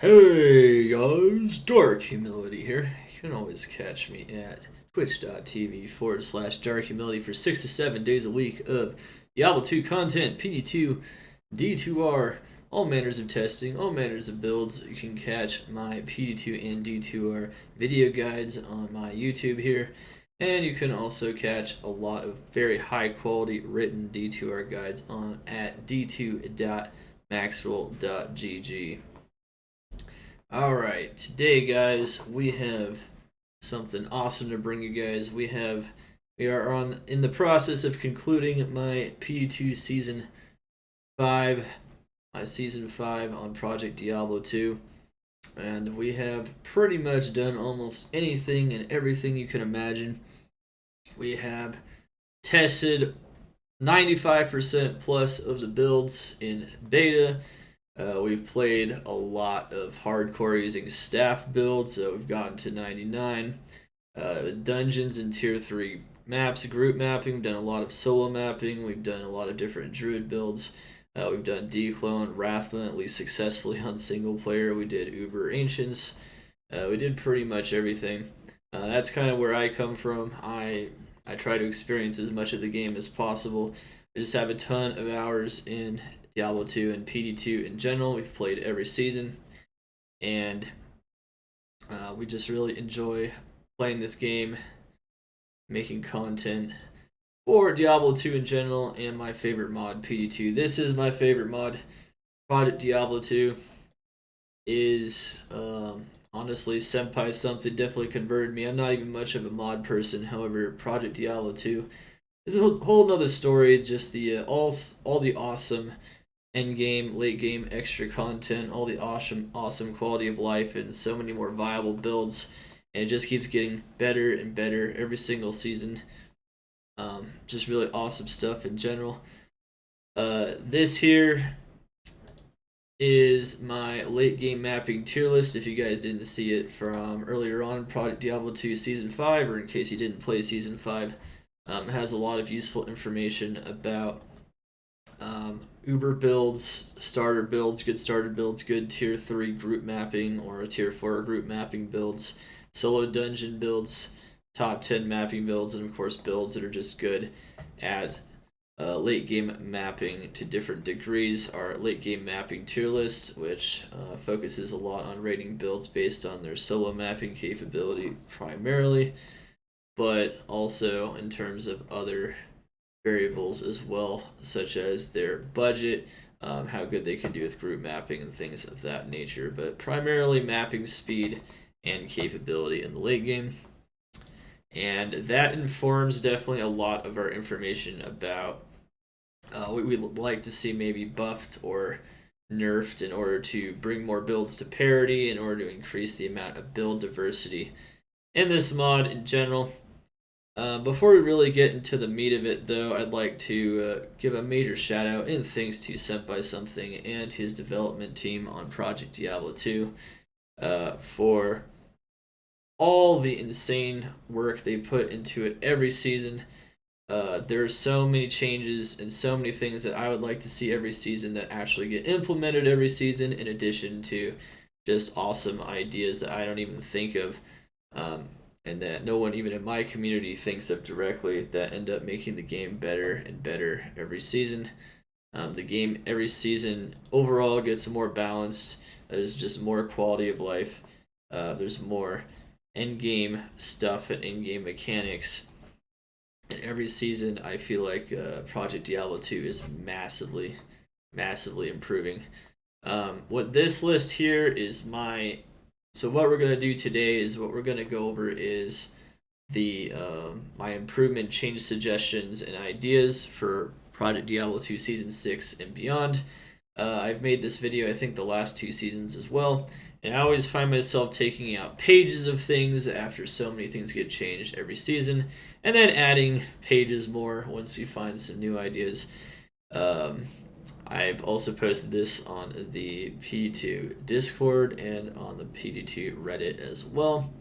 Hey guys, Dark Humility here. You can always catch me at twitch.tv/Dark Humility for 6 to 7 days a week of Diablo 2 content, PD2, D2R, all manners of testing, all manners of builds. You can catch my PD2 and D2R video guides on my YouTube here. And you can also catch a lot of very high quality written D2R guides on at d2.maxwell.gg. Alright, today guys, we have something awesome to bring you guys. We are in the process of concluding my PD2 season 5, my season 5 on Project Diablo 2. And we have pretty much done almost anything and everything you can imagine. We have tested 95% plus of the builds in beta. We've played a lot of hardcore using staff builds, so we've gotten to 99. Dungeons and tier 3 maps, group mapping, we've done a lot of solo mapping, we've done a lot of different druid builds. We've done declone, Wrathman, at least successfully on single player. We did Uber Ancients. We did pretty much everything. That's kind of where I come from. I try to experience as much of the game as possible. I just have a ton of hours in Diablo 2 and PD2 in general. We've played every season, and we just really enjoy playing this game, making content for Diablo 2 in general, and my favorite mod, PD2. This is my favorite mod. Project Diablo 2 is honestly Senpai something definitely converted me. I'm not even much of a mod person. However, Project Diablo 2 is a whole nother story. It's just the all the awesome end game, late game extra content, all the awesome quality of life, and so many more viable builds. And it just keeps getting better and better every single season. Just really awesome stuff in general. This here is my late game mapping tier list. If you guys didn't see it from earlier on, Project Diablo 2 Season 5, or in case you didn't play Season 5, it has a lot of useful information about Uber builds, starter builds, good tier 3 group mapping or tier 4 group mapping builds, solo dungeon builds, top 10 mapping builds, and of course builds that are just good at late game mapping to different degrees. Our late game mapping tier list, which focuses a lot on rating builds based on their solo mapping capability primarily, but also in terms of other variables as well, such as their budget, how good they can do with group mapping and things of that nature, but primarily mapping speed and capability in the late game. And that informs definitely a lot of our information about what we'd like to see maybe buffed or nerfed in order to bring more builds to parity, in order to increase the amount of build diversity in this mod in general. Before we really get into the meat of it, though, I'd like to give a major shout out and thanks to Senpai Something and his development team on Project Diablo 2 for all the insane work they put into it every season. There are so many changes and so many things that I would like to see every season that actually get implemented every season, in addition to just awesome ideas that I don't even think of. And that no one even in my community thinks of directly, that end up making the game better and better every season. The game every season overall gets more balanced. There's just more quality of life. There's more end-game stuff and in-game mechanics. And every season, I feel like Project Diablo 2 is massively improving. What this list here is So what we're going to do today is what we're going to go over is the my improvement change suggestions and ideas for Project Diablo 2 Season 6 and beyond. I've made this video, I think, the last 2 seasons as well, and I always find myself taking out pages of things after so many things get changed every season, and then adding pages more once we find some new ideas. I've also posted this on the PD2 Discord and on the PD2 Reddit as well.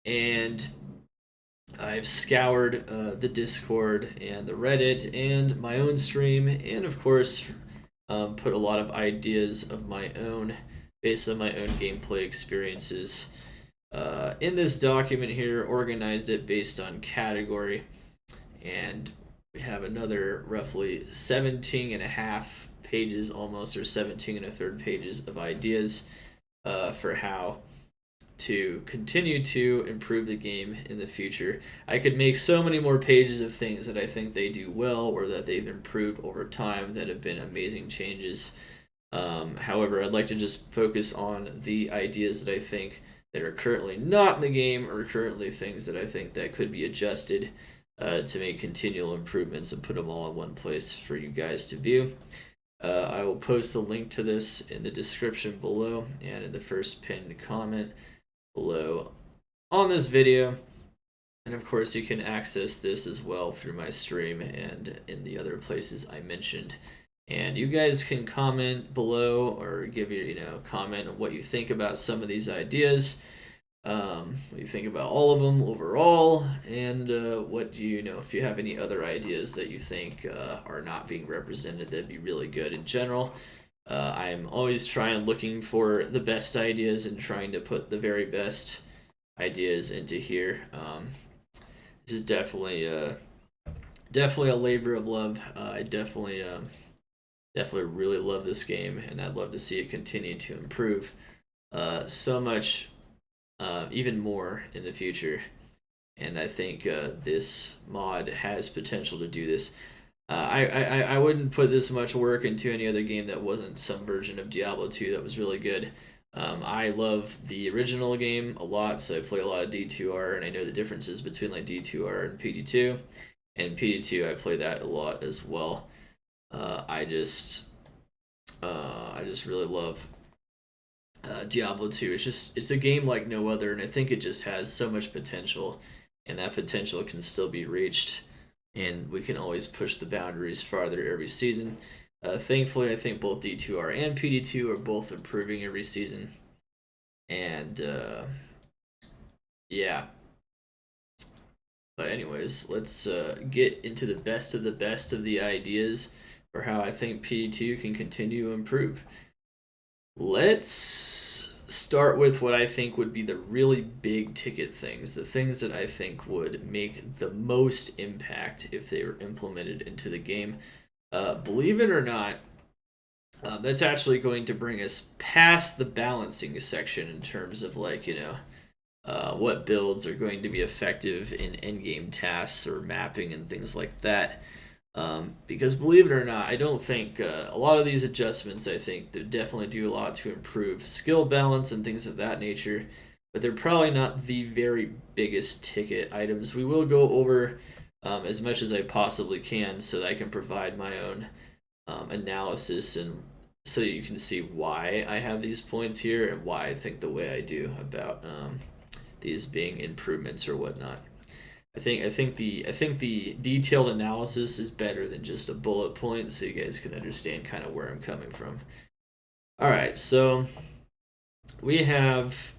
And I've scoured the Discord and the Reddit and my own stream, and of course put a lot of ideas of my own based on my own gameplay experiences. In this document here, organized it based on category, and we have another roughly 17 and a half pages almost, or 17 and a third pages of ideas for how to continue to improve the game in the future. I could make so many more pages of things that I think they do well or that they've improved over time that have been amazing changes. However, I'd like to just focus on the ideas that I think that are currently not in the game, or currently things that I think that could be adjusted to make continual improvements, and put them all in one place for you guys to view. I will post a link to this in the description below and in the first pinned comment below on this video. And of course, you can access this as well through my stream and in the other places I mentioned. And you guys can comment below, or give your comment on what you think about some of these ideas, what you think about all of them overall, and what do you know, if you have any other ideas that you think are not being represented, that'd be really good in general. I'm always looking for the best ideas and trying to put the very best ideas into here. This is definitely a labor of love. I definitely really love this game, and I'd love to see it continue to improve so much, even more in the future. And I think this mod has potential to do this. I wouldn't put this much work into any other game that wasn't some version of Diablo 2 that was really good. I love the original game a lot, so I play a lot of D2R, and I know the differences between like D2R and PD2. And PD2, I play that a lot as well. I just really love Diablo 2. It's a game like no other, and I think it just has so much potential, and that potential can still be reached, and we can always push the boundaries farther every season. Thankfully, I think both D2R and PD2 are both improving every season, and yeah. But anyways, let's get into the best of the ideas for how I think PD2 can continue to improve. Let's start with what I think would be the really big ticket things, the things that I think would make the most impact if they were implemented into the game. Believe it or not, that's actually going to bring us past the balancing section in terms of like, what builds are going to be effective in endgame tasks or mapping and things like that. Because believe it or not, I don't think a lot of these adjustments, I think they definitely do a lot to improve skill balance and things of that nature, but they're probably not the very biggest ticket items. We will go over as much as I possibly can so that I can provide my own analysis, and so you can see why I have these points here and why I think the way I do about these being improvements or whatnot. I think the detailed analysis is better than just a bullet point, so you guys can understand kind of where I'm coming from. All right, so we have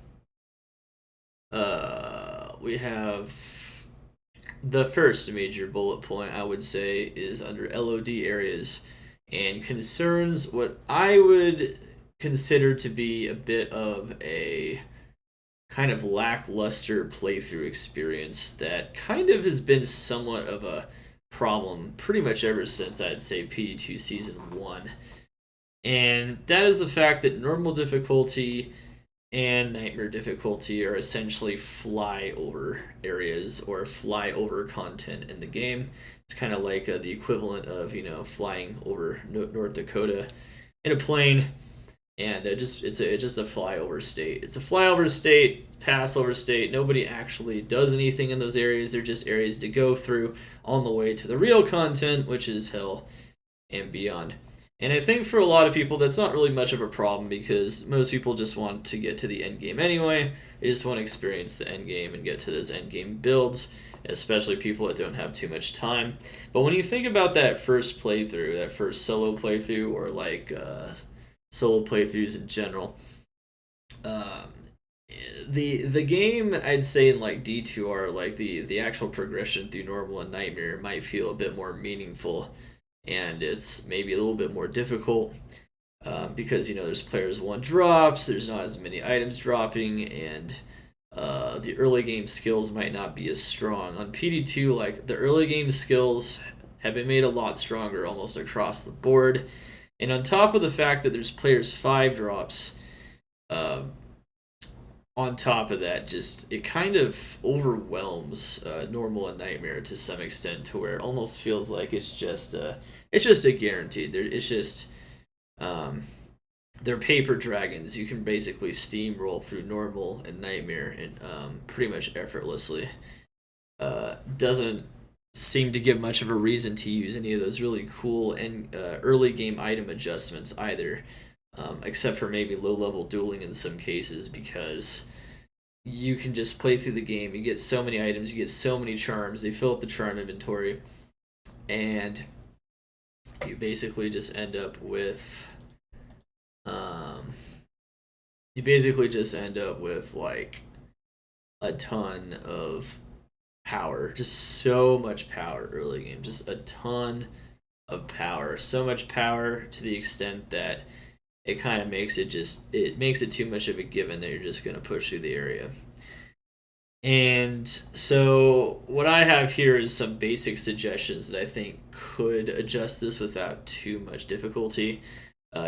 the first major bullet point, I would say, is under LOD areas and concerns what I would consider to be a bit of a kind of lackluster playthrough experience that kind of has been somewhat of a problem pretty much ever since, I'd say, PD2 Season 1. And that is the fact that normal difficulty and nightmare difficulty are essentially flyover areas or flyover content in the game. It's kind of like the equivalent of, flying over North Dakota in a plane. And it's just a flyover state. It's a flyover state, passover state. Nobody actually does anything in those areas. They're just areas to go through on the way to the real content, which is hell and beyond. And I think for a lot of people, that's not really much of a problem because most people just want to get to the end game anyway. They just want to experience the end game and get to those end game builds, especially people that don't have too much time. But when you think about that first playthrough, that first solo playthrough, or like solo playthroughs in general, the game, I'd say, in like D2R, like the actual progression through normal and nightmare might feel a bit more meaningful, and it's maybe a little bit more difficult. because there's players 1 drops, there's not as many items dropping, and the early game skills might not be as strong. On PD2, like the early game skills have been made a lot stronger almost across the board. And on top of the fact that there's players 5 drops, on top of that, just it kind of overwhelms normal and nightmare to some extent, to where it almost feels like it's just a guaranteed. It's just they're paper dragons. You can basically steamroll through normal and nightmare and pretty much effortlessly. Doesn't seem to give much of a reason to use any of those really cool and early game item adjustments either, except for maybe low level dueling in some cases, because you can just play through the game. You get so many items, you get so many charms, they fill up the charm inventory, and you basically just end up with like a ton of power, just so much power early game, just a ton of power, so much power to the extent that it kind of makes it too much of a given that you're just going to push through the area. And so what I have here is some basic suggestions that I think could adjust this without too much difficulty.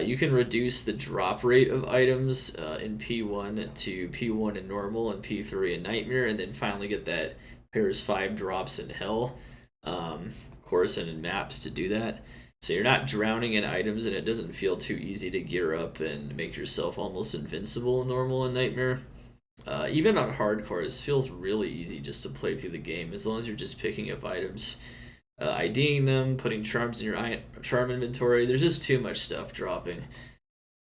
You can reduce the drop rate of items in P1 to P1 in normal and P3 in nightmare, and then finally get that pairs 5 drops in hell. Of course, and in maps to do that. So you're not drowning in items, and it doesn't feel too easy to gear up and make yourself almost invincible in normal and nightmare. Even on hardcore, it feels really easy just to play through the game, as long as you're just picking up items, IDing them, putting charms in your charm inventory. There's just too much stuff dropping,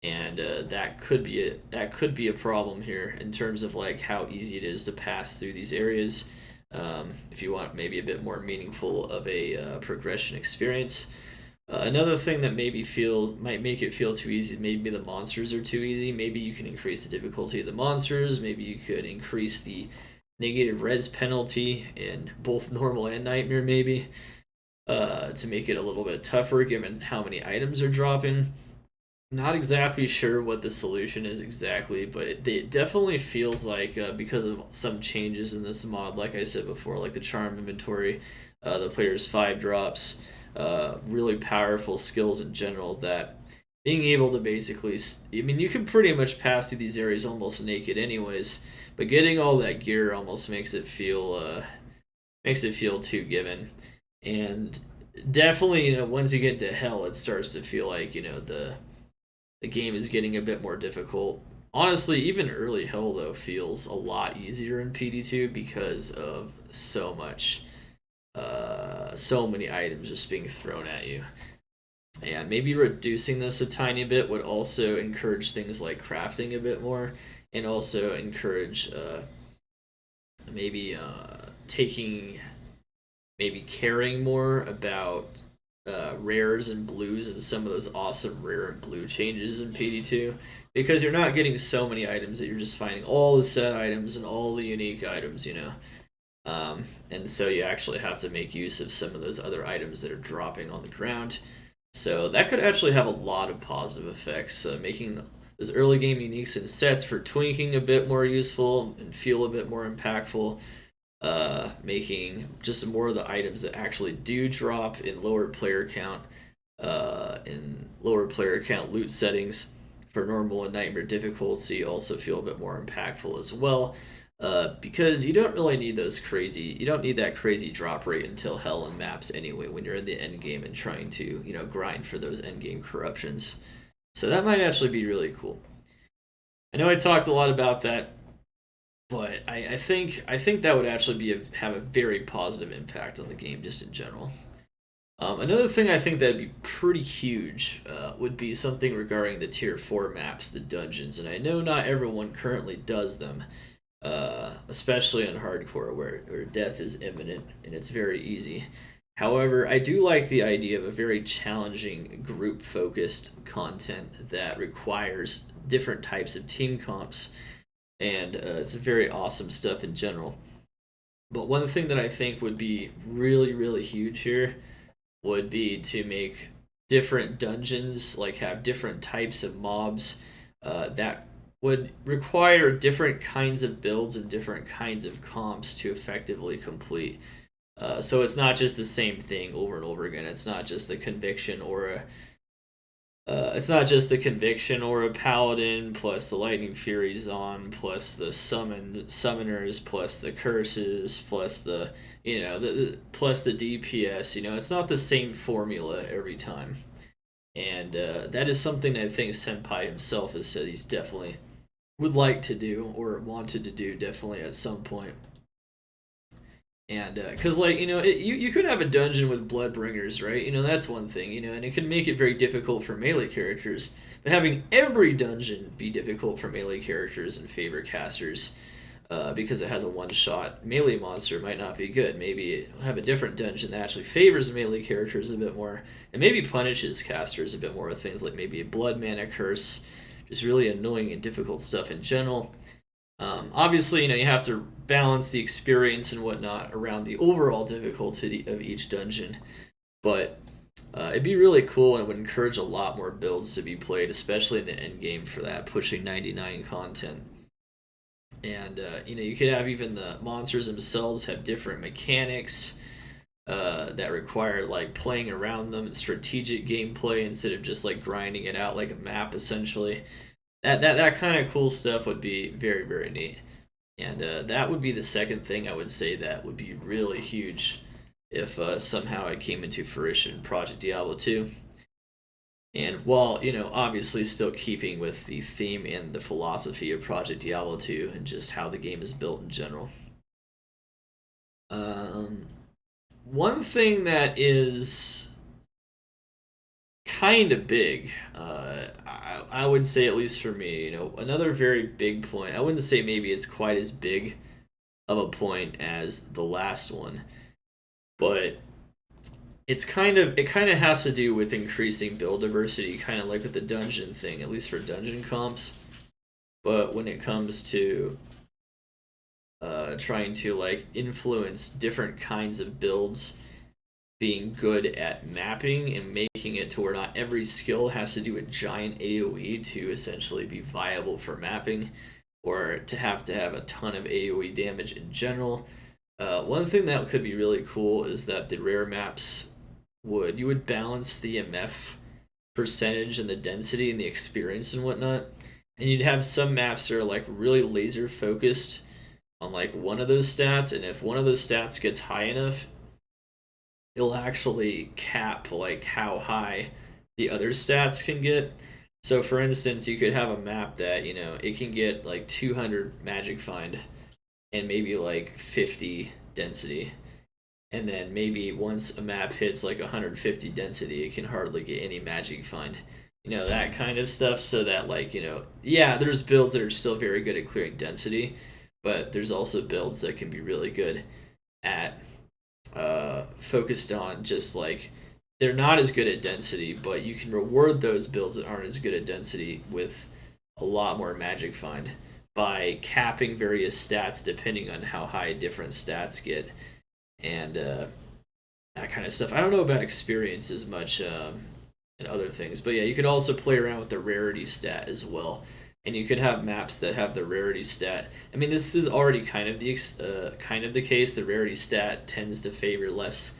and that could be a problem here in terms of like how easy it is to pass through these areas. If you want maybe a bit more meaningful of a progression experience. Another thing that might make it feel too easy is maybe the monsters are too easy. Maybe you can increase the difficulty of the monsters. Maybe you could increase the negative res penalty in both normal and nightmare, maybe, to make it a little bit tougher given how many items are dropping. Not exactly sure what the solution is exactly, but it definitely feels like, because of some changes in this mod, like I said before, like the charm inventory, the player's 5 drops, really powerful skills in general, that being able to basically, I mean, you can pretty much pass through these areas almost naked anyways, but getting all that gear almost makes it feel too given. And definitely, once you get to hell, it starts to feel like, the game is getting a bit more difficult. Honestly, even early hell though feels a lot easier in PD2 because of so many items just being thrown at you. And maybe reducing this a tiny bit would also encourage things like crafting a bit more, and also encourage maybe caring more about rares and blues and some of those awesome rare and blue changes in PD2, because you're not getting so many items that you're just finding all the set items and all the unique items, and so you actually have to make use of some of those other items that are dropping on the ground. So that could actually have a lot of positive effects, making those early game uniques and sets for twinking a bit more useful and feel a bit more impactful. Making just more of the items that actually do drop in lower player count loot settings for normal and nightmare difficulty also feel a bit more impactful as well, because you don't need that crazy drop rate until hell and maps anyway, when you're in the end game and trying to grind for those end game corruptions. So that might actually be really cool. I know I talked a lot about that, but I think that would actually have a very positive impact on the game just in general. Another thing I think that'd be pretty huge would be something regarding the tier 4 maps, the dungeons, and I know not everyone currently does them, especially on hardcore where death is imminent and it's very easy. However, I do like the idea of a very challenging group-focused content that requires different types of team comps, and it's very awesome stuff in general. But one thing that I think would be really, really huge here would be to make different dungeons like have different types of mobs that would require different kinds of builds and different kinds of comps to effectively complete. So it's not just the same thing over and over again. It's not just the conviction or a paladin plus the lightning furies on plus the summoners plus the curses plus the plus the DPS. It's not the same formula every time, and that is something I think Senpai himself has said he's definitely would like to do or wanted to do definitely at some point. And because you could have a dungeon with bloodbringers, right? That's one thing, and it can make it very difficult for melee characters. But having every dungeon be difficult for melee characters and favor casters, because it has a one-shot melee monster, might not be good. Maybe have a different dungeon that actually favors melee characters a bit more, and maybe punishes casters a bit more with things like maybe a blood mana curse, just really annoying and difficult stuff in general. Obviously, you have to balance the experience and whatnot around the overall difficulty of each dungeon, but it'd be really cool and it would encourage a lot more builds to be played, especially in the end game for that pushing 99 content. And you could have even the monsters themselves have different mechanics that require like playing around them and strategic gameplay instead of just like grinding it out like a map essentially. That kind of cool stuff would be very, very neat. And that would be the second thing I would say that would be really huge if somehow it came into fruition in Project Diablo 2. And while, obviously still keeping with the theme and the philosophy of Project Diablo 2 and just how the game is built in general. One thing that is kind of big, I would say, at least for me, another very big point. I wouldn't say maybe it's quite as big of a point as the last one, but it kind of has to do with increasing build diversity, kind of like with the dungeon thing, at least for dungeon comps. But when it comes to trying to like influence different kinds of builds being good at mapping and making it to where not every skill has to do a giant AoE to essentially be viable for mapping or to have a ton of AoE damage in general. One thing that could be really cool is that the rare maps would balance the MF percentage and the density and the experience and whatnot, and you'd have some maps that are like really laser focused on like one of those stats, and if one of those stats gets high enough, it'll actually cap like how high the other stats can get. So for instance, you could have a map that, it can get like 200 magic find and maybe like 50 density. And then maybe once a map hits like 150 density, it can hardly get any magic find. That kind of stuff, so that like, yeah, there's builds that are still very good at clearing density, but there's also builds that can be really good at focused on just like they're not as good at density, but you can reward those builds that aren't as good at density with a lot more magic find by capping various stats depending on how high different stats get, and that kind of stuff. I don't know about experience as much and other things, but yeah, you could also play around with the rarity stat as well. And you could have maps that have the rarity stat. I mean, this is already kind of the case. The rarity stat tends to favor less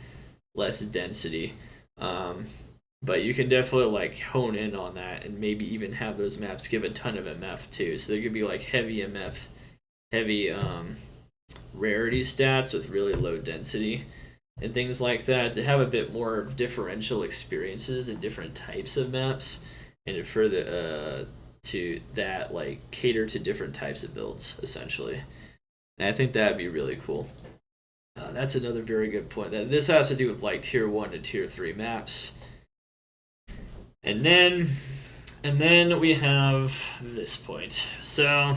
density, but you can definitely like hone in on that and maybe even have those maps give a ton of MF too. So there could be like heavy MF, heavy rarity stats with really low density and things like that to have a bit more differential experiences in different types of maps and to further to that like cater to different types of builds essentially, and I think that'd be really cool. That's another very good point. That this has to do with like tier 1 to tier 3 maps, and then we have this point. So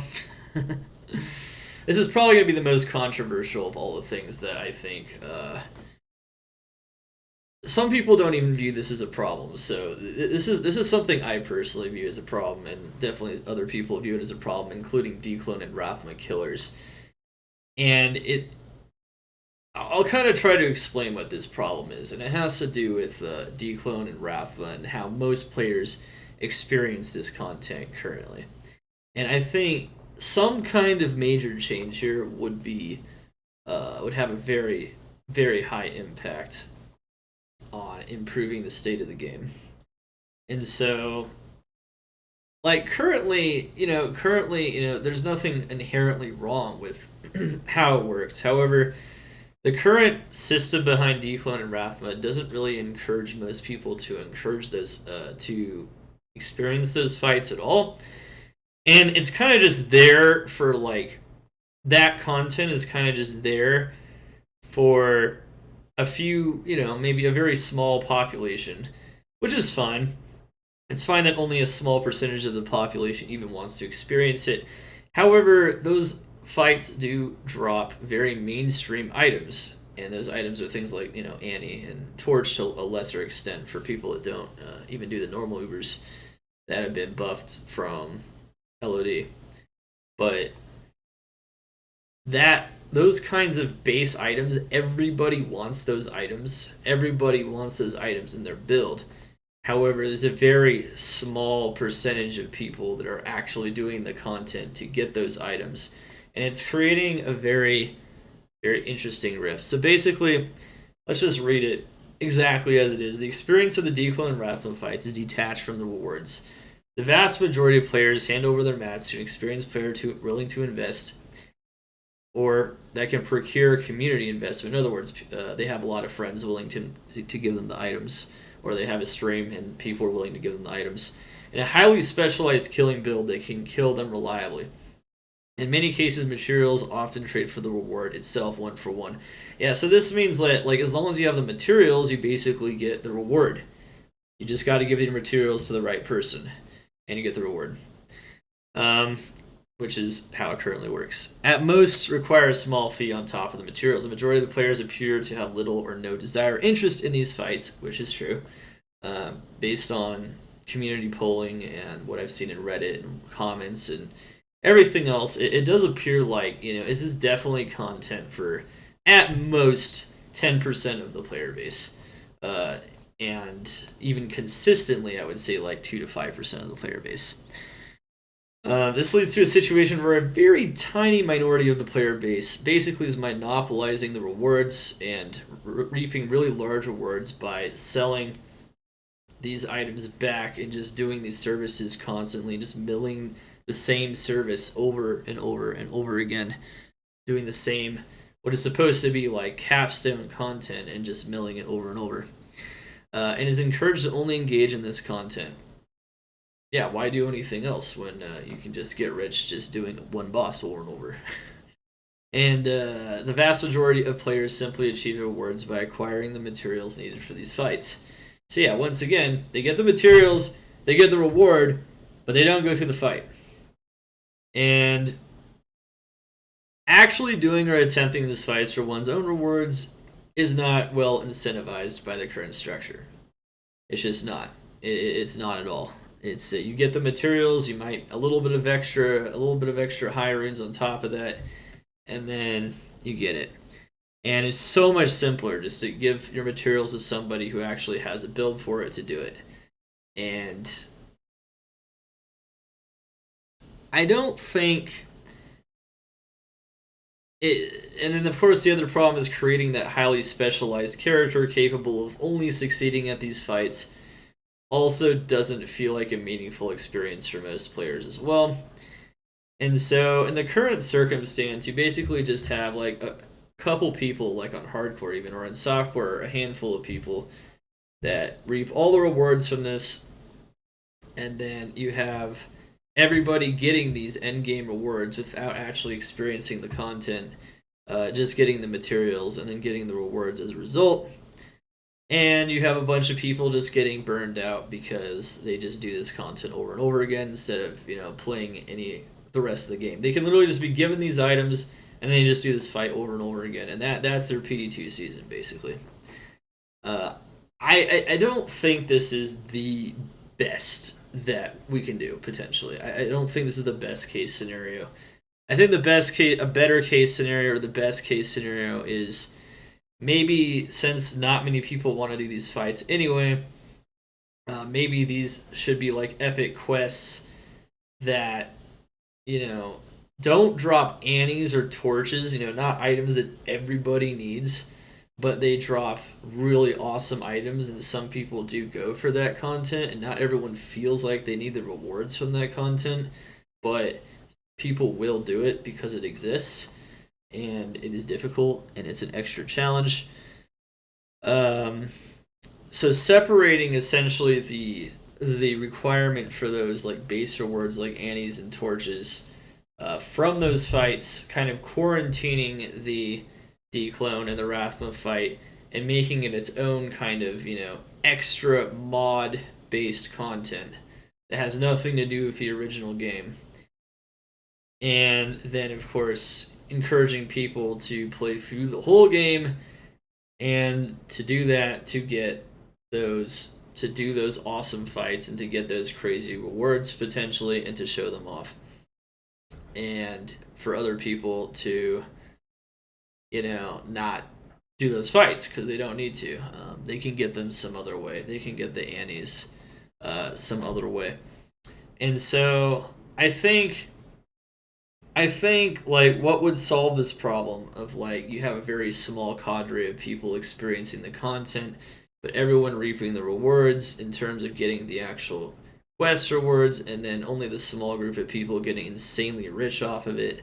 this is probably gonna be the most controversial of all the things that I think some people don't even view this as a problem. So this is something I personally view as a problem, and definitely other people view it as a problem, including Declone and Wrathma Killers. And I'll kind of try to explain what this problem is, and it has to do with Declone and Rathma and how most players experience this content currently. And I think some kind of major change here would have a very high impact on improving the state of the game. And so, like currently, there's nothing inherently wrong with how it works. However, the current system behind Declone and Rathma doesn't really encourage most people to encourage those to experience those fights at all, and it's kind of just there for like that content is kind of just there for a few, maybe a very small population, which is fine. It's fine that only a small percentage of the population even wants to experience it. However, those fights do drop very mainstream items, and those items are things like Annie and Torch to a lesser extent for people that don't even do the normal Ubers that have been buffed from LOD. But those kinds of base items, everybody wants those items. Everybody wants those items in their build. However, there's a very small percentage of people that are actually doing the content to get those items, and it's creating a very interesting rift. So basically, let's just read it exactly as it is. The experience of the Declone and Rathma fights is detached from the rewards. The vast majority of players hand over their mats to an experienced player willing to invest, or that can procure community investment. In other words, they have a lot of friends willing to give them the items, or they have a stream and people are willing to give them the items. In a highly specialized killing build, they can kill them reliably. In many cases, materials often trade for the reward itself 1-for-1. Yeah, so this means that as long as you have the materials, you basically get the reward. You just got to give your materials to the right person, and you get the reward. Which is how it currently works. At most, require a small fee on top of the materials. The majority of the players appear to have little or no desire or interest in these fights, which is true, based on community polling and what I've seen in Reddit and comments and everything else. It does appear like, this is definitely content for, at most, 10% of the player base. And even consistently, I would say like 2 to 5% of the player base. This leads to a situation where a very tiny minority of the player base basically is monopolizing the rewards and reaping really large rewards by selling these items back and just doing these services constantly, just milling the same service over and over and over again, doing the same, what is supposed to be like capstone content, and just milling it over and over. And is encouraged to only engage in this content. Yeah, why do anything else when you can just get rich just doing one boss over and over? And the vast majority of players simply achieve rewards by acquiring the materials needed for these fights. So yeah, once again, they get the materials, they get the reward, but they don't go through the fight. And actually doing or attempting these fights for one's own rewards is not well incentivized by the current structure. It's just not. It's not at all. It's you get the materials, you might a little bit of extra high runes on top of that, and then you get it. And it's so much simpler just to give your materials to somebody who actually has a build for it to do it. And I don't think it, and then of course the other problem is creating that highly specialized character capable of only succeeding at these fights also doesn't feel like a meaningful experience for most players as well. And so in the current circumstance, you basically just have like a couple people, like on hardcore even, or in softcore, a handful of people that reap all the rewards from this, and then you have everybody getting these endgame rewards without actually experiencing the content, just getting the materials and then getting the rewards as a result. And you have a bunch of people just getting burned out because they just do this content over and over again instead of playing the rest of the game. They can literally just be given these items and they just do this fight over and over again, and that's their PD2 season basically. I don't think this is the best that we can do potentially. I don't think this is the best case scenario. I think a better case scenario, or the best case scenario, is maybe since not many people want to do these fights anyway, maybe these should be like epic quests that, you know, don't drop annies or torches, not items that everybody needs, but they drop really awesome items, and some people do go for that content, and not everyone feels like they need the rewards from that content, but people will do it because it exists, and it is difficult, and it's an extra challenge. Um, so separating essentially the requirement for those like base rewards like annies and torches from those fights, kind of quarantining the declone and the Rathma fight and making it its own kind of extra mod based content that has nothing to do with the original game, and then of course encouraging people to play through the whole game, and to do that, to do those awesome fights and to get those crazy rewards potentially, and to show them off, and for other people to not do those fights because they don't need to. They can get them some other way. They can get the annies some other way. And so I think like what would solve this problem of like you have a very small cadre of people experiencing the content, but everyone reaping the rewards in terms of getting the actual quest rewards, and then only the small group of people getting insanely rich off of it.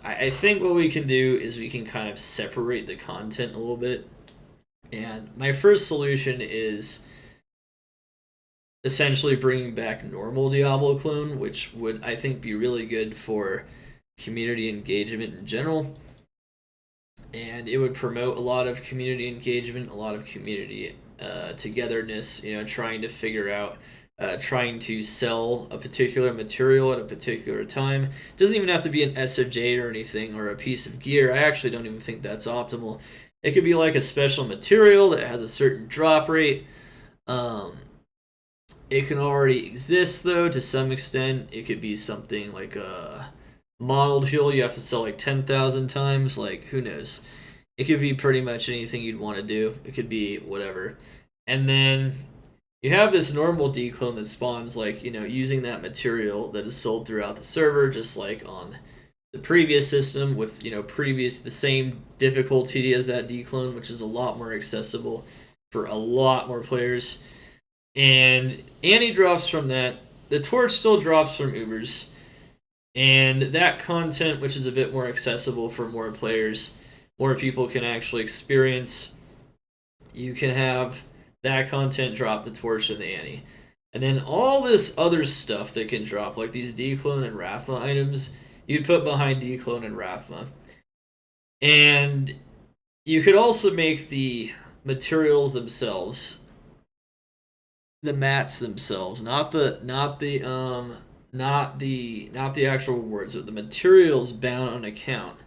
I think what we can do is we can kind of separate the content a little bit. And my first solution is essentially bringing back normal Diablo clone, which would, I think, be really good for community engagement in general. And it would promote a lot of community engagement, a lot of community togetherness, trying to figure out, trying to sell a particular material at a particular time. It doesn't even have to be an SFJ or anything, or a piece of gear. I actually don't even think that's optimal. It could be like a special material that has a certain drop rate. It can already exist, though, to some extent. It could be something like a modeled heal you have to sell like 10,000 times. Like, who knows? It could be pretty much anything you'd want to do. It could be whatever. And then you have this normal declone that spawns, like, using that material that is sold throughout the server, just like on the previous system with, the same difficulty as that declone, which is a lot more accessible for a lot more players. And Annie drops from that. The torch still drops from Ubers. And that content, which is a bit more accessible for more players, more people can actually experience. You can have that content drop the torch and the Annie. And then all this other stuff that can drop, like these Declone and Rathma items, you'd put behind Declone and Rathma. And you could also make the materials themselves, the mats themselves, not the actual rewards, but the materials bound on account,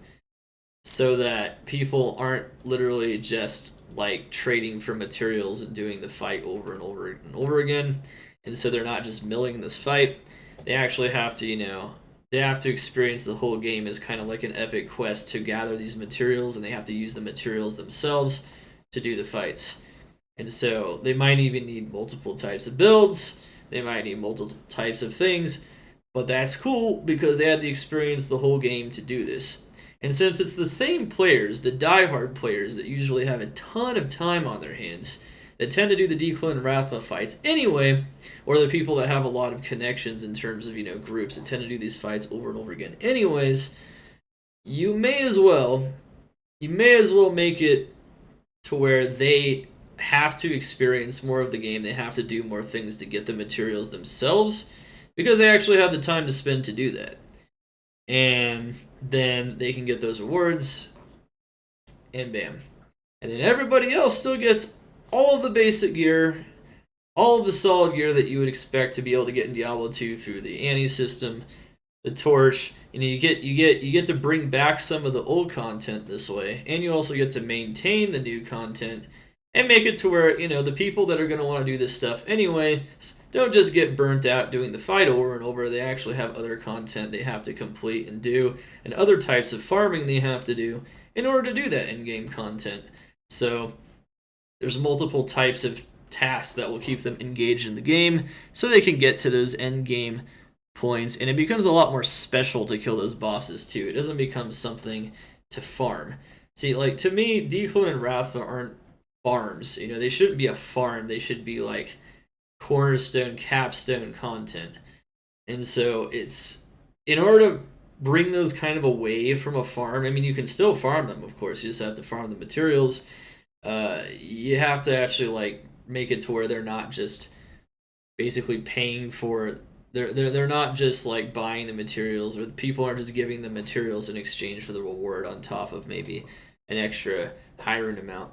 so that people aren't literally just like trading for materials and doing the fight over and over and over again. And so they're not just milling this fight. They actually have to, they have to experience the whole game as kind of like an epic quest to gather these materials, and they have to use the materials themselves to do the fights. And so they might even need multiple types of builds. They might need multiple types of things. But that's cool because they had to experience the whole game to do this. And since it's the same players, the diehard players that usually have a ton of time on their hands, that tend to do the Declone and Rathma fights anyway, or the people that have a lot of connections in terms of, groups that tend to do these fights over and over again anyways, you may as well make it to where they have to experience more of the game. They have to do more things to get the materials themselves, because they actually have the time to spend to do that. And then they can get those rewards, and bam. And then everybody else still gets all of the basic gear, all of the solid gear that you would expect to be able to get in Diablo 2 through the Annie system, the torch. You get to bring back some of the old content this way, and you also get to maintain the new content and make it to where, the people that are going to want to do this stuff anyway don't just get burnt out doing the fight over and over. They actually have other content they have to complete and do, and other types of farming they have to do, in order to do that in-game content. So there's multiple types of tasks that will keep them engaged in the game so they can get to those end game points, and it becomes a lot more special to kill those bosses too. It doesn't become something to farm. See, like, to me, Declone and Rathma aren't farms. You know, they shouldn't be a farm. They should be like cornerstone, capstone content. And so it's, in order to bring those kind of away from a farm, I mean, you can still farm them, of course. You just have to farm the materials. You have to actually like make it to where they're not just basically paying for, they're not just like buying the materials, or the people aren't just giving them materials in exchange for the reward on top of maybe an extra hiring amount.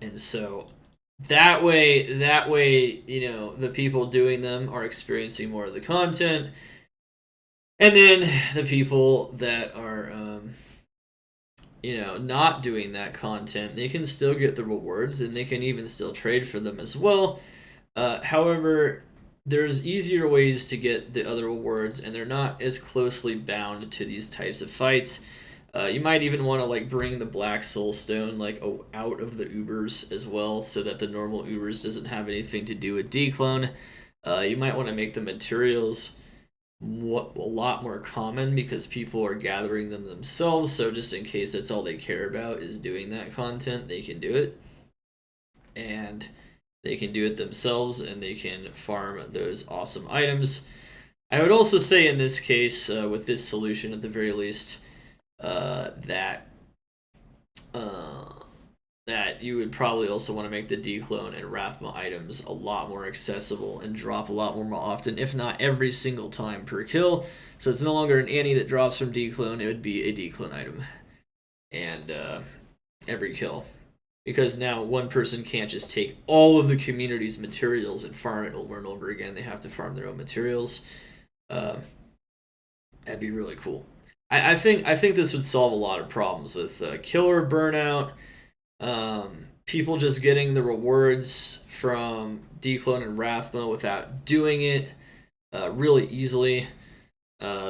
And so that way, you know, the people doing them are experiencing more of the content, and then the people that are you know, not doing that content, they can still get the rewards, and they can even still trade for them as well. However, there's easier ways to get the other rewards, and they're not as closely bound to these types of fights. You might even want to like bring the Black Soul Stone like out of the Ubers as well, so that the normal Ubers doesn't have anything to do with Declone. You might want to make the materials a lot more common, because people are gathering them themselves, so just in case that's all they care about is doing that content, they can do it. And they can do it themselves, and they can farm those awesome items. I would also say in this case, with this solution at the very least, that you would probably also want to make the Declone and Rathma items a lot more accessible and drop a lot more often, if not every single time per kill. So it's no longer an Annie that drops from Declone, it would be a Declone item. And every kill. Because now one person can't just take all of the community's materials and farm it over and over again. They have to farm their own materials. That'd be really cool. I think this would solve a lot of problems with killer burnout, people just getting the rewards from Declone and Rathma without doing it really easily,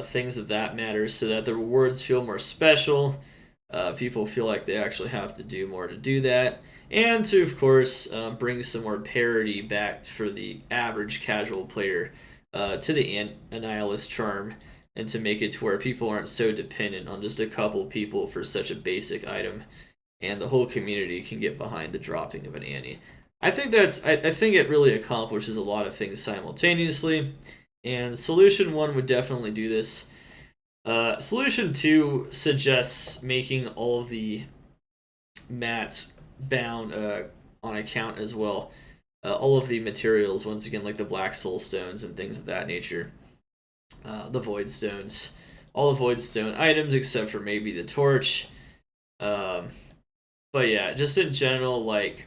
things of that matter, so that the rewards feel more special. People feel like they actually have to do more to do that, and to, of course, bring some more parity back for the average casual player to the Annihilist charm, and to make it to where people aren't so dependent on just a couple people for such a basic item, and the whole community can get behind the dropping of an Annie. I think I think it really accomplishes a lot of things simultaneously, and Solution 1 would definitely do this. Solution 2 suggests making all of the mats bound on account as well. All of the materials, once again, like the Black Soul Stones and things of that nature. The Void Stones. All the Void Stone items except for maybe the Torch. But yeah, just in general, like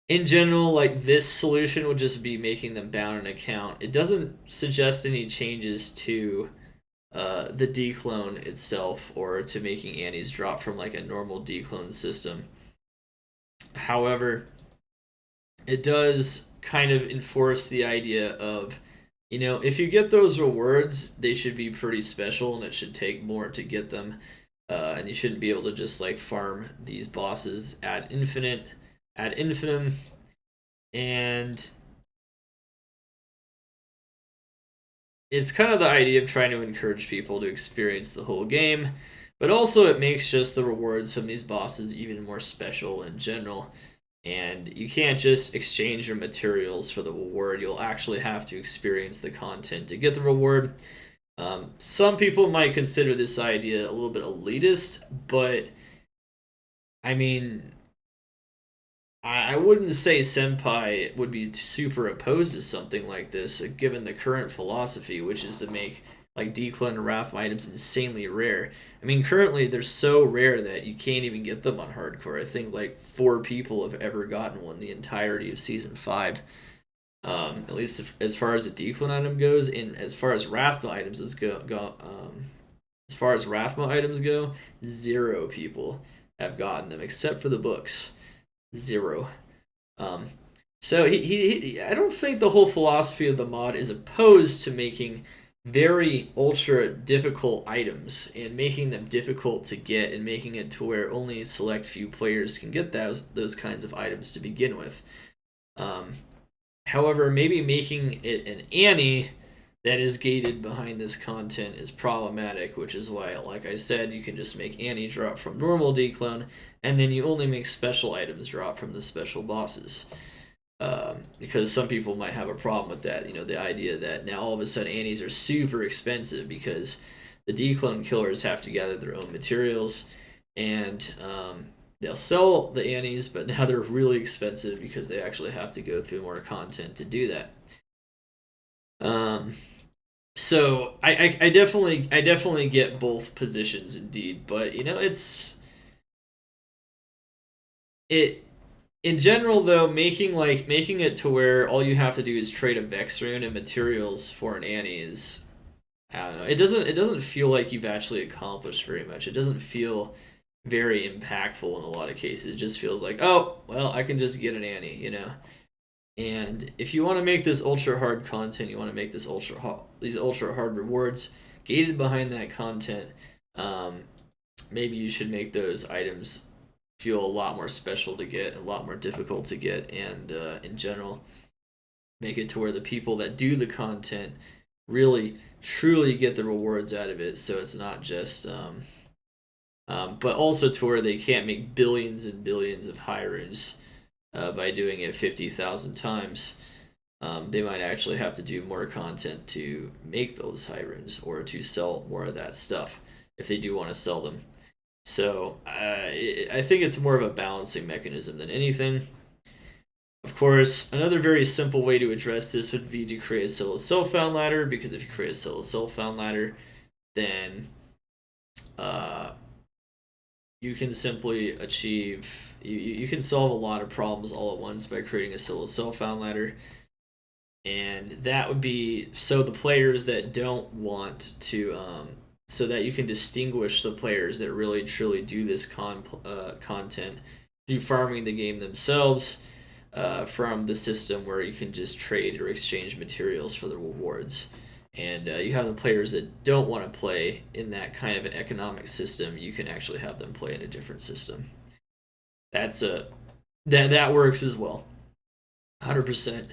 this solution would just be making them bound an account. It doesn't suggest any changes to the Declone itself, or to making Annie's drop from like a normal Declone system. However, it does kind of enforce the idea of, you know, if you get those rewards, they should be pretty special, and it should take more to get them. And you shouldn't be able to just like farm these bosses ad infinitum. And it's kind of the idea of trying to encourage people to experience the whole game, but also it makes just the rewards from these bosses even more special in general. And you can't just exchange your materials for the reward. You'll actually have to experience the content to get the reward. Some people might consider this idea a little bit elitist, but I mean, I wouldn't say Senpai would be super opposed to something like this, given the current philosophy, which is to make like Declone and Rathma items insanely rare. I mean, currently they're so rare that you can't even get them on hardcore. I think like 4 people have ever gotten one the entirety of Season 5. At least as far as the Declone item goes, and as far as Rathma items go, 0 people have gotten them except for the books. 0. So he I don't think the whole philosophy of the mod is opposed to making very ultra difficult items and making them difficult to get and making it to where only a select few players can get those kinds of items to begin with. Um, However, maybe making it an Annie that is gated behind this content is problematic, which is why, like I said, you can just make Annie drop from normal declone, and then you only make special items drop from the special bosses. Because some people might have a problem with that. You know, the idea that now all of a sudden Annies are super expensive because the declone killers have to gather their own materials, and they'll sell the Annies, but now they're really expensive because they actually have to go through more content to do that. So I definitely get both positions indeed, but you know it in general though, making it to where all you have to do is trade a Vex rune and materials for an Annie is, I don't know. It doesn't feel like you've actually accomplished very much. It doesn't feel very impactful in a lot of cases. It just feels like, oh, well, I can just get an Annie, you know. And if you want to make this ultra hard content, you want to make these ultra hard rewards gated behind that content. Um, Maybe you should make those items feel a lot more special to get, a lot more difficult to get, and in general, make it to where the people that do the content really truly get the rewards out of it. So it's not just but also to where they can't make billions and billions of high runes by doing it 50,000 times. They might actually have to do more content to make those high runes or to sell more of that stuff if they do want to sell them. So I think it's more of a balancing mechanism than anything. Of course, another very simple way to address this would be to create a solo self-found ladder, because if you create a solo self-found ladder, then you can simply achieve, you can solve a lot of problems all at once by creating a solo self-found ladder. And that would be so the players that don't want to, so that you can distinguish the players that really truly do this content through farming the game themselves from the system where you can just trade or exchange materials for the rewards. And you have the players that don't want to play in that kind of an economic system. You can actually have them play in a different system. That's that works as well, 100%.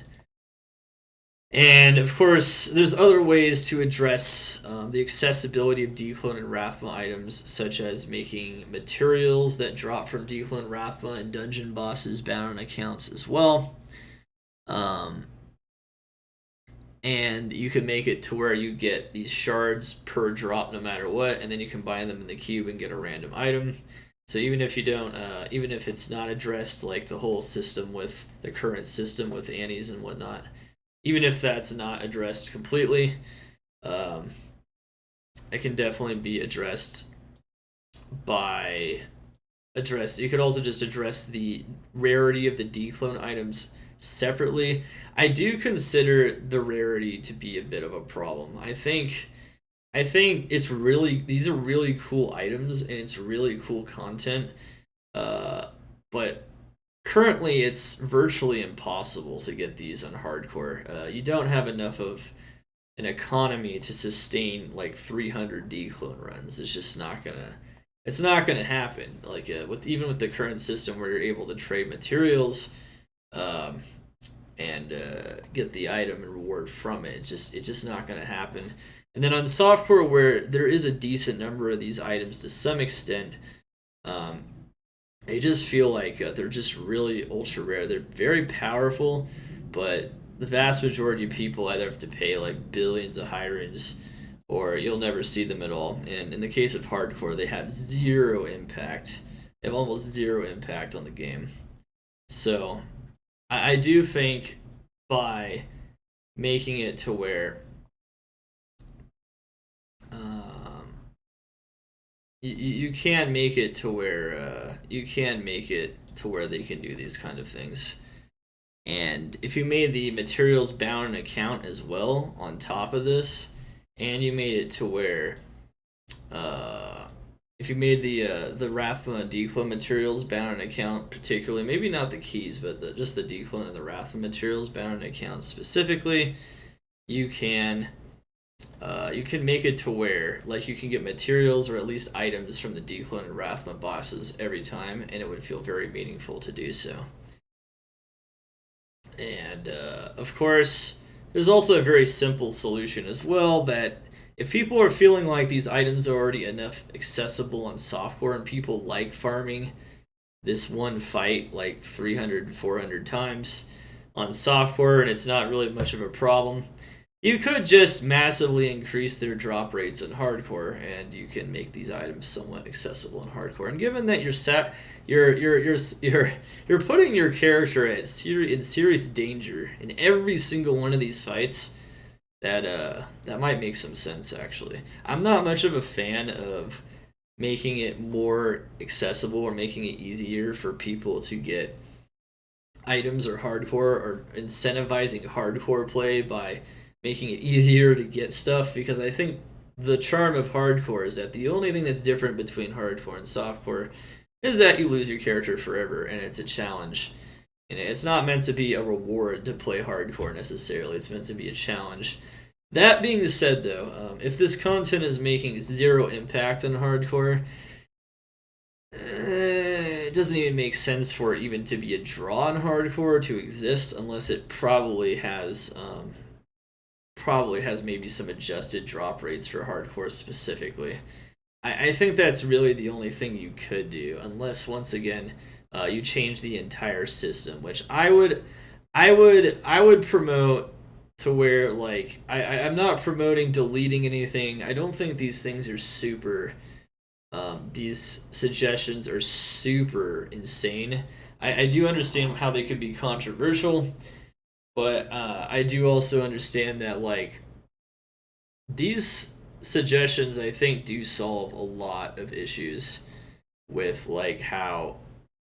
And of course, there's other ways to address the accessibility of Declone and Rathma items, such as making materials that drop from Declone, Rathma, and dungeon bosses bound on accounts as well. And you can make it to where you get these shards per drop no matter what, and then you combine them in the cube and get a random item. So even if you don't, even if it's not addressed like the whole system with the current system with Annies and whatnot, even if that's not addressed completely, it can definitely be addressed by you could also just address the rarity of the declone items separately. I do consider the rarity to be a bit of a problem. I think it's really, these are really cool items and it's really cool content, but currently it's virtually impossible to get these on hardcore. You don't have enough of an economy to sustain like 300 declone runs. It's just not gonna happen. Like with even with the current system where you're able to trade materials and get the item and reward from it, it's just not gonna happen. And then on softcore, where there is a decent number of these items to some extent, they just feel like they're just really ultra rare. They're very powerful, but the vast majority of people either have to pay like billions of high runes, or you'll never see them at all. And in the case of hardcore, they have zero impact. They have almost zero impact on the game. So I do think by making it to where you can make it to where they can do these kind of things. And if you made the materials bound account as well on top of this, and you made it to where if you made the Rathma and Declone materials bound an account particularly, maybe not the keys, but just the Declone and the Rathma materials bound an account specifically, you can you can make it to where like you can get materials or at least items from the Declone and Wrathma bosses every time, and it would feel very meaningful to do so. And of course, there's also a very simple solution as well, that if people are feeling like these items are already enough accessible on softcore and people like farming this one fight like 300, 400 times on softcore and it's not really much of a problem, you could just massively increase their drop rates in hardcore, and you can make these items somewhat accessible in hardcore. And given that you're putting your character in serious danger in every single one of these fights, that might make some sense. Actually, I'm not much of a fan of making it more accessible or making it easier for people to get items or hardcore, or incentivizing hardcore play by making it easier to get stuff, because I think the charm of hardcore is that the only thing that's different between hardcore and softcore is that you lose your character forever, and it's a challenge. And it's not meant to be a reward to play hardcore necessarily, it's meant to be a challenge. That being said, though, if this content is making zero impact on hardcore, it doesn't even make sense for it even to be a draw on hardcore to exist, unless it probably has maybe some adjusted drop rates for hardcore specifically. I think that's really the only thing you could do, unless once again you change the entire system, which I would promote to where, like, I'm not promoting deleting anything. I don't think these things are super. These suggestions are super insane. I do understand how they could be controversial, but I do also understand that, like, these suggestions I think do solve a lot of issues with, like, how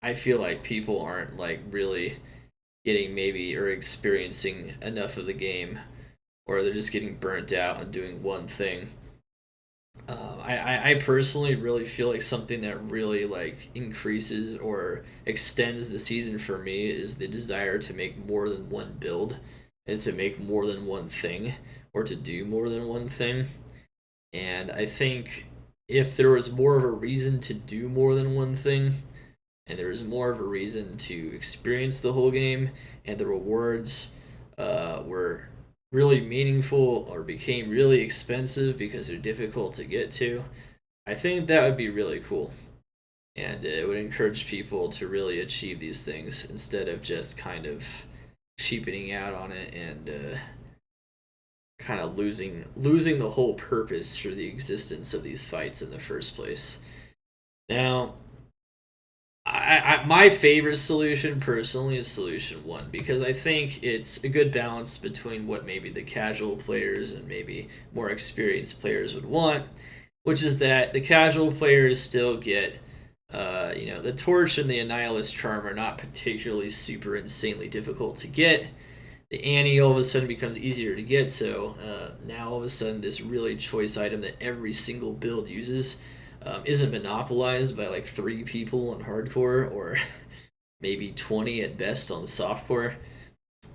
I feel like people aren't, like, really getting maybe or experiencing enough of the game, or they're just getting burnt out and doing one thing. I personally really feel like something that really, like, increases or extends the season for me is the desire to make more than one build, and to make more than one thing, or to do more than one thing. And I think if there was more of a reason to do more than one thing, and there was more of a reason to experience the whole game, and the rewards were really meaningful or became really expensive because they're difficult to get to, I think that would be really cool. And it would encourage people to really achieve these things instead of just kind of cheapening out on it and kind of losing the whole purpose for the existence of these fights in the first place. Now, my favorite solution personally is solution one, because I think it's a good balance between what maybe the casual players and maybe more experienced players would want, which is that the casual players still get the Torch and the Annihilus Charm are not particularly super insanely difficult to get. The Annie all of a sudden becomes easier to get, so now all of a sudden this really choice item that every single build uses isn't monopolized by like 3 people on hardcore, or maybe 20 at best on softcore.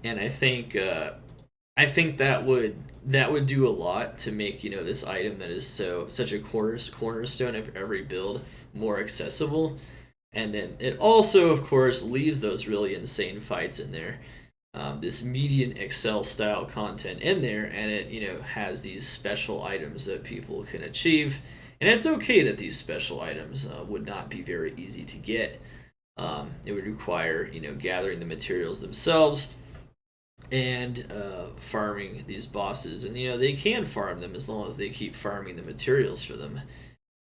And I think that would do a lot to make this item that is such a cornerstone of every build more accessible. And then it also, of course, leaves those really insane fights in there. This median Excel style content in there, and it has these special items that people can achieve. And it's okay that these special items would not be very easy to get. It would require gathering the materials themselves and farming these bosses. And they can farm them as long as they keep farming the materials for them.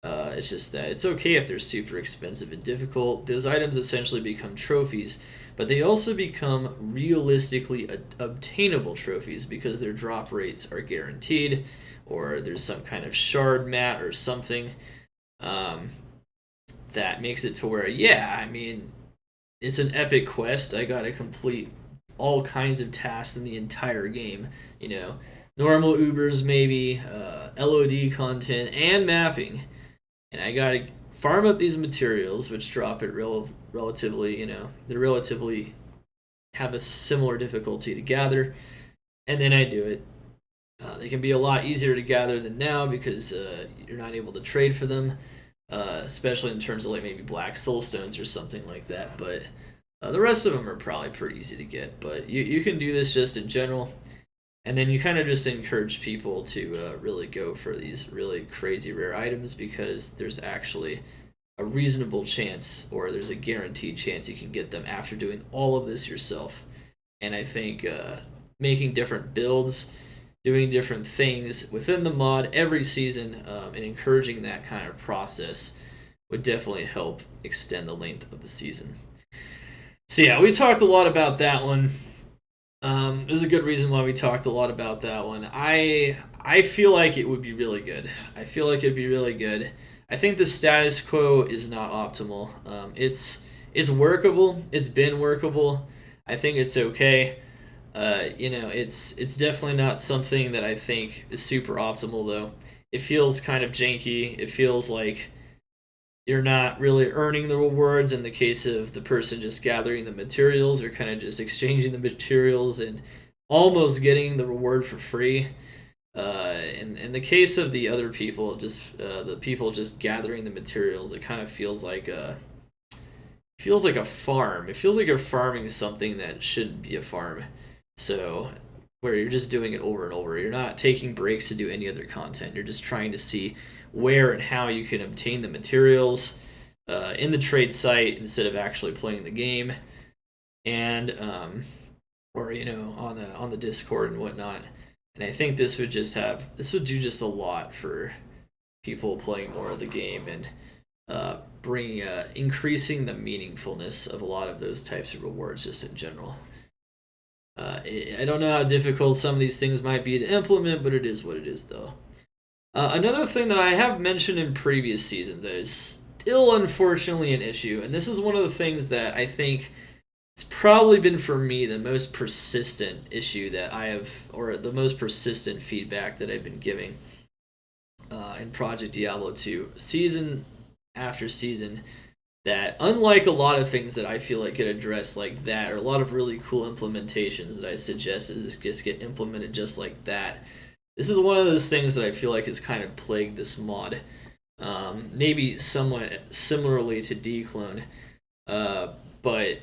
It's just that it's okay if they're super expensive and difficult. Those items essentially become trophies, but they also become realistically obtainable trophies because their drop rates are guaranteed, or there's some kind of shard mat or something that makes it to where, it's an epic quest. I gotta complete all kinds of tasks in the entire game. Normal Ubers maybe, LOD content, and mapping. And I gotta farm up these materials, which drop at relatively, they relatively have a similar difficulty to gather. And then I do it. They can be a lot easier to gather than now because you're not able to trade for them, especially in terms of like maybe black soulstones or something like that. But the rest of them are probably pretty easy to get. But you can do this just in general. And then you kind of just encourage people to really go for these really crazy rare items because there's actually a reasonable chance or there's a guaranteed chance you can get them after doing all of this yourself. And I think making different builds, doing different things within the mod every season, and encouraging that kind of process would definitely help extend the length of the season. So yeah, we talked a lot about that one. There's a good reason why we talked a lot about that one. I feel like it would be really good. I feel like it'd be really good. I think the status quo is not optimal. It's workable. It's been workable. I think it's okay. It's definitely not something that I think is super optimal though. It feels kind of janky. It feels like you're not really earning the rewards in the case of the person just gathering the materials or kind of just exchanging the materials and almost getting the reward for free. In the case of the other people, just the people just gathering the materials, it kind of feels like a farm. It feels like you're farming something that shouldn't be a farm. So where you're just doing it over and over. You're not taking breaks to do any other content. You're just trying to see where and how you can obtain the materials in the trade site instead of actually playing the game, and or on the Discord and whatnot. And I think this would do just a lot for people playing more of the game and increasing the meaningfulness of a lot of those types of rewards just in general. I don't know how difficult some of these things might be to implement, but it is what it is, though. Another thing that I have mentioned in previous seasons that is still unfortunately an issue, and this is one of the things that I think it's probably been for me the most persistent issue that I have, or the most persistent feedback that I've been giving in Project Diablo 2, season after season, that unlike a lot of things that I feel like get addressed like that, or a lot of really cool implementations that I suggest is just get implemented just like that, this is one of those things that I feel like has kind of plagued this mod. Maybe somewhat similarly to Declone, but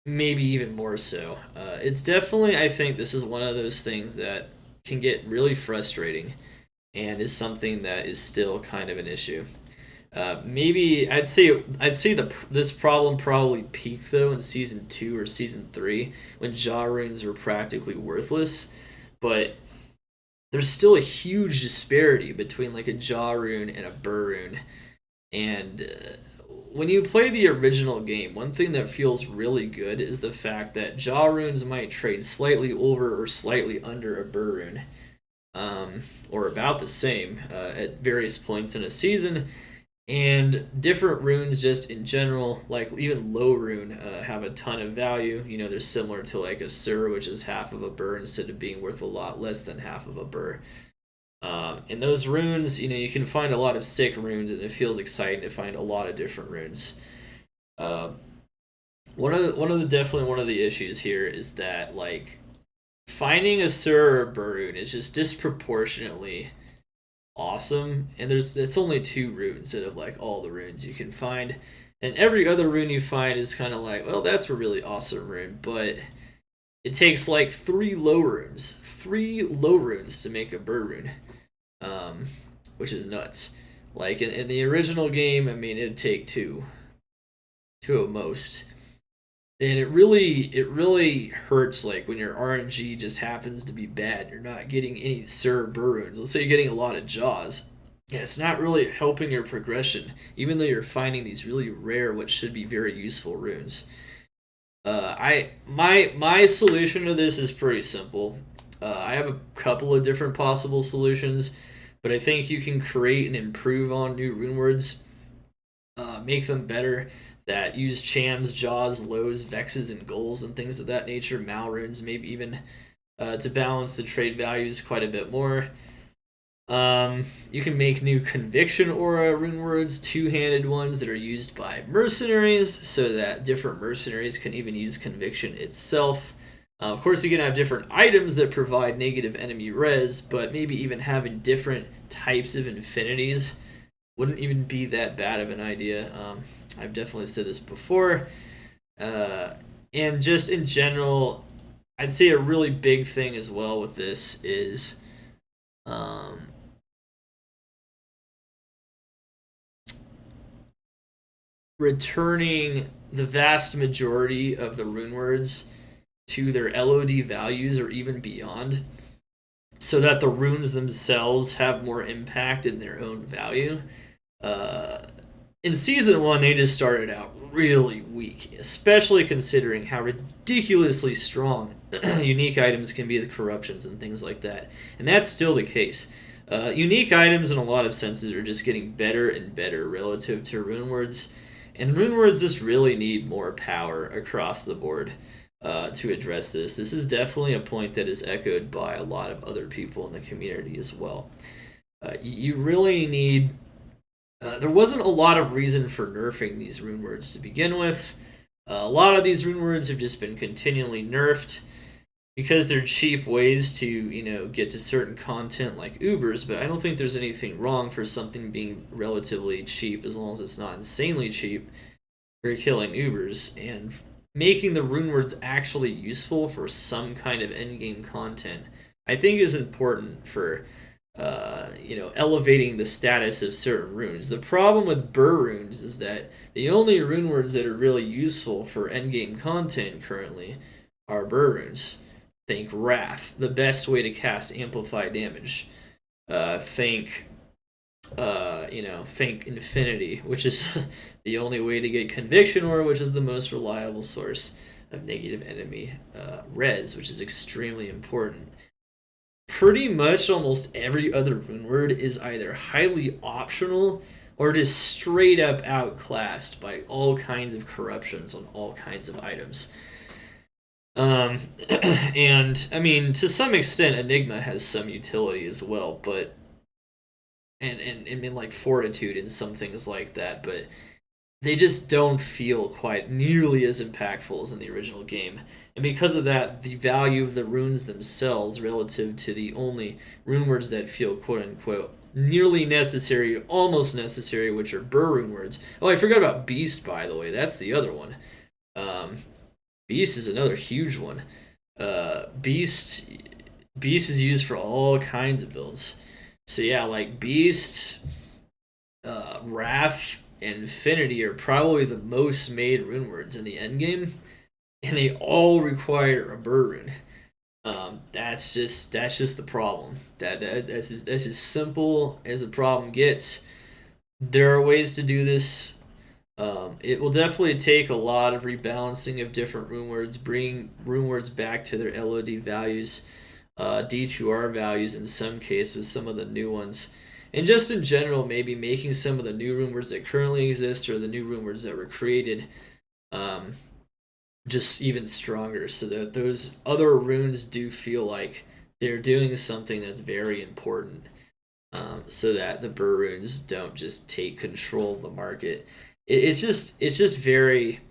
maybe even more so. It's definitely, I think this is one of those things that can get really frustrating and is something that is still kind of an issue. Maybe I'd say this problem probably peaked though in season 2 or season 3 when jaw runes were practically worthless, but there's still a huge disparity between like a jaw rune and a burr rune. And when you play the original game, one thing that feels really good is the fact that jaw runes might trade slightly over or slightly under a burr rune, or about the same at various points in a season. And different runes just in general, like even low rune, have a ton of value. They're similar to like a Sur, which is half of a burr instead of being worth a lot less than half of a burr. And those runes, you can find a lot of sick runes, and it feels exciting to find a lot of different runes. One of the issues here is that like finding a Sur or a burr rune is just disproportionately awesome, and it's only 2 runes out of like all the runes you can find, and every other rune you find is kind of like, well, that's a really awesome rune, but it takes like 3 low runes to make a burr rune, which is nuts. Like in the original game, I mean, it'd take 2 at most. And it really hurts like when your RNG just happens to be bad. You're not getting any Sur burr runes. Let's say you're getting a lot of jaws. Yeah, it's not really helping your progression, even though you're finding these really rare, what should be very useful runes. My solution to this is pretty simple. I have a couple of different possible solutions, but I think you can create and improve on new rune words, make them better, that use chams, jaws, lows, vexes, and goals, and things of that nature, mal runes, maybe even to balance the trade values quite a bit more. You can make new conviction aura rune words, 2-handed ones that are used by mercenaries, so that different mercenaries can even use conviction itself. Of course, you can have different items that provide negative enemy res, but maybe even having different types of infinities wouldn't even be that bad of an idea. I've definitely said this before. And just in general, I'd say a really big thing as well with this is returning the vast majority of the rune words to their LOD values or even beyond, so that the runes themselves have more impact in their own value. In Season 1, they just started out really weak, especially considering how ridiculously strong unique items can be, the corruptions and things like that. And that's still the case. Unique items, in a lot of senses, are just getting better and better relative to rune words, and rune words just really need more power across the board to address this. This is definitely a point that is echoed by a lot of other people in the community as well. You really need. There wasn't a lot of reason for nerfing these rune words to begin with. A lot of these rune words have just been continually nerfed because they're cheap ways to, get to certain content like Ubers, but I don't think there's anything wrong for something being relatively cheap as long as it's not insanely cheap for killing Ubers. And making the rune words actually useful for some kind of endgame content, I think, is important for elevating the status of certain runes. The problem with burr runes is that the only rune words that are really useful for endgame content currently are burr runes. Think Wrath, the best way to cast amplify damage. Think Infinity, which is the only way to get Conviction Ore, which is the most reliable source of negative enemy res, which is extremely important. Pretty much almost every other rune word is either highly optional or just straight up outclassed by all kinds of corruptions on all kinds of items. And I mean, to some extent, Enigma has some utility as well, but and like Fortitude and some things like that, but they just don't feel quite nearly as impactful as in the original game. And because of that, the value of the runes themselves relative to the only rune words that feel quote unquote nearly necessary, almost necessary, which are burr rune words. Oh, I forgot about Beast, by the way. That's the other one. Beast is another huge one. Beast is used for all kinds of builds. So yeah, like Beast, Wrath, and Infinity are probably the most made rune words in the endgame, and they all require a burr rune. That's just the problem. That's as simple as the problem gets. There are ways to do this. It will definitely take a lot of rebalancing of different rune words, bringing rune words back to their LOD values, D2R values in some cases with some of the new ones. And just in general, maybe making some of the new rune words that currently exist or the new rune words that were created just even stronger, so that those other runes do feel like they're doing something that's very important, so that the burr runes don't just take control of the market. It's very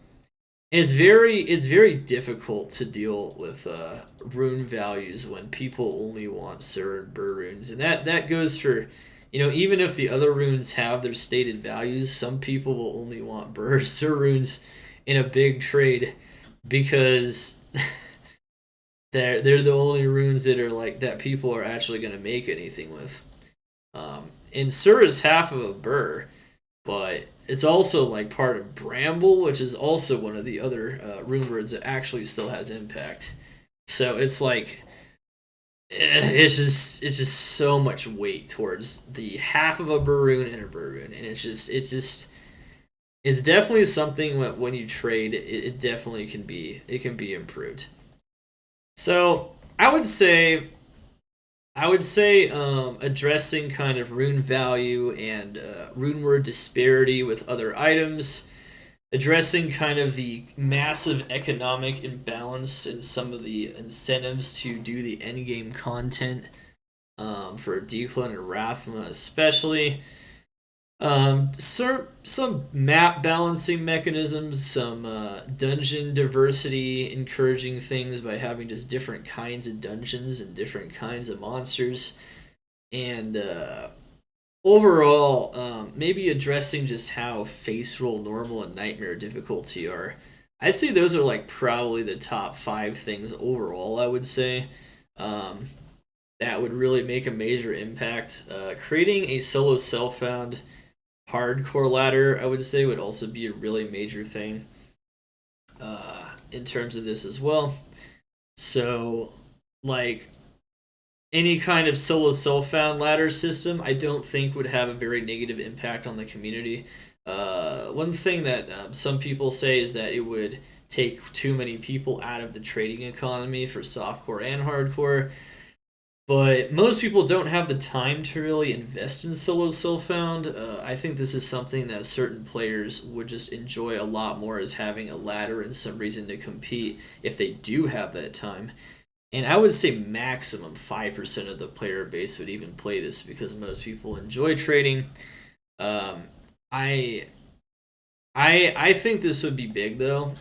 difficult to deal with rune values when people only want certain burr runes, and that goes for, even if the other runes have their stated values, some people will only want burr runes in a big trade because they're the only runes that are like that people are actually going to make anything with. And Sur is half of a burr, but it's also like part of Bramble, which is also one of the other rune words that actually still has impact. So it's like it's just so much weight towards the half of a burr rune and a burr rune, and it's definitely something when you trade, it definitely can be improved. So I would say addressing kind of rune value and rune word disparity with other items, addressing kind of the massive economic imbalance in some of the incentives to do the endgame content for Declan and Rathma especially. Some map balancing mechanisms, some dungeon diversity, encouraging things by having just different kinds of dungeons and different kinds of monsters, and overall, maybe addressing just how face roll normal and nightmare difficulty are. I'd say those are like probably the top five things overall. I would say. Um, that would really make a major impact. Creating a solo self found hardcore ladder, I would say, would also be a really major thing in terms of this as well. So, like any kind of solo self found ladder system, I don't think would have a very negative impact on the community. One thing that some people say is that it would take too many people out of the trading economy for softcore and hardcore. But most people don't have the time to really invest in solo self found. I think this is something that certain players would just enjoy a lot more as having a ladder and some reason to compete if they do have that time. And I would say maximum 5% of the player base would even play this because most people enjoy trading. Um, I I think this would be big though.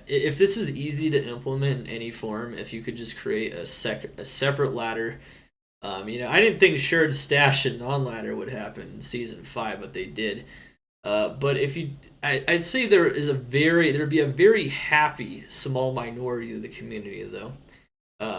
If this is easy to implement in any form, if you could just create a separate ladder. I didn't think shared stash and non-ladder would happen in season five, but they did. But if you, I'd say there'd be a very happy small minority of the community though,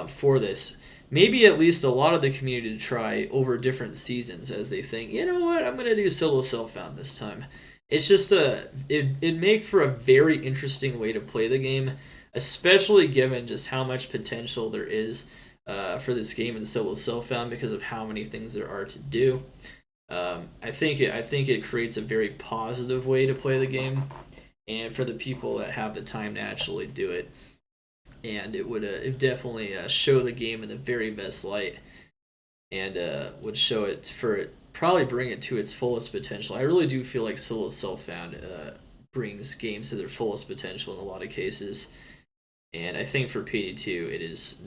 for this. Maybe at least a lot of the community to try over different seasons as they think, you know what, I'm gonna do solo self found this time. It's just it'd make for a very interesting way to play the game, especially given just how much potential there is for this game in solo self found because of how many things there are to do. I think it creates a very positive way to play the game, and for the people that have the time to actually do it, and it definitely show the game in the very best light, and would show it for it probably bring it to its fullest potential. I really do feel like solo self found brings games to their fullest potential in a lot of cases, and I think for PD2 it is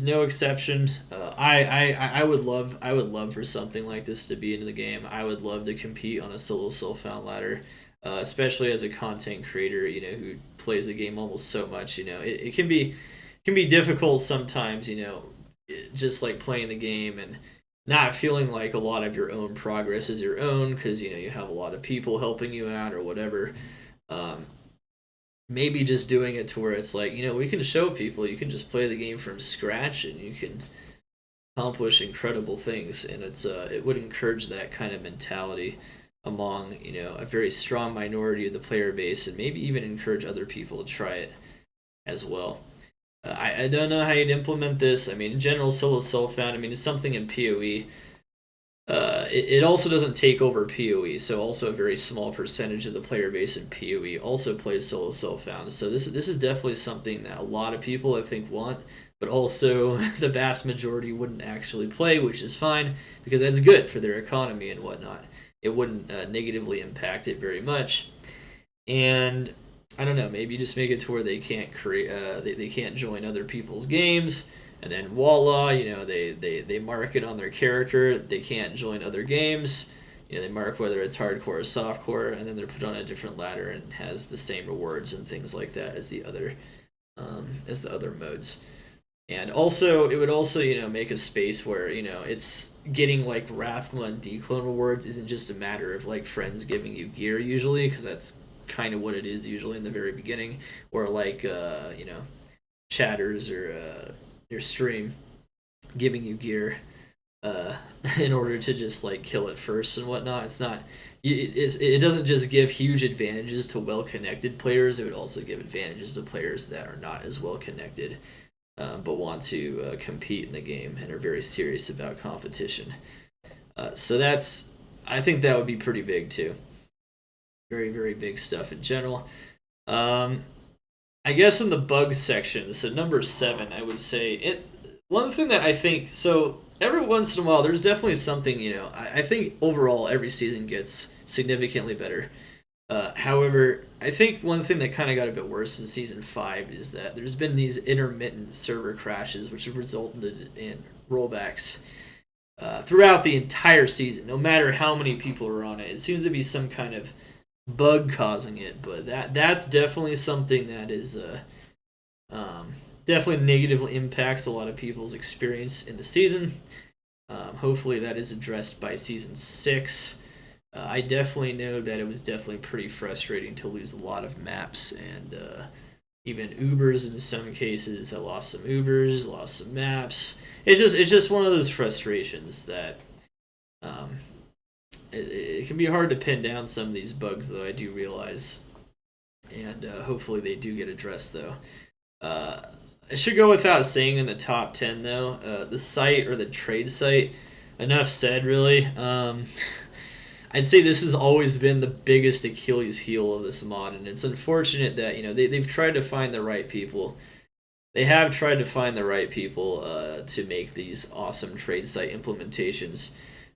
no exception. I would love for something like this to be in the game. I would love to compete on a solo self found ladder, especially as a content creator, who plays the game almost so much. It can be difficult sometimes. Just like playing the game and not feeling like a lot of your own progress is your own because you have a lot of people helping you out or whatever. Um, Maybe just doing it to where it's like we can show people you can just play the game from scratch and you can accomplish incredible things, and it would encourage that kind of mentality among a very strong minority of the player base, and maybe even encourage other people to try it as well. I don't know how you'd implement this. I mean, in general, solo self found. I mean, it's something in PoE. It also doesn't take over PoE, so also a very small percentage of the player base in PoE also plays solo self found. So this is definitely something that a lot of people I think want, but also the vast majority wouldn't actually play, which is fine because that's good for their economy and whatnot. It wouldn't negatively impact it very much, and I don't know. Maybe just make it to where they can't create, they can't join other people's games, and then voila, they mark it on their character. They can't join other games. They mark whether it's hardcore or softcore, and then they're put on a different ladder and has the same rewards and things like that as the other modes. And also, it would also make a space where it's getting like Wrathma and Declone rewards isn't just a matter of like friends giving you gear usually, because that's kind of what it is usually in the very beginning, or like chatters or your stream giving you gear uh, in order to just like kill it first and whatnot. It's not. It doesn't just give huge advantages to well connected players. It would also give advantages to players that are not as well connected, but want to compete in the game and are very serious about competition. So that's. I think that would be pretty big too. Very, very big stuff in general. Um, I guess in the bugs section, so number seven, I would say it. One thing that I think so every once in a while, there's definitely something I think overall every season gets significantly better. However, I think one thing that kind of got a bit worse in season five is that there's been these intermittent server crashes, which have resulted in rollbacks. throughout the entire season, no matter how many people are on it. It seems to be some kind of bug causing it, but that's definitely something that is definitely negatively impacts a lot of people's experience in the season. Hopefully that is addressed by season 6. I definitely know that it was definitely pretty frustrating to lose a lot of maps and even Ubers in some cases. I lost some Ubers, lost some maps. It's just one of those frustrations that um, it can be hard to pin down some of these bugs, though I do realize, and hopefully they do get addressed though. Uh, I should go without saying in the top 10 though. The site or the trade site. Enough said, really. I'd say this has always been the biggest Achilles heel of this mod, and it's unfortunate that they've tried to find the right people. They have tried to find the right people to make these awesome trade site implementations.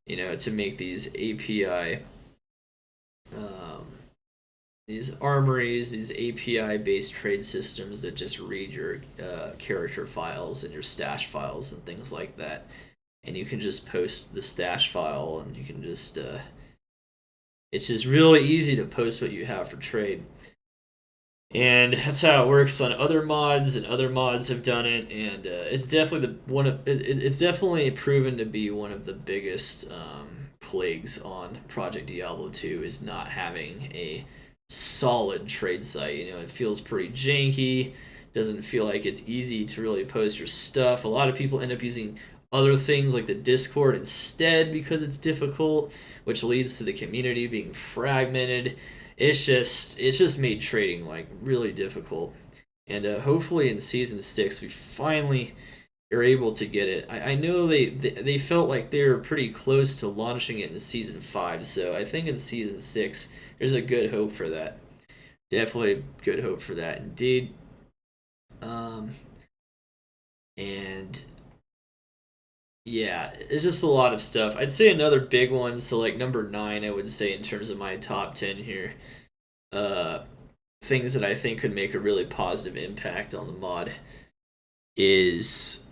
To make these API, these armories, these API-based trade systems that just read your character files and your stash files and things like that, and you can just post the stash file, and you can just it's just really easy to post what you have for trade. And that's how it works on other mods, and other mods have done it, and it's definitely it's definitely proven to be one of the biggest plagues on Project Diablo 2 is not having a solid trade site. It feels pretty janky. Doesn't feel like it's easy to really post your stuff. A lot of people end up using other things like the Discord instead because it's difficult, which leads to the community being fragmented. It's just made trading like really difficult, and hopefully in season 6 we finally are able to get it. I know they felt like they were pretty close to launching it in season 5, so I think in season 6 there's a good hope for that. Definitely good hope for that indeed. And yeah, it's just a lot of stuff. I'd say another big one, so like number 9, I would say in terms of my top 10 here. Uh, Things that I think could make a really positive impact on the mod is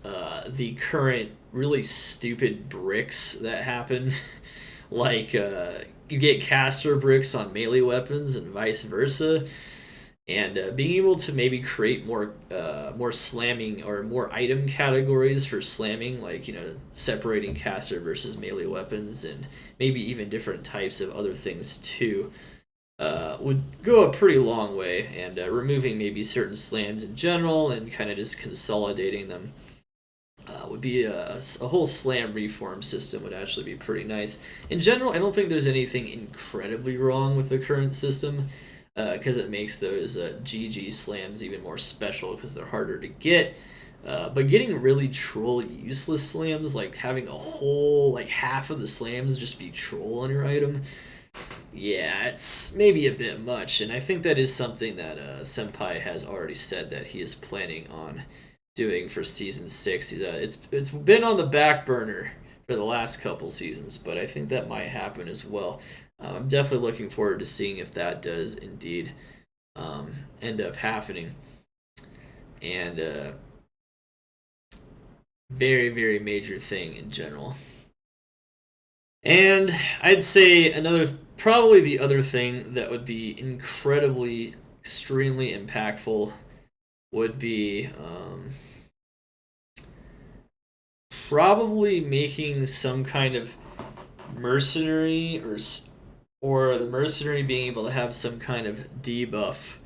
the current really stupid bricks that happen. Like you get caster bricks on melee weapons and vice versa, and being able to maybe create more slamming or more item categories for slamming, like separating caster versus melee weapons, and maybe even different types of other things too, would go a pretty long way, and removing maybe certain slams in general and kind of just consolidating them would be a whole slam reform system would actually be pretty nice. In general, I don't think there's anything incredibly wrong with the current system, because it makes those GG slams even more special because they're harder to get. But getting really troll useless slams, like having a whole, like half of the slams just be troll on your item, yeah, it's maybe a bit much. And I think that is something that Senpai has already said that he is planning on doing for season 6. It's been on the back burner for the last couple seasons, but I think that might happen as well. I'm definitely looking forward to seeing if that does indeed end up happening. And very, very major thing in general. And I'd say probably the other thing that would be incredibly, extremely impactful would be probably making some kind of mercenary, or the mercenary being able to have some kind of debuff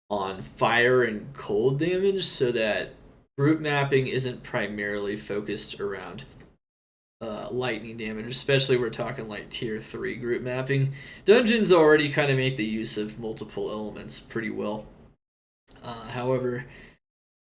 on fire and cold damage, so that group mapping isn't primarily focused around lightning damage, especially we're talking like tier 3 group mapping. Dungeons already kind of make the use of multiple elements pretty well. However,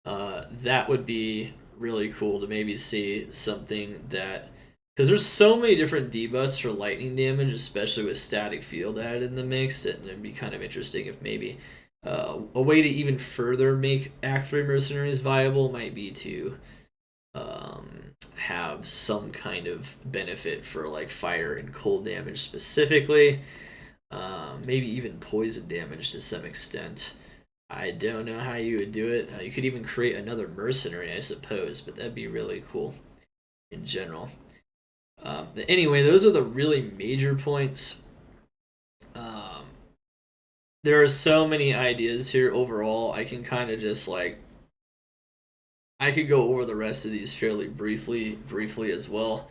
that would be really cool to maybe see something that, because there's so many different debuffs for lightning damage, especially with static field added in the mix, and it'd be kind of interesting if maybe a way to even further make Act 3 Mercenaries viable might be to have some kind of benefit for like fire and cold damage specifically, maybe even poison damage to some extent. I don't know how you would do it. You could even create another mercenary, I suppose, but that'd be really cool. in general. Anyway, those are the really major points. There are so many ideas here overall. I can kind of just like I could go over the rest of these fairly briefly as well,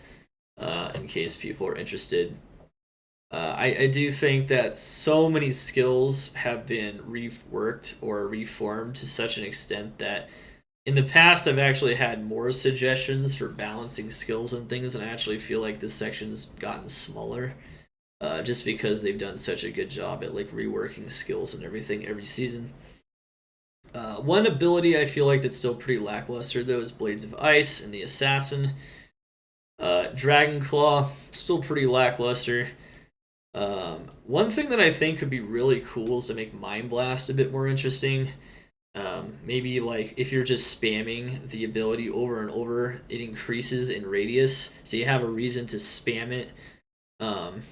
in case people are interested. I do think that so many skills have been reworked or reformed to such an extent that in the past I've actually had more suggestions for balancing skills and things, and I actually feel like this section's gotten smaller, just because they've done such a good job at like reworking skills and everything every season. One ability I feel like that's still pretty lackluster though is Blades of Ice and the Assassin. Dragon Claw, still pretty lackluster. One thing that I think could be really cool is to make Mind Blast a bit more interesting. Maybe like if you're just spamming the ability over and over, it increases in radius, so you have a reason to spam it. Um,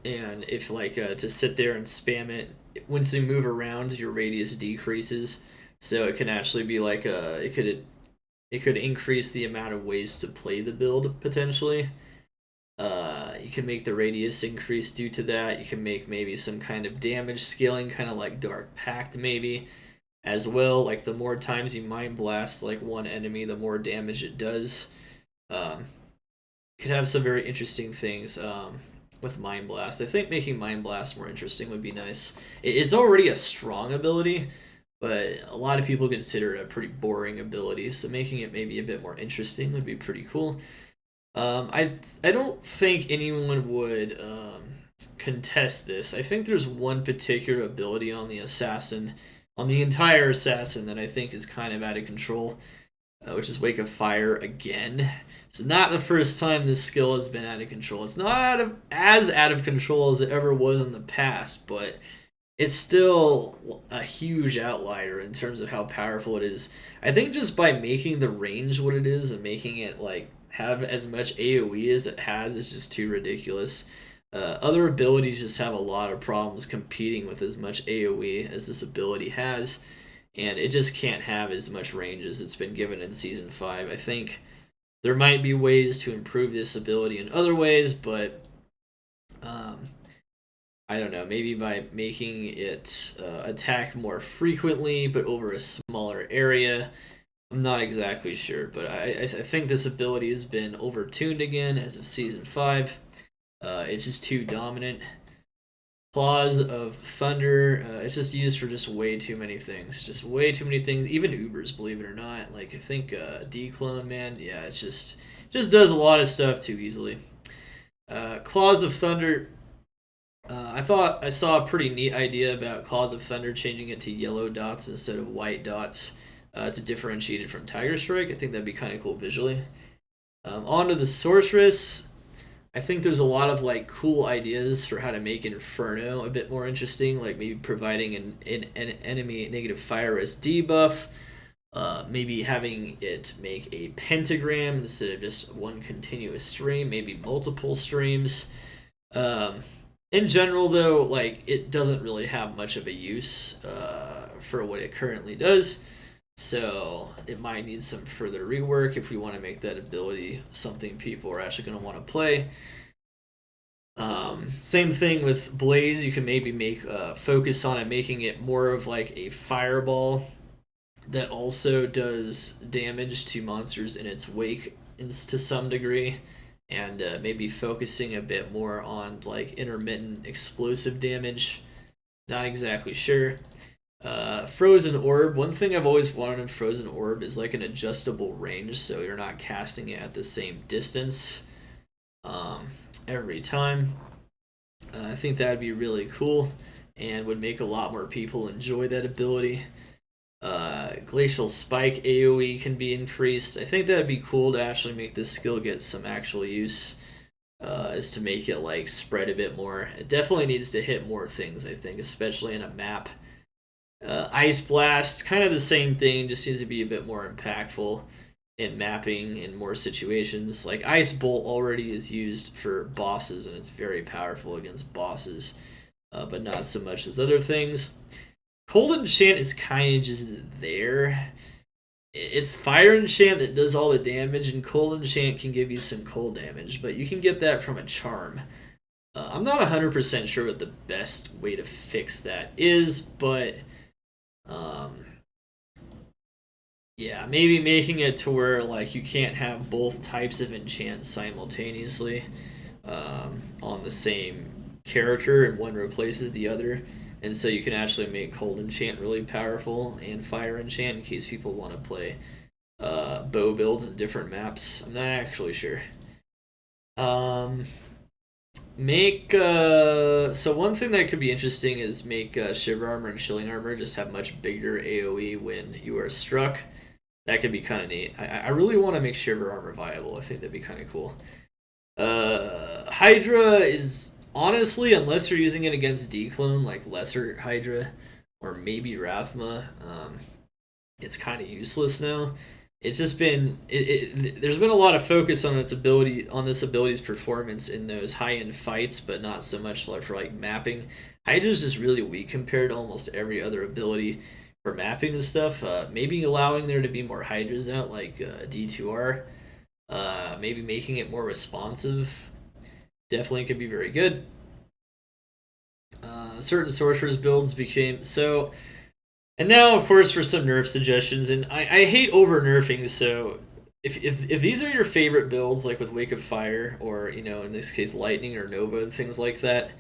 and if like to sit there and spam it, once you move around, your radius decreases. So it can actually be like it could increase the amount of ways to play the build potentially. You can make the radius increase due to that. You can make maybe some kind of damage scaling, kind of like Dark Pact maybe, as well. Like the more times you Mind Blast like one enemy, the more damage it does. Um, could have some very interesting things with Mind Blast. I think making Mind Blast more interesting would be nice. It's already a strong ability, but a lot of people consider it a pretty boring ability, so making it maybe a bit more interesting would be pretty cool. I don't think anyone would contest this. I think there's one particular ability on the assassin, on the entire assassin, that I think is kind of out of control, which is Wake of Fire again. It's not the first time this skill has been out of control. It's not as out of control as it ever was in the past, but it's still a huge outlier in terms of how powerful it is. I think just by making the range what it is and making it like have as much AoE as it has is just too ridiculous. Other abilities just have a lot of problems competing with as much AoE as this ability has, and it just can't have as much range as it's been given in Season 5. I think there might be ways to improve this ability in other ways, but I don't know, maybe by making it attack more frequently but over a smaller area. I'm not exactly sure, but I think this ability has been overtuned again as of Season 5. It's just too dominant. Claws of Thunder, it's just used for just way too many things. Just way too many things. Even Ubers, believe it or not. Like, I think D-Clone, man, yeah, it just does a lot of stuff too easily. Claws of Thunder, I thought I saw a pretty neat idea about Claws of Thunder changing it to yellow dots instead of white dots to differentiate it from Tiger Strike. I think that'd be kind of cool visually. On to the Sorceress. I think there's a lot of like cool ideas for how to make Inferno a bit more interesting, like maybe providing an enemy negative fire resist debuff, maybe having it make a pentagram instead of just one continuous stream, maybe multiple streams. In general, though, like it doesn't really have much of a use for what it currently does, so it might need some further rework if we want to make that ability something people are actually going to want to play. Same thing with Blaze. You can maybe make focus on it, making it more of like a fireball that also does damage to monsters in its wake to some degree, and maybe focusing a bit more on like intermittent explosive damage. Not exactly sure. Frozen Orb. One thing I've always wanted in Frozen Orb is like an adjustable range, so you're not casting it at the same distance every time. I think that'd be really cool and would make a lot more people enjoy that ability. Glacial Spike AoE can be increased. I think that'd be cool to actually make this skill get some actual use, is to make it like spread a bit more. It definitely needs to hit more things, I think, especially in a map. Ice Blast, kind of the same thing, just needs to be a bit more impactful in mapping in more situations. Like Ice Bolt already is used for bosses, and it's very powerful against bosses, but not so much as other things. Cold Enchant is kind of just there. it's fire enchant that does all the damage, and cold enchant can give you some cold damage, but you can get that from a charm. I'm not 100% sure what the best way to fix that is, but um, yeah, maybe making it to where like you can't have both types of enchant simultaneously on the same character, and one replaces the other. And so you can actually make cold enchant really powerful and fire enchant in case people want to play bow builds in different maps. I'm not actually sure. Um, make so one thing that could be interesting is make shiver armor and chilling armor just have much bigger AOE when you are struck. That could be kind of neat. I really want to make shiver armor viable. I think that'd be kind of cool. Hydra is honestly, unless you're using it against declone like lesser Hydra or maybe Rathma, it's kind of useless now. It's just been there's been a lot of focus on its ability on this ability's performance in those high end fights, but not so much like for like mapping. Hydra is just really weak compared to almost every other ability for mapping and stuff. Maybe allowing there to be more Hydras out like D2R, maybe making it more responsive definitely could be very good. Certain sorcerers builds became so, and now of course for some nerf suggestions, and I hate over nerfing. So if these are your favorite builds, like with Wake of Fire or in this case Lightning or Nova and things like that,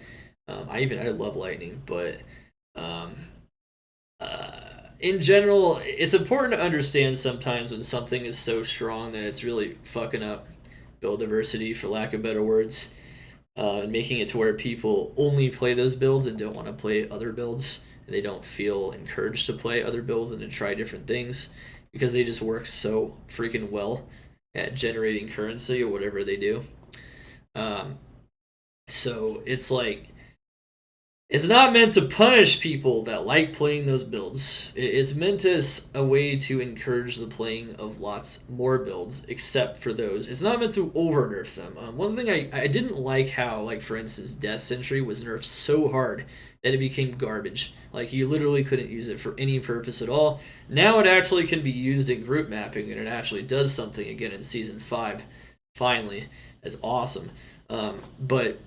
I love Lightning, but um, in general, it's important to understand sometimes when something is so strong that it's really fucking up build diversity, for lack of better words, and making it to where people only play those builds and don't want to play other builds. And they don't feel encouraged to play other builds and to try different things because they just work so freaking well at generating currency or whatever they do. Um, so it's like it's not meant to punish people that like playing those builds. It's meant as a way to encourage the playing of lots more builds, except for those. It's not meant to over nerf them. One thing I didn't like how, like for instance, Death Sentry was nerfed so hard that it became garbage. Like you literally couldn't use it for any purpose at all. Now it actually can be used in group mapping, and it actually does something again in Season 5. Finally. That's awesome. But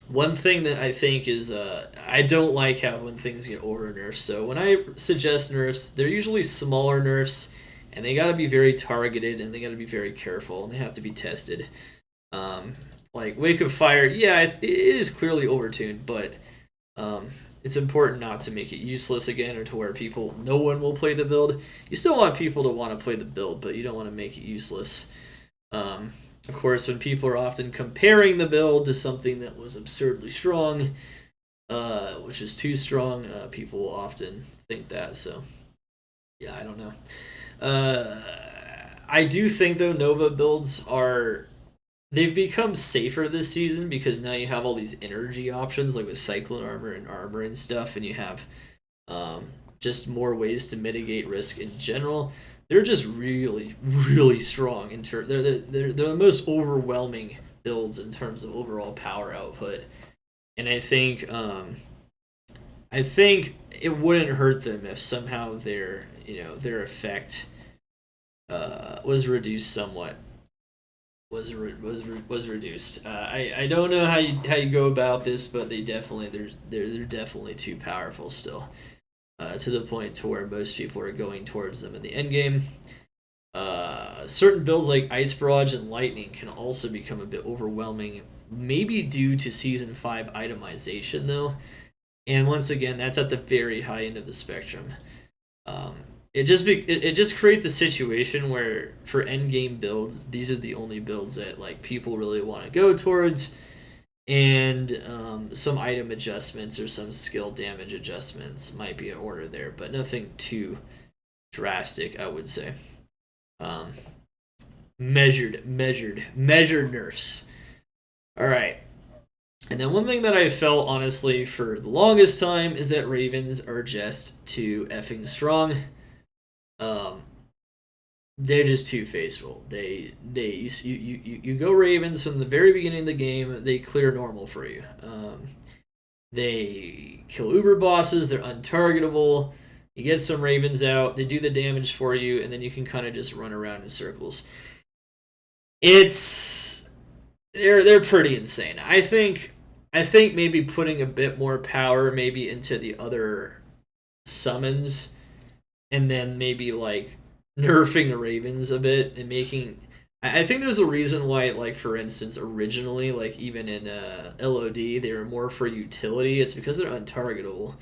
one thing that I think is I don't like how when things get over nerfs. So when I suggest nerfs, they're usually smaller nerfs, and they got to be very targeted, and they got to be very careful, and they have to be tested. Like Wake of Fire, yeah, it is clearly overtuned, but it's important not to make it useless again, or to where no one will play the build. You still want people to want to play the build, but you don't want to make it useless. Of course, when people are often comparing the build to something that was absurdly strong, which is too strong, people will often think that. So, yeah, I don't know. I do think, though, Nova builds they've become safer this season because now you have all these energy options, like with Cyclone Armor and stuff, and you have just more ways to mitigate risk in general. They're just really, really strong. They're the most overwhelming builds in terms of overall power output, and I think it wouldn't hurt them if somehow their effect was reduced somewhat. Was reduced. I don't know how you go about this, but they're definitely too powerful still. To the point to where most people are going towards them in the end game. Certain builds like Ice Barrage and Lightning can also become a bit overwhelming, maybe due to Season 5 itemization, though. And once again, that's at the very high end of the spectrum. It just creates a situation where for end game builds, these are the only builds that like people really want to go towards, and some item adjustments or some skill damage adjustments might be in order there, but nothing too drastic, I would say. Measured nerfs. All right. And then one thing that I felt honestly for the longest time is that Ravens are just too effing strong. They're just too faithful. You go Ravens from the very beginning of the game. They clear normal for you. They kill Uber bosses. They're untargetable. You get some ravens out, they do the damage for you, and then you can kind of just run around in circles. They're pretty insane. I think maybe putting a bit more power maybe into the other summons, and then maybe like nerfing ravens a bit and making. I think there's a reason why, like for instance, originally, like even in LOD, they were more for utility. It's because they're untargetable.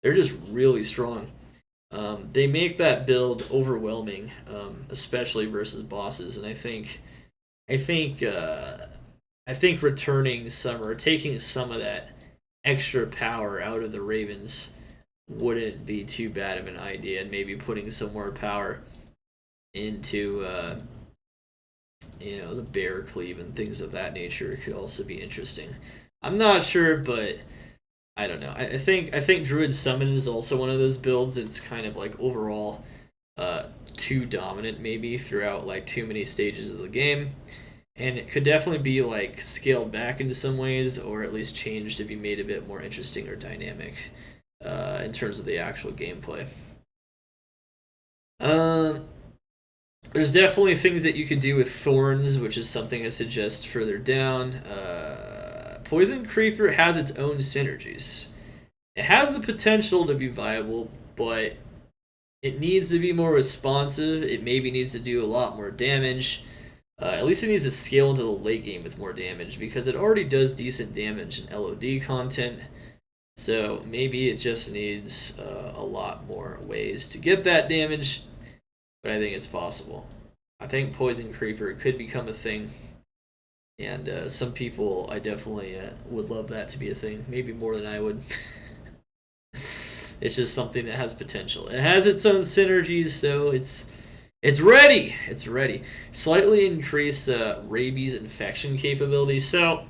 They're just really strong. They make that build overwhelming, especially versus bosses, and I think I think returning some or taking some of that extra power out of the Ravens wouldn't be too bad of an idea, and maybe putting some more power into the bear cleave and things of that nature could also be interesting. I'm not sure, but I don't know. I think Druid Summon is also one of those builds. It's kind of like overall too dominant maybe throughout like too many stages of the game, and it could definitely be like scaled back in some ways, or at least changed to be made a bit more interesting or dynamic in terms of the actual gameplay. There's definitely things that you could do with Thorns, which is something I suggest further down. Poison Creeper has its own synergies. It has the potential to be viable, but it needs to be more responsive. It maybe needs to do a lot more damage. At least it needs to scale into the late game with more damage, because it already does decent damage in LOD content. So maybe it just needs a lot more ways to get that damage, but I think it's possible. I think Poison Creeper could become a thing, and some people I definitely would love that to be a thing, maybe more than I would. It's just something that has potential. It has its own synergies, so it's ready. It's ready. Slightly increase rabies infection capability. So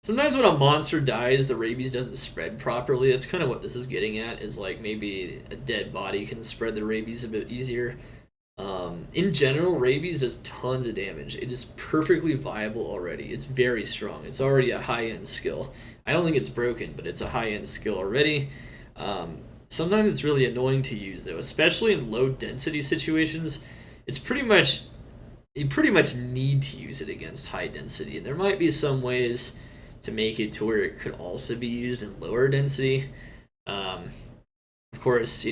sometimes when a monster dies, the rabies doesn't spread properly. That's kind of what this is getting at. Is like maybe a dead body can spread the rabies a bit easier. In general, rabies does tons of damage. It is perfectly viable already. It's very strong. It's already a high-end skill. I don't think it's broken, but it's a high-end skill already. Sometimes it's really annoying to use, though, especially in low-density situations. You pretty much need to use it against high density. There might be some ways to make it to where it could also be used in lower density. Of course,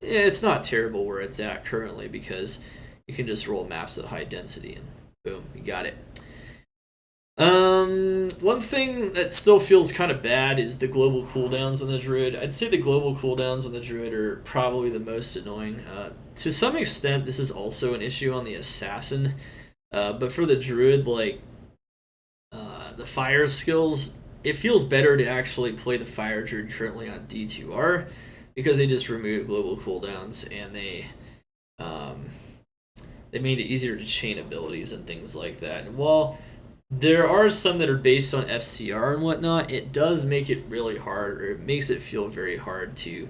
it's not terrible where it's at currently, because you can just roll maps at high density and boom, you got it. One thing that still feels kind of bad is the global cooldowns on the Druid. I'd say the global cooldowns on the Druid are probably the most annoying. To some extent, this is also an issue on the Assassin, but for the Druid, like the fire skills, it feels better to actually play the Fire Druid currently on D2R, because they just removed global cooldowns, and they made it easier to chain abilities and things like that. And while there are some that are based on FCR and whatnot, it does make it really hard, or it makes it feel very hard to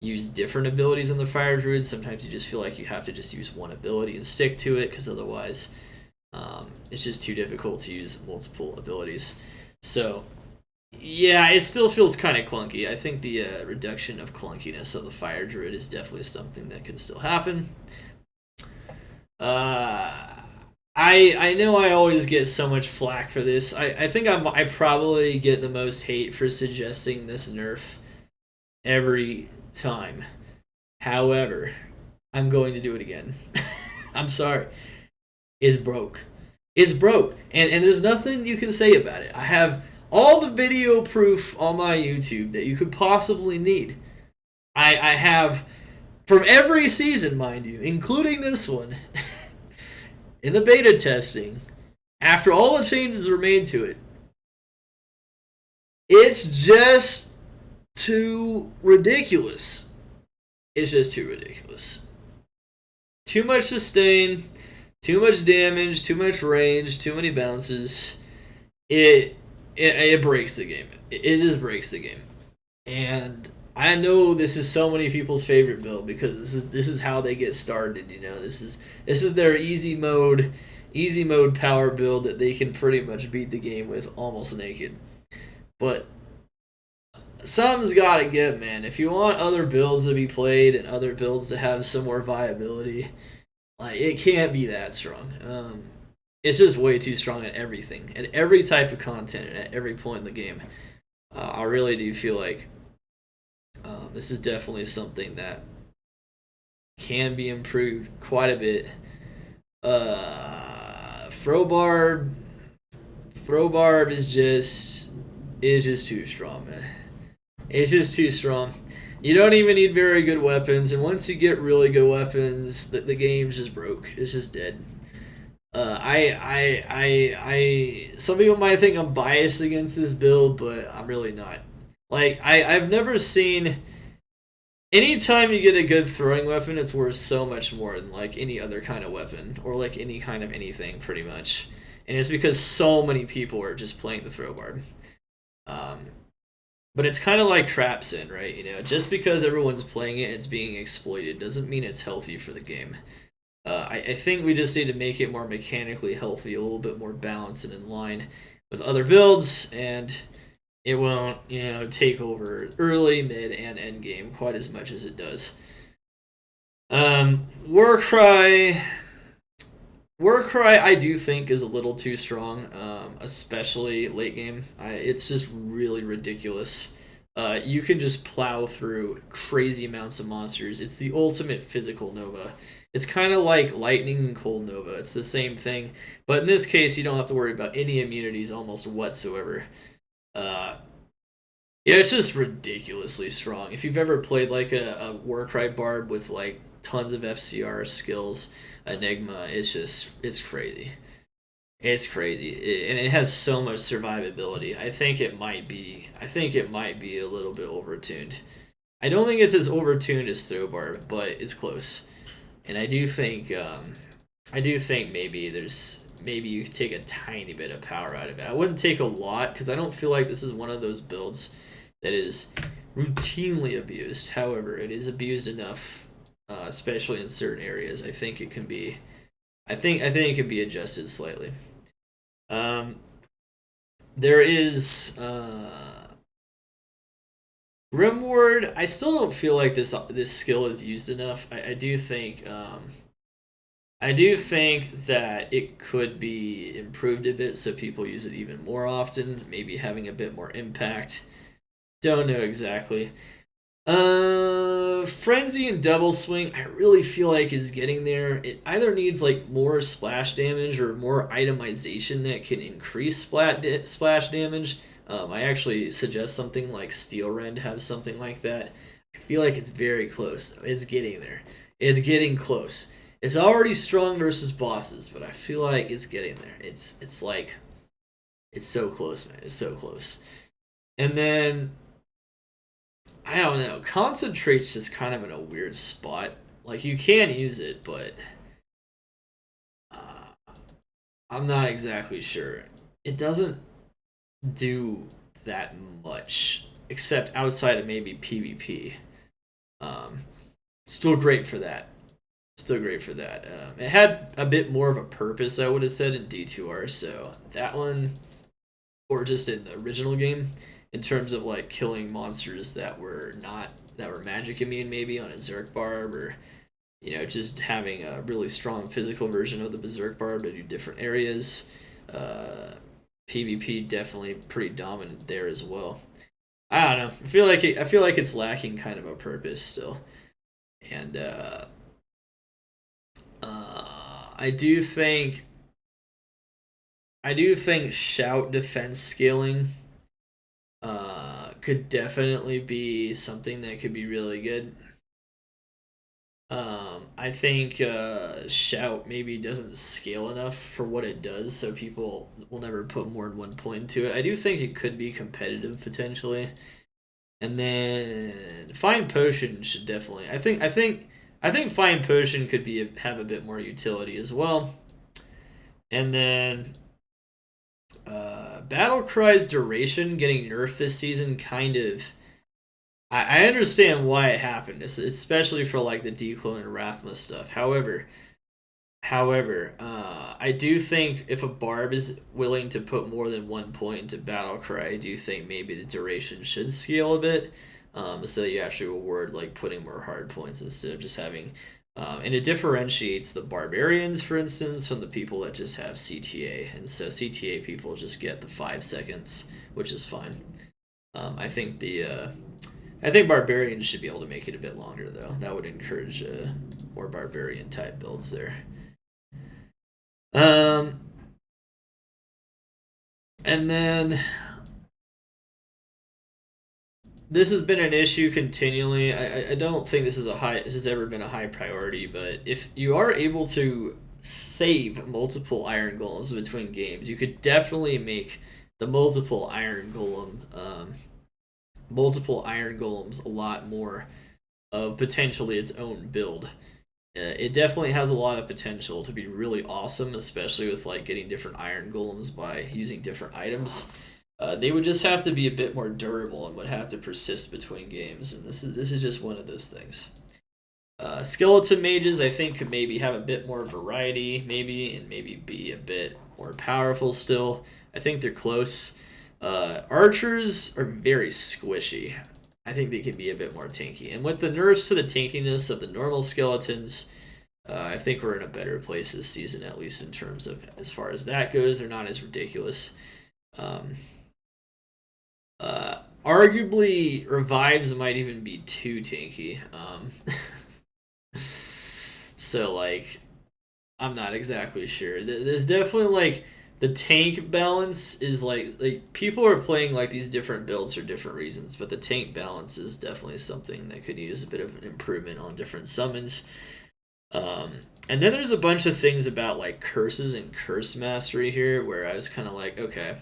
use different abilities on the Fire Druid. Sometimes you just feel like you have to just use one ability and stick to it, because otherwise it's just too difficult to use multiple abilities. So yeah, it still feels kind of clunky. I think the reduction of clunkiness of the Fire Druid is definitely something that can still happen. I know I always get so much flack for this. I think I probably get the most hate for suggesting this nerf every time. However, I'm going to do it again. I'm sorry. It's broke. It's broke. And there's nothing you can say about it. I have all the video proof on my YouTube that you could possibly need. I have, from every season, mind you, including this one, in the beta testing, after all the changes were made to it, it's just too ridiculous. It's just too ridiculous. Too much sustain, too much damage, too much range, too many bounces. It breaks the game. It just breaks the game. And I know this is so many people's favorite build, because this is how they get started. This is their easy mode power build that they can pretty much beat the game with almost naked. But something's got to give, man. If you want other builds to be played and other builds to have some more viability, like it can't be that strong. It's just way too strong at everything, at every type of content, and at every point in the game. I really do feel like this is definitely something that can be improved quite a bit. Throwbarb is just too strong, man. It's just too strong. You don't even need very good weapons, and once you get really good weapons, the game's just broke. It's just dead. Some people might think I'm biased against this build, but I'm really not. Like, I've never seen. Anytime you get a good throwing weapon, it's worth so much more than like any other kind of weapon or like any kind of anything, pretty much. And it's because so many people are just playing the throwbarb. But it's kind of like trap sin, right? You know, just because everyone's playing it, it's being exploited, doesn't mean it's healthy for the game. I think we just need to make it more mechanically healthy, a little bit more balanced and in line with other builds, and it won't, take over early, mid, and end game quite as much as it does. Warcry, I do think is a little too strong, especially late game. It's just really ridiculous. You can just plow through crazy amounts of monsters. It's the ultimate physical Nova. It's kind of like Lightning and Cold Nova. It's the same thing, but in this case, you don't have to worry about any immunities almost whatsoever. Yeah, it's just ridiculously strong. If you've ever played like a Warcry Barb with like tons of FCR skills, Enigma, it's crazy. It's crazy, and it has so much survivability. I think it might be a little bit overtuned. I don't think it's as overtuned as Throwbarb, but it's close. And I do think maybe you could take a tiny bit of power out of it. I wouldn't take a lot because I don't feel like this is one of those builds that is routinely abused. However, it is abused enough, especially in certain areas. I think it can be adjusted slightly. There is Grimward. I still don't feel like this skill is used enough. I do think that it could be improved a bit so people use it even more often, maybe having a bit more impact. Don't know exactly. Frenzy and Double Swing, I really feel like is getting there. It either needs like more splash damage or more itemization that can increase splash damage. I actually suggest something like Steel Rend have something like that. I feel like it's very close. It's getting there. It's getting close. It's already strong versus bosses, but I feel like it's getting there. It's so close, man. It's so close. And then I don't know. Concentrate's just kind of in a weird spot. Like you can use it, but I'm not exactly sure. It doesn't do that much, except outside of maybe PvP. Still great for that. It had a bit more of a purpose, I would have said, in D2R. So that one, or just in the original game, in terms of like killing monsters that were magic immune, maybe on a Zerk Barb, or just having a really strong physical version of the Berserk Barb to do different areas. PvP definitely pretty dominant there as well. I don't know. I feel like it's lacking kind of a purpose still, and I do think shout defense scaling could definitely be something that could be really good. I think shout maybe doesn't scale enough for what it does, so people will never put more than 1 point into it. I do think it could be competitive potentially. And then Fine Potion should definitely. I think Fine Potion could have a bit more utility as well. And then Battle Cry's duration getting nerfed this season kind of. I understand why it happened, especially for like the Declone and Rathma stuff. However, However, I do think if a barb is willing to put more than 1 point into battle cry, I do think maybe the duration should scale a bit, so that you actually reward like putting more hard points instead of just having. And it differentiates the barbarians, for instance, from the people that just have CTA, and so CTA people just get the 5 seconds, which is fine. I think I think barbarians should be able to make it a bit longer though. That would encourage more barbarian type builds there. And then this has been an issue continually. I don't think this has ever been a high priority, but if you are able to save multiple iron golems between games, you could definitely make the multiple iron golems a lot more of potentially its own build. It definitely has a lot of potential to be really awesome, especially with like getting different iron golems by using different items. They would just have to be a bit more durable and would have to persist between games, and this is just one of those things. Skeleton mages, I think, could maybe have a bit more variety, and maybe be a bit more powerful still. I think they're close. Archers are very squishy. I think they could be a bit more tanky. And with the nerfs to the tankiness of the normal skeletons, I think we're in a better place this season, at least in terms of as far as that goes. They're not as ridiculous. Arguably, revives might even be too tanky. So, like, I'm not exactly sure. There's definitely, like, the tank balance is like people are playing like these different builds for different reasons, but the tank balance is definitely something that could use a bit of an improvement on different summons. And then there's a bunch of things about like curses and curse mastery here where I was kind of like, okay,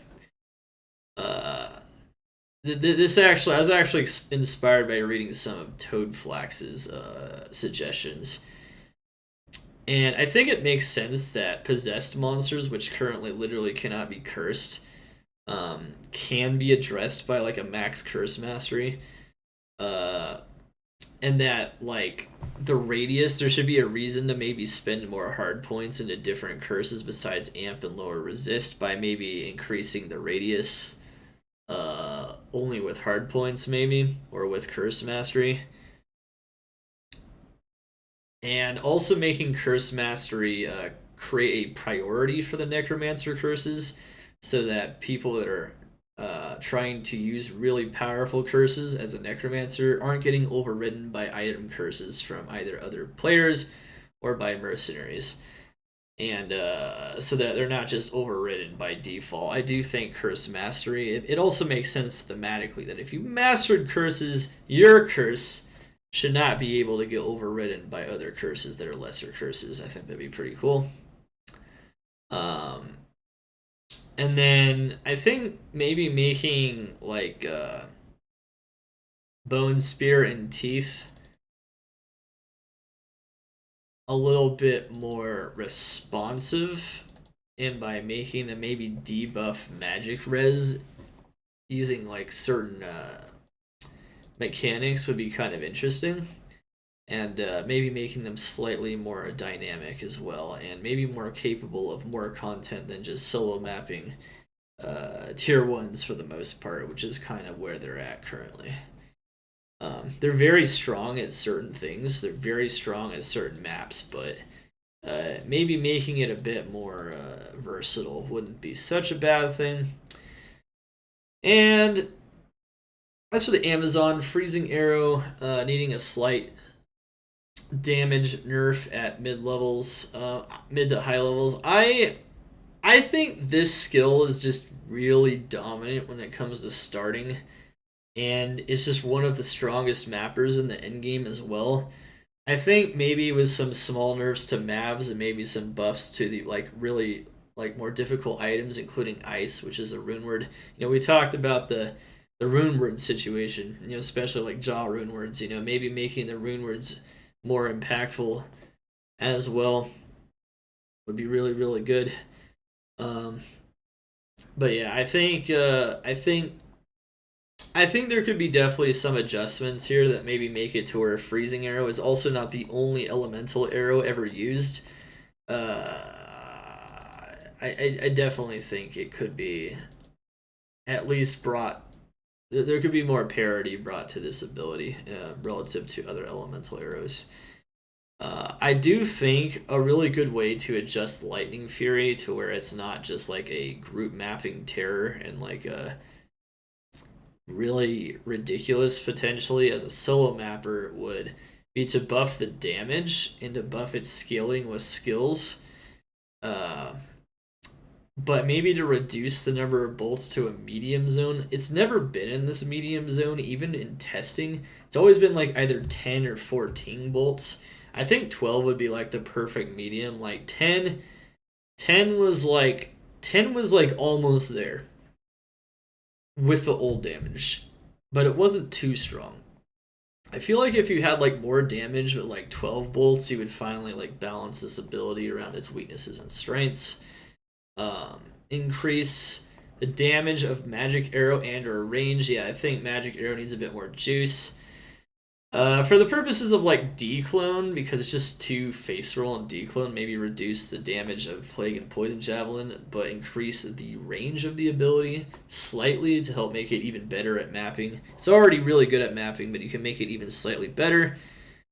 this actually I was actually inspired by reading some of Toadflax's suggestions. And I think it makes sense that possessed monsters, which currently literally cannot be cursed, can be addressed by like a max curse mastery. And that like the radius, there should be a reason to maybe spend more hard points into different curses besides amp and lower resist by maybe increasing the radius only with hard points maybe, or with curse mastery. And also making curse mastery create a priority for the necromancer curses, so that people that are trying to use really powerful curses as a necromancer aren't getting overridden by item curses from either other players or by mercenaries. And so that they're not just overridden by default. I do think curse mastery, it also makes sense thematically that if you mastered curses, your curse should not be able to get overridden by other curses that are lesser curses. I think that'd be pretty cool. And then I think maybe making like bone spear and teeth a little bit more responsive, and by making them maybe debuff magic res using like certain mechanics would be kind of interesting, and maybe making them slightly more dynamic as well, and maybe more capable of more content than just solo mapping tier 1s for the most part, which is kind of where they're at currently. They're very strong at certain things, they're very strong at certain maps, but maybe making it a bit more versatile wouldn't be such a bad thing. And as for the Amazon, freezing arrow needing a slight damage nerf at mid to high levels. I think this skill is just really dominant when it comes to starting, and it's just one of the strongest mappers in the end game as well. I think maybe with some small nerfs to mavs and maybe some buffs to the like really like more difficult items, including ice, which is a rune word. We talked about the rune word situation, especially like jaw rune words, maybe making the rune words more impactful as well would be really, really good. But yeah, I think there could be definitely some adjustments here that maybe make it to where freezing arrow is also not the only elemental arrow ever used. I definitely think it could be at least brought. There could be more parity brought to this ability relative to other elemental arrows. I do think a really good way to adjust Lightning Fury to where it's not just like a group mapping terror and like a really ridiculous potentially as a solo mapper would be to buff the damage and to buff its scaling with skills. Uh, but maybe to reduce the number of bolts to a medium zone. It's never been in this medium zone, even in testing. It's always been like either 10 or 14 bolts. I think 12 would be like the perfect medium. Like 10 was like 10 was like almost there with the old damage, but it wasn't too strong. I feel like if you had like more damage with like 12 bolts, you would finally like balance this ability around its weaknesses and strengths. Increase the damage of magic arrow and or range. Yeah, I think magic arrow needs a bit more juice. For the purposes of like declone, because it's just 2 face roll and declone, maybe reduce the damage of plague and poison javelin, but increase the range of the ability slightly to help make it even better at mapping. It's already really good at mapping, but you can make it even slightly better,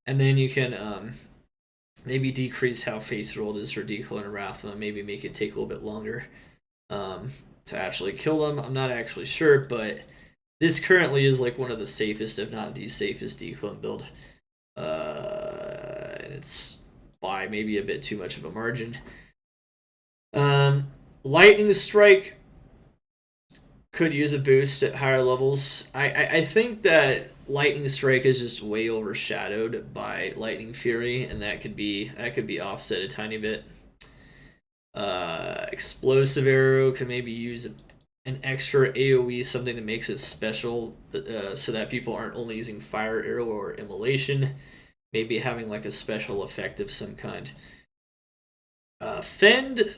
and then you can maybe decrease how face rolled is for declone and Rathma, maybe make it take a little bit longer to actually kill them. I'm not actually sure, but this currently is like one of the safest, if not the safest, declone build. And it's by maybe a bit too much of a margin. Lightning Strike could use a boost at higher levels. I think that Lightning Strike is just way overshadowed by Lightning Fury, and that could be offset a tiny bit. Explosive Arrow could maybe use an extra AoE, something that makes it special, so that people aren't only using Fire Arrow or Immolation. Maybe having like a special effect of some kind. Fend,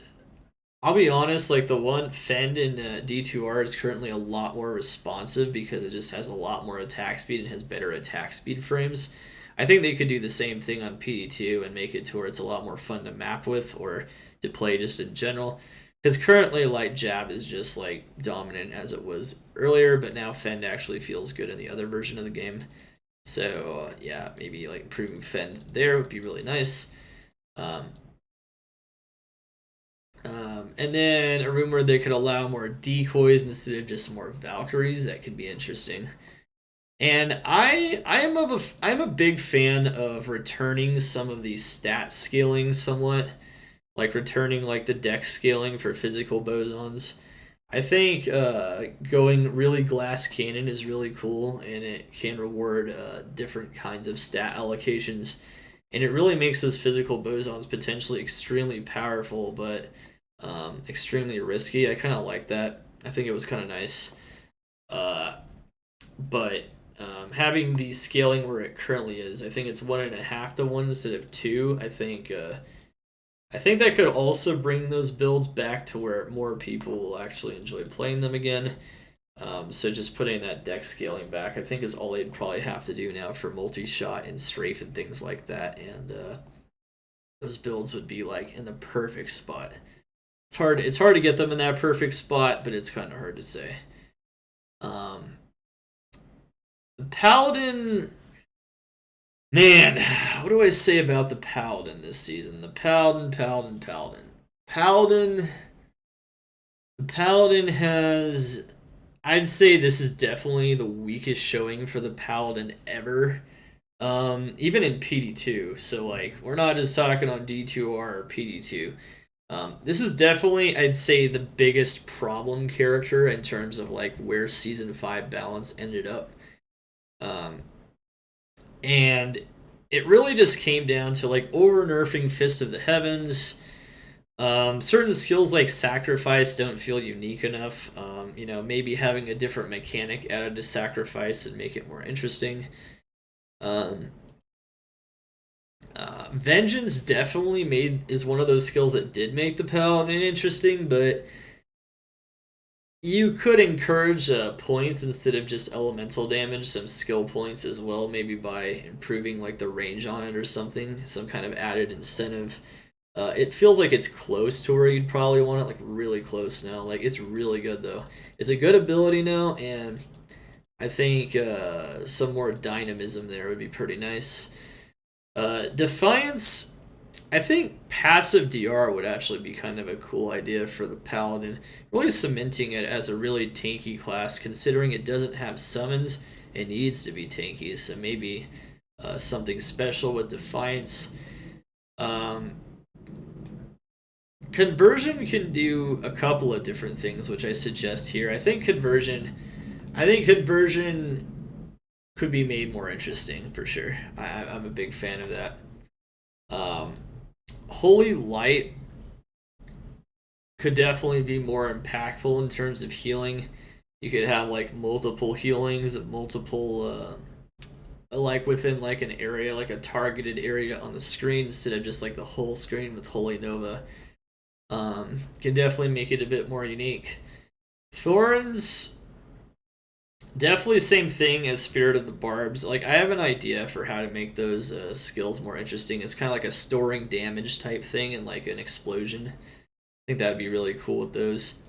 I'll be honest, like the one Fend in D2R is currently a lot more responsive because it just has a lot more attack speed and has better attack speed frames. I think they could do the same thing on PD2 and make it to where it's a lot more fun to map with or to play just in general. Because currently Light Jab is just like dominant as it was earlier, but now Fend actually feels good in the other version of the game. So yeah, maybe like improving Fend there would be really nice. And then a rumor they could allow more decoys instead of just more Valkyries. That could be interesting. And I'm a big fan of returning some of these stat scaling somewhat, like returning like the dex scaling for physical bosons. I think going really glass cannon is really cool, and it can reward different kinds of stat allocations, and it really makes those physical bosons potentially extremely powerful, but extremely risky. I kind of like that. I think it was kind of nice. But having the scaling where it currently is, I think it's 1.5 to 1 instead of 2. I think that could also bring those builds back to where more people will actually enjoy playing them again. So just putting that deck scaling back, I think, is all they'd probably have to do now for multi-shot and strafe and things like that. And those builds would be like in the perfect spot. It's hard to get them in that perfect spot, but it's kind of hard to say. The Paladin, man, what do I say about the Paladin this season? The Paladin. The Paladin has, I'd say this is definitely the weakest showing for the Paladin ever. Even in PD2. So like we're not just talking on D2R or PD2. This is definitely, I'd say, the biggest problem character in terms of like where season 5 balance ended up. And it really just came down to like over nerfing Fist of the Heavens. Certain skills like Sacrifice don't feel unique enough. Maybe having a different mechanic added to Sacrifice and make it more interesting. Vengeance definitely is one of those skills that did make the Paladin interesting, but you could encourage points instead of just elemental damage, some skill points as well, maybe by improving like the range on it or something, some kind of added incentive. It feels like it's close to where you'd probably want it, like really close now. Like it's really good though. It's a good ability now, and I think some more dynamism there would be pretty nice. Defiance, I think passive DR would actually be kind of a cool idea for the Paladin. Really cementing it as a really tanky class, considering it doesn't have summons, it needs to be tanky, so maybe something special with Defiance. Conversion can do a couple of different things, which I suggest here. I think conversion could be made more interesting for sure. I'm a big fan of that. Um, Holy Light could definitely be more impactful in terms of healing. You could have like multiple healings of multiple like within like an area, like a targeted area on the screen instead of just like the whole screen with Holy Nova. Can definitely make it a bit more unique. Thorns, definitely same thing as Spirit of the Barbs. Like I have an idea for how to make those skills more interesting. It's kind of like a storing damage type thing and like an explosion. I think that'd be really cool with those.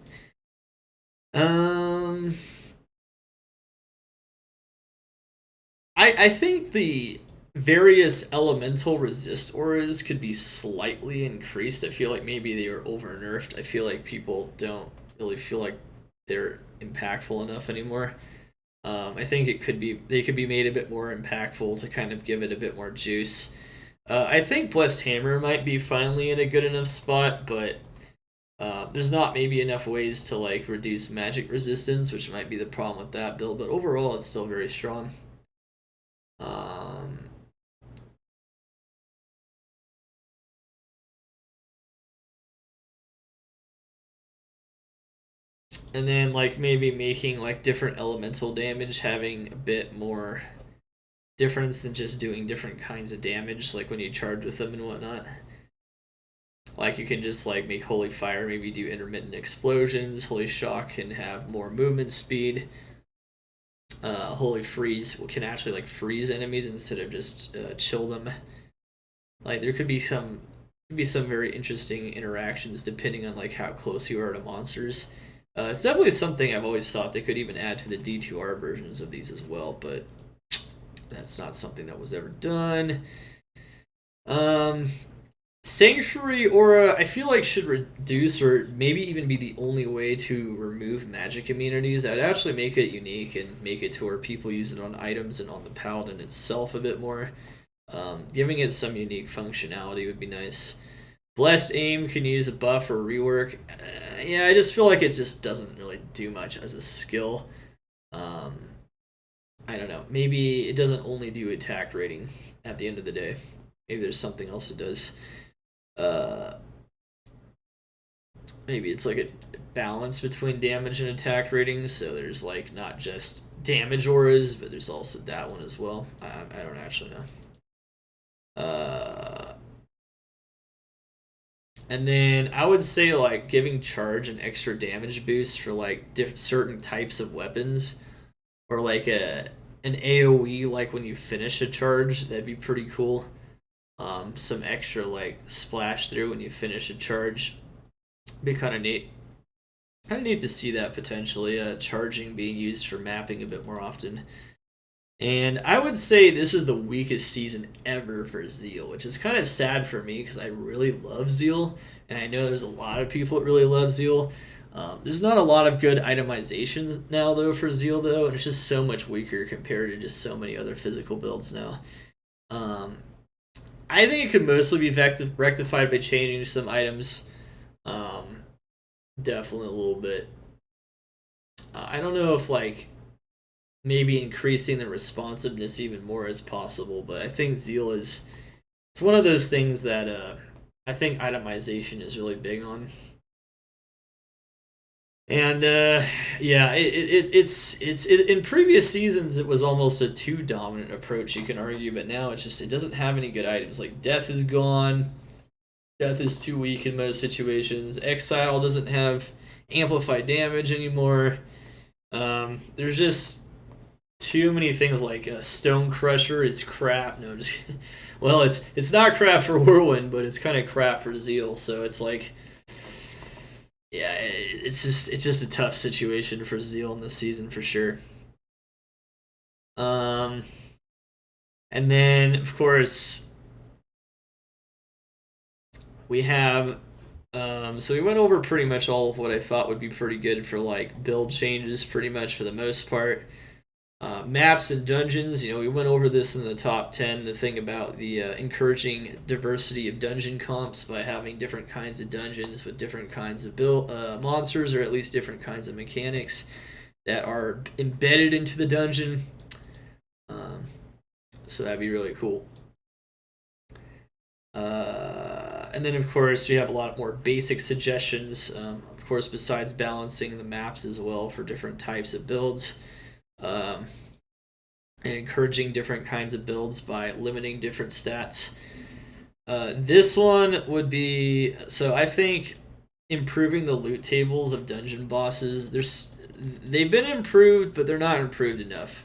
I think the various elemental resist auras could be slightly increased. I feel like maybe they were over nerfed. I feel like people don't really feel like they're impactful enough anymore. I think they could be made a bit more impactful to kind of give it a bit more juice. I think Blessed Hammer might be finally in a good enough spot, but there's not maybe enough ways to like reduce magic resistance, which might be the problem with that build. But overall, it's still very strong. And then like maybe making like different elemental damage having a bit more difference than just doing different kinds of damage, like when you charge with them and whatnot. Like you can just like make Holy Fire maybe do intermittent explosions. Holy Shock can have more movement speed. Holy Freeze can actually like freeze enemies instead of just chill them. Like there could be some very interesting interactions depending on like how close you are to monsters. It's definitely something I've always thought they could even add to the D2R versions of these as well, but that's not something that was ever done. Sanctuary Aura, I feel like should reduce or maybe even be the only way to remove magic immunities. That would actually make it unique and make it to where people use it on items and on the Paladin itself a bit more. Giving it some unique functionality would be nice. Blessed Aim can use a buff or rework. Yeah, I just feel like it just doesn't really do much as a skill. I don't know. Maybe it doesn't only do attack rating at the end of the day. Maybe there's something else it does. Maybe it's like a balance between damage and attack ratings. So there's like not just damage auras, but there's also that one as well. I don't actually know. And then I would say like giving charge an extra damage boost for like certain types of weapons, or like an AOE like when you finish a charge. That'd be pretty cool. Some extra like splash through when you finish a charge. Be kind of neat. Kind of neat to see that potentially. Charging being used for mapping a bit more often. And I would say this is the weakest season ever for Zeal, which is kind of sad for me because I really love Zeal, and I know there's a lot of people that really love Zeal. There's not a lot of good itemizations now, though, for Zeal, though, and it's just so much weaker compared to just so many other physical builds now. I think it could mostly be rectified by changing some items. Definitely a little bit. I don't know if, like, maybe increasing the responsiveness even more is possible, but I think Zeal it's one of those things that I think itemization is really big on. And yeah, it's in previous seasons it was almost a too dominant approach, you can argue, but now it doesn't have any good items. Like Death is gone. Death is too weak in most situations. Exile doesn't have amplified damage anymore. There's just too many things like Stone Crusher is crap. No, just well, it's not crap for Whirlwind, but it's kind of crap for Zeal. So it's like, yeah, it's just a tough situation for Zeal in this season for sure. And then of course we have. So we went over pretty much all of what I thought would be pretty good for like build changes, pretty much for the most part. Maps and dungeons, we went over this in the top 10. The thing about the encouraging diversity of dungeon comps by having different kinds of dungeons with different kinds of monsters, or at least different kinds of mechanics that are embedded into the dungeon. So that'd be really cool. And then, of course, we have a lot more basic suggestions. Of course, besides balancing the maps as well for different types of builds. And encouraging different kinds of builds by limiting different stats. This one would be, so I think improving the loot tables of dungeon bosses. They've been improved, but they're not improved enough.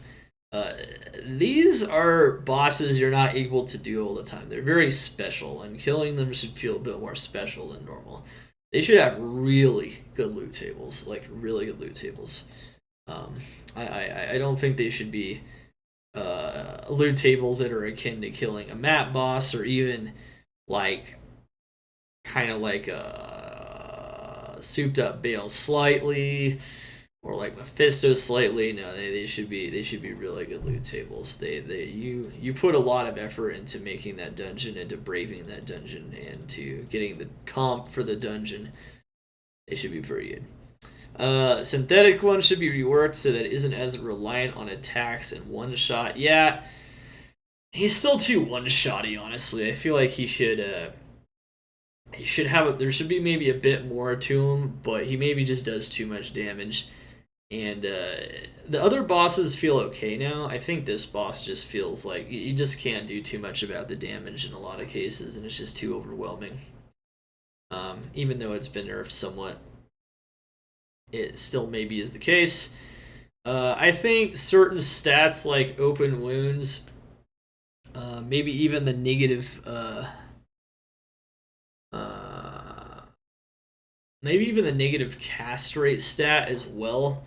These are bosses you're not able to do all the time. They're very special, and killing them should feel a bit more special than normal. They should have really good loot tables, like really good loot tables. I don't think they should be loot tables that are akin to killing a map boss, or even like kind of like a souped up Bale slightly, or like Mephisto slightly. No, they should be really good loot tables. You put a lot of effort into making that dungeon, into braving that dungeon, and to getting the comp for the dungeon. They should be pretty good. Synthetic one should be reworked so that it isn't as reliant on attacks and one shot. Yeah, he's still too one shotty. Honestly, I feel like he should have there should be maybe a bit more to him, but he maybe just does too much damage. And the other bosses feel okay now. I think this boss just feels like you just can't do too much about the damage in a lot of cases, and it's just too overwhelming. Even though it's been nerfed somewhat, it still maybe is the case. I think certain stats like open wounds, maybe even the negative, maybe even the negative cast rate stat as well,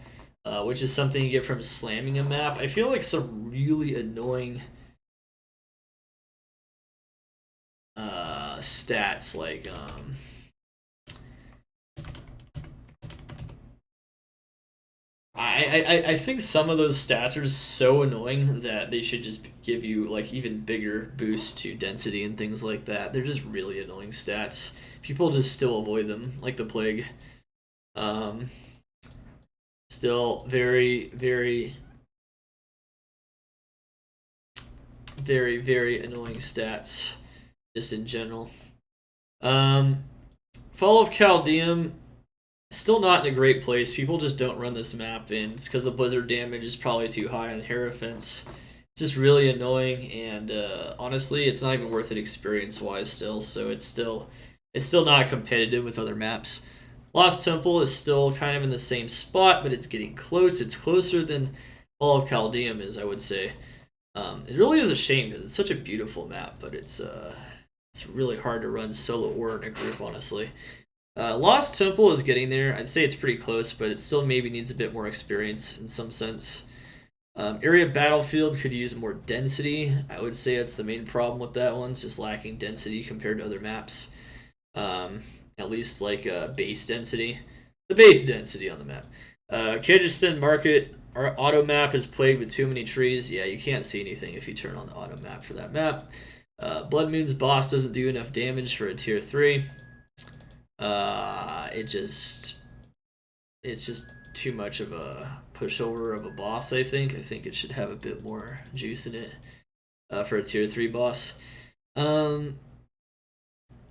which is something you get from slamming a map. I feel like some really annoying stats like I think some of those stats are so annoying that they should just give you like even bigger boosts to density and things like that. They're just really annoying stats. People just still avoid them like the plague. Still very, very, very, very annoying stats just in general. Fall of Chaldeum, still not in a great place. People just don't run this map, and it's because the blizzard damage is probably too high on Hierophants. It's just really annoying, and honestly, it's not even worth it experience-wise still, so it's still not competitive with other maps. Lost Temple is still kind of in the same spot, but it's getting close. It's closer than Fall of Chaldeum is, I would say. It really is a shame because it's such a beautiful map, but it's really hard to run solo or in a group, honestly. Lost Temple is getting there. I'd say it's pretty close, but it still maybe needs a bit more experience in some sense. Area Battlefield could use more density. I would say that's the main problem with that one. It's just lacking density compared to other maps. At least like base density. The base density on the map. Kyrgyzstan Market, our auto map is plagued with too many trees. Yeah, you can't see anything if you turn on the auto map for that map. Blood Moon's boss doesn't do enough damage for a tier 3. It's just too much of a pushover of a boss, I think. I think it should have a bit more juice in it for a tier 3 boss.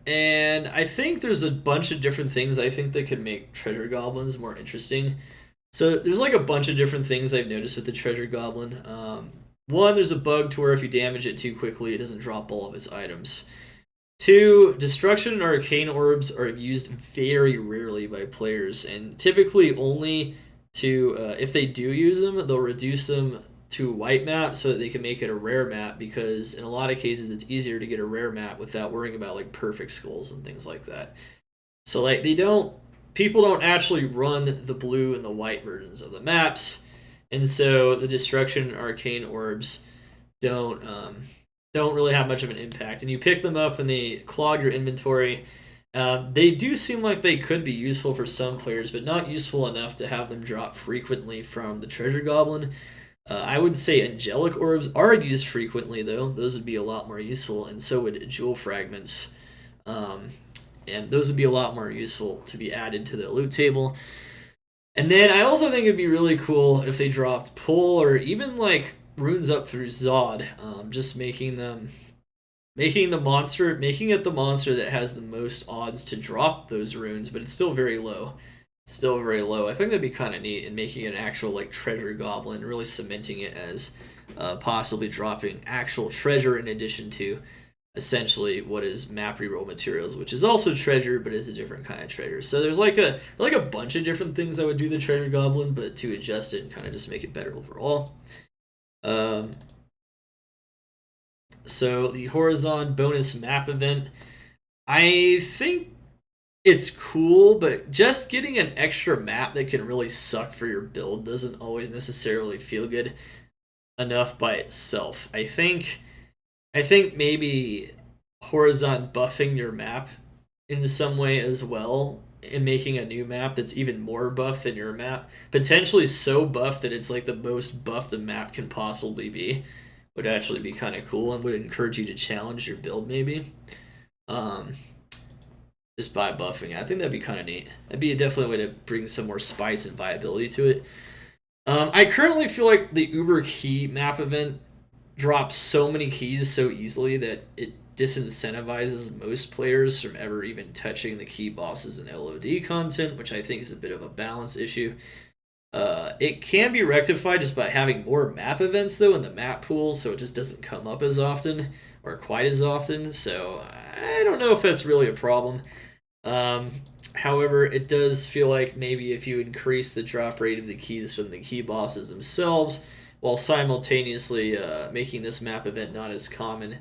And I think there's a bunch of different things I think that could make treasure goblins more interesting. So there's like a bunch of different things I've noticed with the treasure goblin. One, there's a bug to where if you damage it too quickly, it doesn't drop all of its items. 2, destruction and arcane orbs are used very rarely by players, and typically only to, if they do use them, they'll reduce them to a white map so that they can make it a rare map, because in a lot of cases it's easier to get a rare map without worrying about like perfect skulls and things like that. So like people don't actually run the blue and the white versions of the maps, and so the destruction and arcane orbs don't really have much of an impact. And you pick them up and they clog your inventory. They do seem like they could be useful for some players, but not useful enough to have them drop frequently from the treasure goblin. I would say angelic orbs are used frequently, though. Those would be a lot more useful, and so would jewel fragments. And those would be a lot more useful to be added to the loot table. And then I also think it'd be really cool if they dropped pull or even like runes up through Zod, just making it the monster that has the most odds to drop those runes, but it's still very low. Still very low. I think that'd be kind of neat, and making it an actual like treasure goblin, really cementing it as possibly dropping actual treasure in addition to essentially what is map reroll materials, which is also treasure, but is a different kind of treasure. So there's like a bunch of different things that would do the treasure goblin, but to adjust it and kind of just make it better overall. So the Horizon bonus map event, I think it's cool, but just getting an extra map that can really suck for your build doesn't always necessarily feel good enough by itself. I think maybe Horizon buffing your map in some way as well, and making a new map that's even more buff than your map, potentially so buff that it's like the most buffed a map can possibly be, would actually be kind of cool and would encourage you to challenge your build maybe. Just by buffing. I think that'd be kind of neat. That'd be definitely a way to bring some more spice and viability to it. I currently feel like the Uber Key map event drops so many keys so easily that it disincentivizes most players from ever even touching the key bosses in LOD content, which I think is a bit of a balance issue. It can be rectified just by having more map events though in the map pool, so it just doesn't come up as often or quite as often. So I don't know if that's really a problem. However, it does feel like maybe if you increase the drop rate of the keys from the key bosses themselves, while simultaneously making this map event not as common,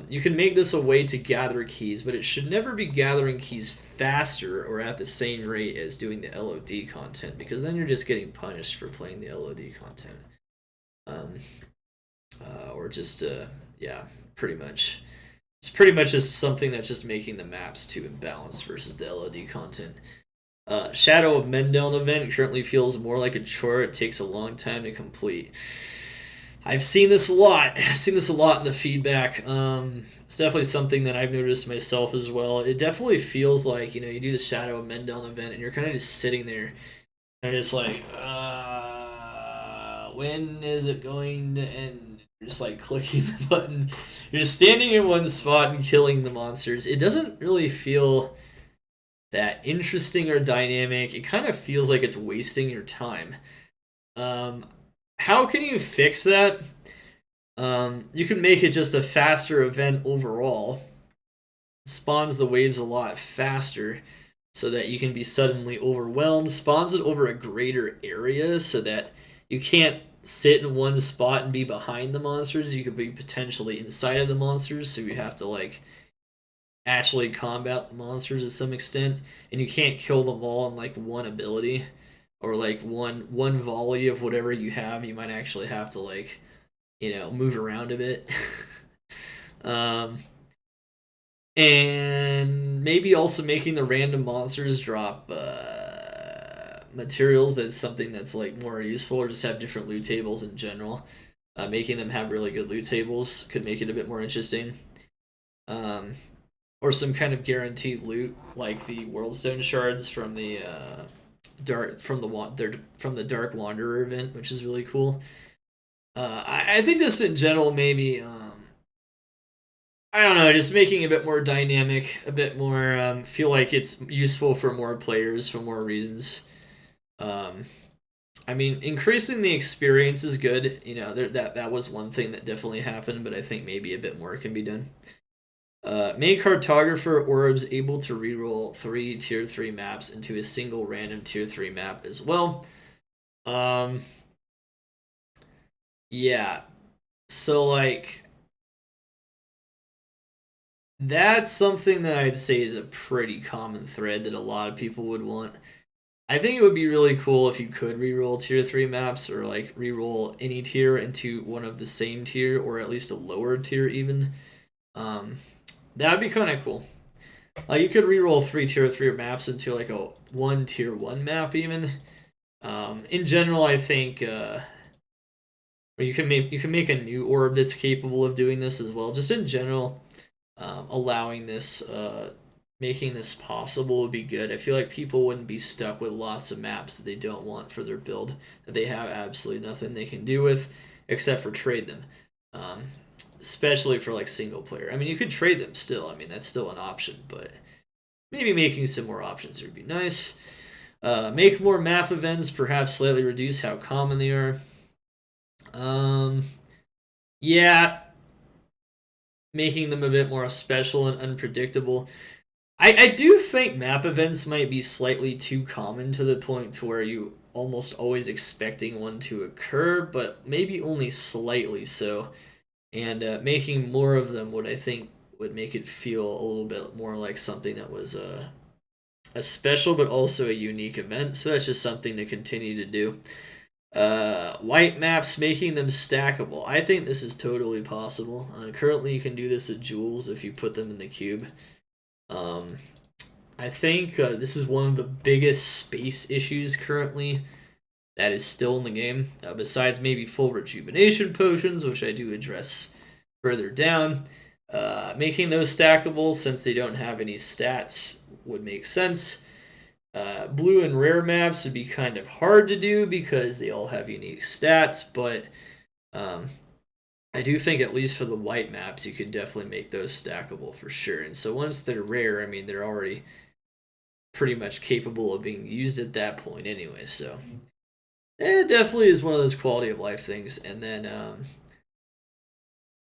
you can make this a way to gather keys, but it should never be gathering keys faster or at the same rate as doing the LOD content, because then you're just getting punished for playing the LOD content. Or just, yeah, pretty much. It's pretty much just something that's just making the maps too imbalanced versus the LOD content. Shadow of Mendel event currently feels more like a chore. It takes a long time to complete. I've seen this a lot. I've seen this a lot in the feedback. It's definitely something that I've noticed myself as well. It definitely feels like, you do the Shadow of Mendel event and you're kind of just sitting there and it's like, when is it going to end? You're just like clicking the button. You're just standing in one spot and killing the monsters. It doesn't really feel that interesting or dynamic. It kind of feels like it's wasting your time. How can you fix that? You can make it just a faster event overall. Spawns the waves a lot faster so that you can be suddenly overwhelmed. Spawns it over a greater area so that you can't sit in one spot and be behind the monsters. You could be potentially inside of the monsters, so you have to like actually combat the monsters to some extent, and you can't kill them all in like one ability or like one volley of whatever you have. You might actually have to like move around a bit. And maybe also making the random monsters drop materials that's something that's like more useful, or just have different loot tables in general. Making them have really good loot tables could make it a bit more interesting. Or some kind of guaranteed loot, like the Worldstone shards from the Dark Wanderer event, which is really cool. I think just in general, maybe I don't know, just making it a bit more dynamic, a bit more feel like it's useful for more players for more reasons. I mean, increasing the experience is good. That was one thing that definitely happened, but I think maybe a bit more can be done. Make Cartographer orbs able to reroll 3 tier 3 maps into a single random tier 3 map as well. Yeah. So like that's something that I'd say is a pretty common thread that a lot of people would want. I think it would be really cool if you could reroll tier 3 maps or like reroll any tier into one of the same tier or at least a lower tier even. Um, that would be kind of cool. Like you could reroll 3 tier 3 maps into like a 1 tier 1 map even. In general, I think or you can make a new orb that's capable of doing this as well. Just in general, allowing this making this possible would be good. I feel like people wouldn't be stuck with lots of maps that they don't want for their build that they have absolutely nothing they can do with except for trade them. Um, Especially for like single player. I mean, you could trade them still. I mean, that's still an option, but maybe making some more options would be nice. Make more map events, perhaps slightly reduce how common they are. Um, yeah, making them a bit more special and unpredictable. I do think map events might be slightly too common to the point to where you almost always expecting one to occur, but maybe only slightly so. And making more of them would I think would make it feel a little bit more like something that was a special but also a unique event. So that's just something to continue to do. White maps, making them stackable. I think this is totally possible. Currently, you can do this at jewels if you put them in the cube. Um, I think this is one of the biggest space issues currently that is still in the game, besides maybe full rejuvenation potions, which I do address further down. Making those stackable since they don't have any stats would make sense. Blue and rare maps would be kind of hard to do because they all have unique stats, but um, I do think at least for the white maps, you can definitely make those stackable for sure. And so once they're rare, I mean, they're already pretty much capable of being used at that point anyway. So it definitely is one of those quality of life things. And then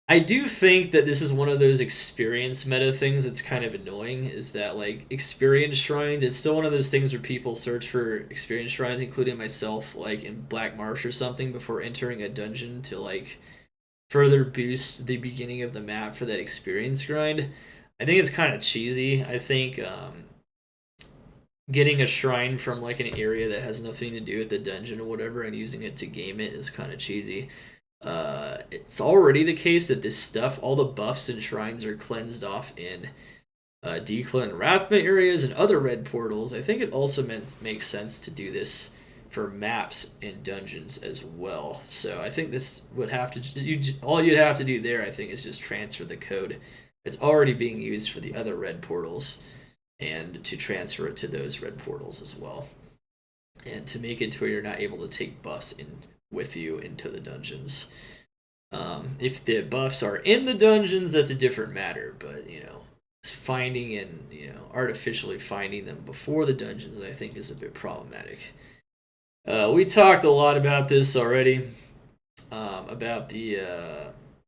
I do think that this is one of those experience meta things that's kind of annoying. Is that like experience shrines? It's still one of those things where people search for experience shrines, including myself, like in Black Marsh or something, before entering a dungeon to like further boost the beginning of the map for that experience grind. I think it's kind of cheesy. I think getting a shrine from like an area that has nothing to do with the dungeon or whatever and using it to game it is kind of cheesy. It's already the case that this stuff, all the buffs and shrines are cleansed off in Decla and Rathma areas and other red portals. I think it also makes sense to do this for maps and dungeons as well. So I think this would have to all you'd have to do there. I think is just transfer the code. It's already being used for the other red portals, and to transfer it to those red portals as well, and to make it to where you're not able to take buffs in with you into the dungeons. If the buffs are in the dungeons, that's a different matter. But finding and artificially finding them before the dungeons, I think, is a bit problematic. We talked a lot about this already, about the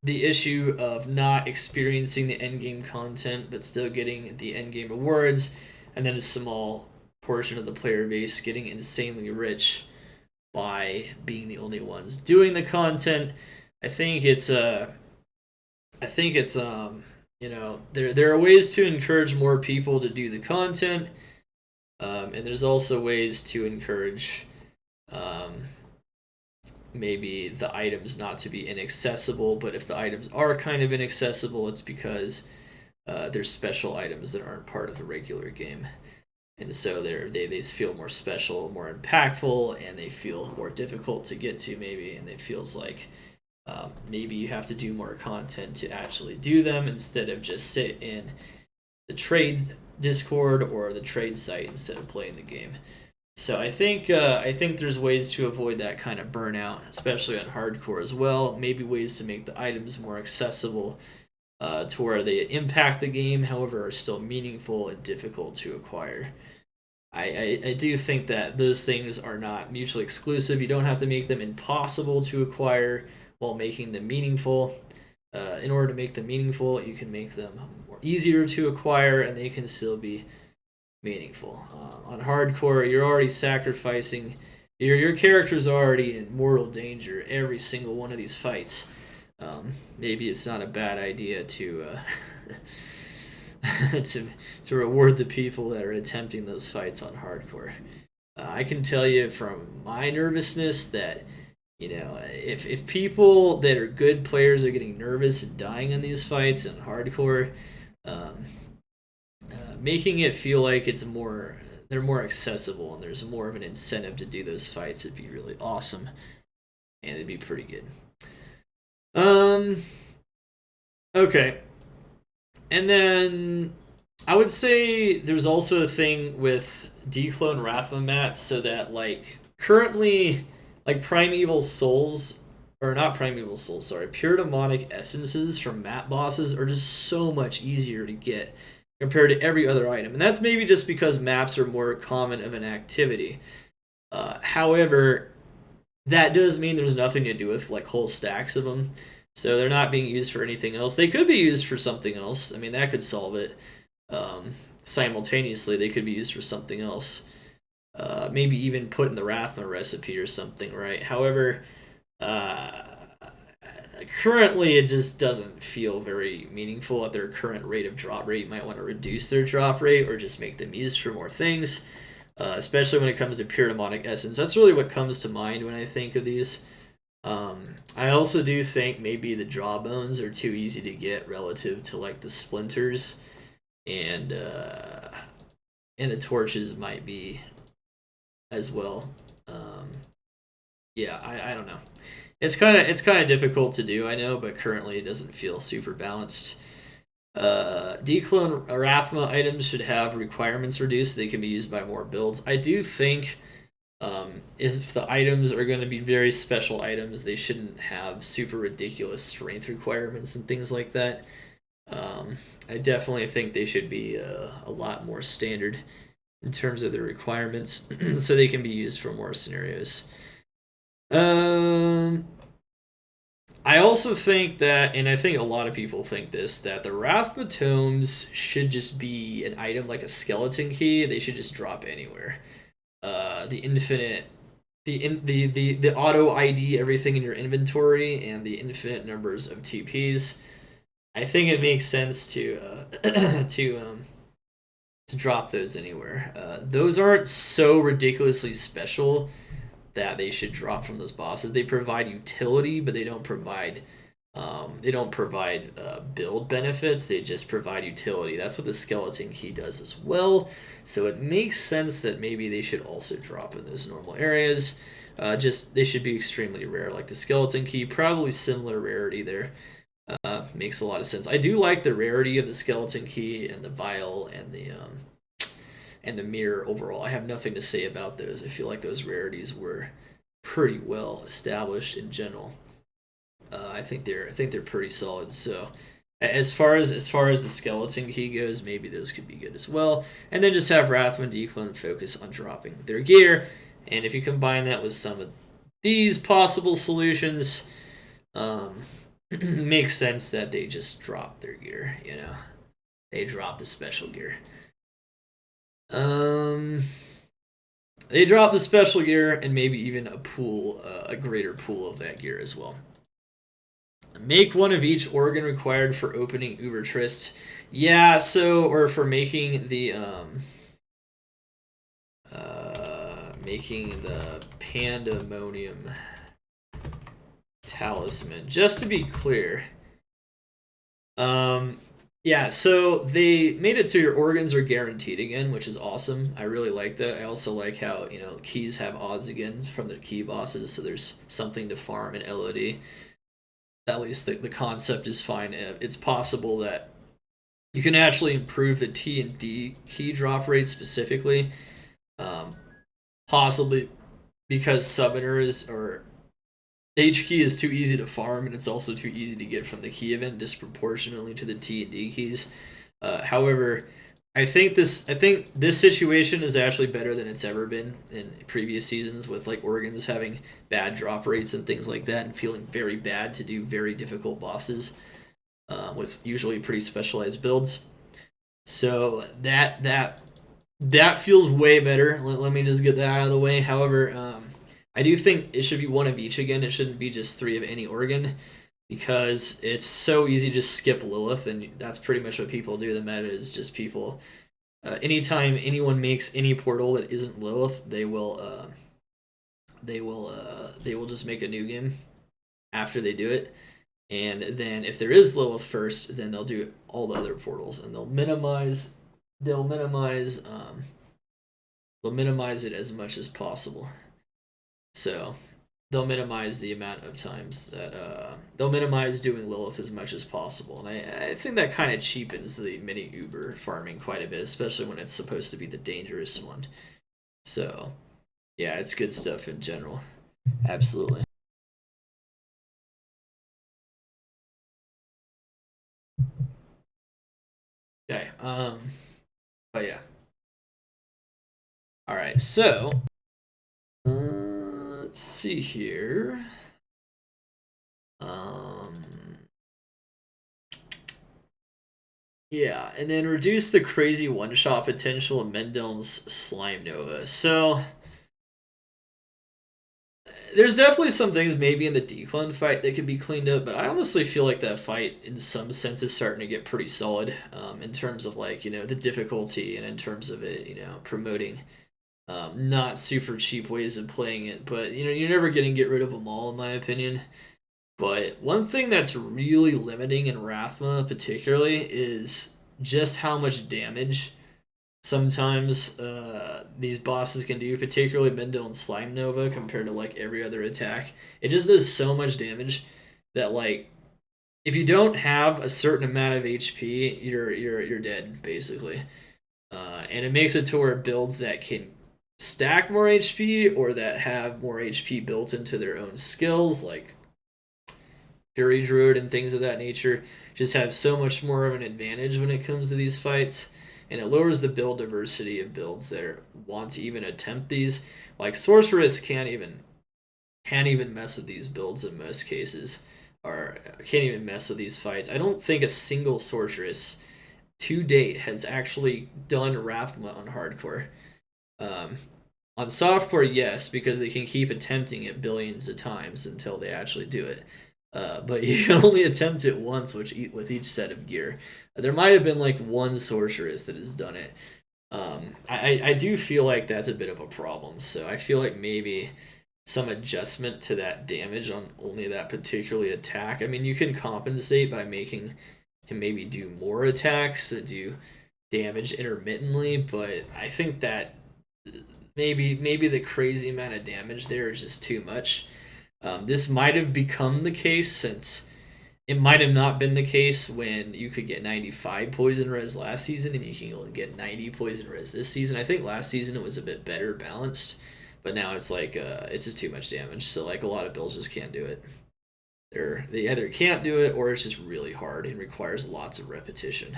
issue of not experiencing the endgame content but still getting the endgame rewards, and then a small portion of the player base getting insanely rich by being the only ones doing the content. I think it's there are ways to encourage more people to do the content, and there's also ways to encourage maybe the items not to be inaccessible. But if the items are kind of inaccessible, it's because there's special items that aren't part of the regular game, and so they feel more special, more impactful, and they feel more difficult to get to maybe, and it feels like maybe you have to do more content to actually do them instead of just sit in the trade Discord or the trade site instead of playing the game. So I think there's ways to avoid that kind of burnout, especially on hardcore as well. Maybe ways to make the items more accessible to where they impact the game, however, are still meaningful and difficult to acquire. I do think that those things are not mutually exclusive. You don't have to make them impossible to acquire while making them meaningful. In order to make them meaningful, you can make them more easier to acquire, and they can still be meaningful. On hardcore, you're already sacrificing your character's already in mortal danger every single one of these fights. Maybe it's not a bad idea to to reward the people that are attempting those fights on hardcore. I can tell you from my nervousness that if people that are good players are getting nervous and dying in these fights in hardcore, um, making it feel like they're more accessible and there's more of an incentive to do those fights would be really awesome, and it'd be pretty good. Okay, and then I would say there's also a thing with declone Rathma mats, so that like currently, like Primeval Souls, or not Primeval Souls, sorry, Pure Demonic Essences from mat bosses are just so much easier to get compared to every other item, and that's maybe just because maps are more common of an activity. However, that does mean there's nothing to do with like whole stacks of them. So they're not being used for anything else. They could be used for something else. I mean, that could solve it. Simultaneously, they could be used for something else. Maybe even put in the Rathma recipe or something, right? However, currently it just doesn't feel very meaningful at their current rate of drop rate. You might want to reduce their drop rate or just make them used for more things, especially when it comes to Pure Demonic Essence. That's really what comes to mind when I think of these. I also do think maybe the jawbones are too easy to get relative to like the splinters, and the torches might be as well. Yeah, I don't know. It's kind of difficult to do, I know, but currently it doesn't feel super balanced. Declone Arathma items should have requirements reduced. So they can be used by more builds. I do think if the items are going to be very special items, they shouldn't have super ridiculous strength requirements and things like that. I definitely think they should be a lot more standard in terms of the requirements so they can be used for more scenarios. I also think that, and I think a lot of people think this, that the Rathma tomes should just be an item like a skeleton key. They should just drop anywhere. The infinite, the auto ID everything in your inventory, and the infinite numbers of TPs. I think it makes sense to drop those anywhere. Those aren't so ridiculously special that they should drop from those bosses. They provide utility, but they don't provide build benefits. They just provide utility. That's what the skeleton key does as well. So it makes sense that maybe they should also drop in those normal areas. Just they should be extremely rare, like the skeleton key. Probably similar rarity there. Makes a lot of sense. I do like the rarity of the skeleton key and the vial and the mirror overall. I have nothing to say about those. I feel like those rarities were pretty well established in general. I think they're pretty solid. So as far as the skeleton key goes, maybe those could be good as well. And then just have Rathma and Declone focus on dropping their gear. And if you combine that with some of these possible solutions, makes sense that they just drop their gear. They drop the special gear. They drop the special gear and maybe even a greater pool of that gear as well. Make one of each organ required for opening Uber Trist. Yeah, or for making the Pandemonium Talisman. Just to be clear, yeah, so they made it so your organs are guaranteed again, which is awesome. I really like that. I also like how keys have odds again from the key bosses, so there's something to farm in LOD. At least the concept is fine. It's possible that you can actually improve the T and D key drop rate specifically, possibly because summoners or H key is too easy to farm, and it's also too easy to get from the key event disproportionately to the T and D keys. However, I think this situation is actually better than it's ever been in previous seasons, with like organs having bad drop rates and things like that, and feeling very bad to do very difficult bosses with usually pretty specialized builds. So that feels way better. Let me just get that out of the way. However, I do think it should be one of each again. It shouldn't be just 3 of any organ, because it's so easy to just skip Lilith, and that's pretty much what people do. The meta is just people. Anytime anyone makes any portal that isn't Lilith, they will just make a new game after they do it. And then if there is Lilith first, then they'll do all the other portals, and they'll minimize it as much as possible. So they'll minimize the amount of times that they'll minimize doing Lilith as much as possible. And I think that kind of cheapens the mini Uber farming quite a bit, especially when it's supposed to be the dangerous one. So yeah, it's good stuff in general. Absolutely. Okay. But yeah. All right. So let's see here. Yeah, and then reduce the crazy one-shot potential of Mendel's Slime Nova. So there's definitely some things maybe in the Declan fight that could be cleaned up, but I honestly feel like that fight in some sense is starting to get pretty solid, in terms of like, the difficulty, and in terms of it, promoting not super cheap ways of playing it. But you're never gonna get rid of them all, in my opinion. But one thing that's really limiting in Rathma particularly is just how much damage sometimes these bosses can do, particularly Mendel and Slime Nova, compared to like every other attack. It just does so much damage that, like, if you don't have a certain amount of HP, you're dead, basically. And it makes it to where builds that can stack more HP, or that have more HP built into their own skills, like Fury Druid and things of that nature, just have so much more of an advantage when it comes to these fights. And it lowers the build diversity of builds that want to even attempt these. Like Sorceress can't even mess with these builds in most cases, or can't even mess with these fights. I don't think a single Sorceress to date has actually done Rathma on hardcore. On softcore, yes, because they can keep attempting it billions of times until they actually do it. But you can only attempt it once with each set of gear. There might have been like one sorceress that has done it. I do feel like that's a bit of a problem. So I feel like maybe some adjustment to that damage on only that particular attack. I mean, you can compensate by making him maybe do more attacks that do damage intermittently, but I think that maybe the crazy amount of damage there is just too much. This might have become the case, since it might have not been the case when you could get 95 poison res last season, and you can only get 90 poison res this season. I think last season it was a bit better balanced, but now it's like it's just too much damage. So like a lot of builds just can't do it. They either can't do it, or it's just really hard and requires lots of repetition.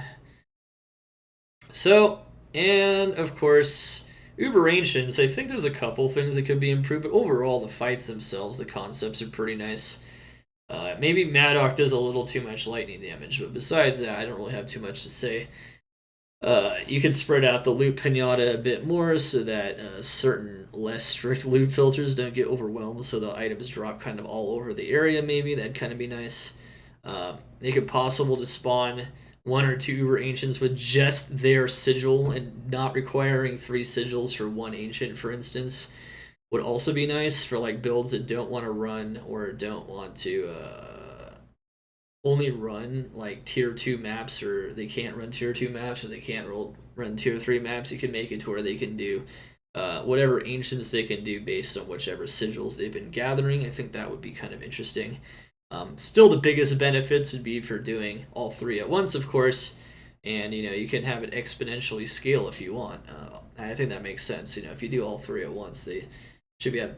So, and of course, Uber Ancients, I think there's a couple things that could be improved, but overall the fights themselves, the concepts are pretty nice. Maybe Maddock does a little too much lightning damage, but besides that, I don't really have too much to say. You could spread out the loot pinata a bit more so that certain less strict loot filters don't get overwhelmed, so the items drop kind of all over the area. Maybe that'd kind of be nice. Make it possible to spawn 1 or 2 Uber Ancients with just their sigil, and not requiring 3 sigils for 1 Ancient, for instance, would also be nice for like builds that don't want to run, or don't want to only run like tier 2 maps, or they can't run tier 2 maps, or they can't run tier 3 maps. You can make it to where they can do whatever Ancients they can do based on whichever sigils they've been gathering. I think that would be kind of interesting. Still, the biggest benefits would be for doing all 3 at once, of course, and you can have it exponentially scale if you want. I think that makes sense. If you do all 3 at once, they should be a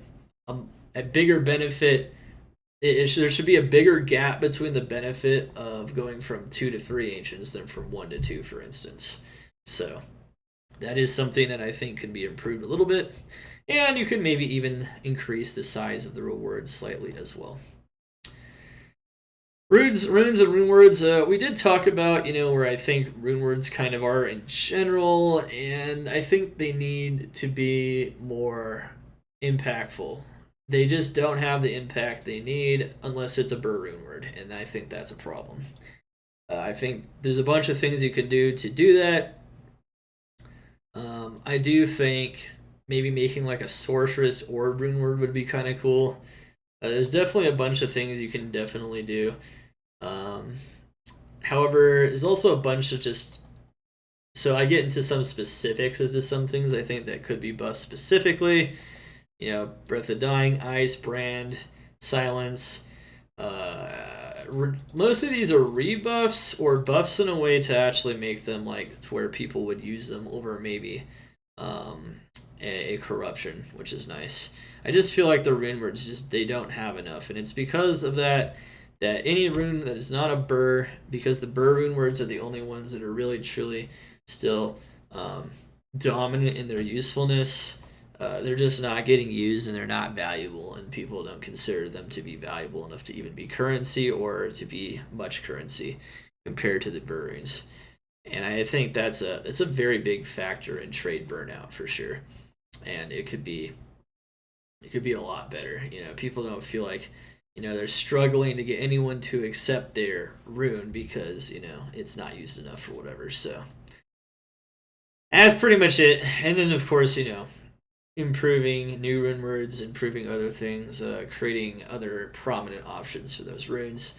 bigger benefit. There should be a bigger gap between the benefit of going from 2 to 3 Ancients than from 1 to 2, for instance. So that is something that I think can be improved a little bit, and you could maybe even increase the size of the rewards slightly as well. Runes and rune words, we did talk about, where I think rune words kind of are in general, and I think they need to be more impactful they just don't have the impact they need unless it's a burr rune word, and I think that's a problem. I think there's a bunch of things you can do to do that. I do think maybe making like a sorceress or rune word would be kind of cool. There's definitely a bunch of things you can definitely do. However, there's also a bunch of just. So I get into some specifics as to some things I think that could be buffed specifically. You know, Breath of Dying, Ice, Brand, Silence. Most of these are rebuffs or buffs in a way to actually make them like to where people would use them over maybe a corruption, which is nice. I just feel like the rune words just they don't have enough, and it's because of that any rune that is not a burr, because the burr rune words are the only ones that are really truly still dominant in their usefulness. They're just not getting used and they're not valuable, and people don't consider them to be valuable enough to even be currency or to be much currency compared to the burr runes. And I think it's a very big factor in trade burnout for sure. And it could be a lot better. You know, people don't feel like they're struggling to get anyone to accept their rune because it's not used enough or whatever. So that's pretty much it. And then of course improving new rune words, improving other things, creating other prominent options for those runes.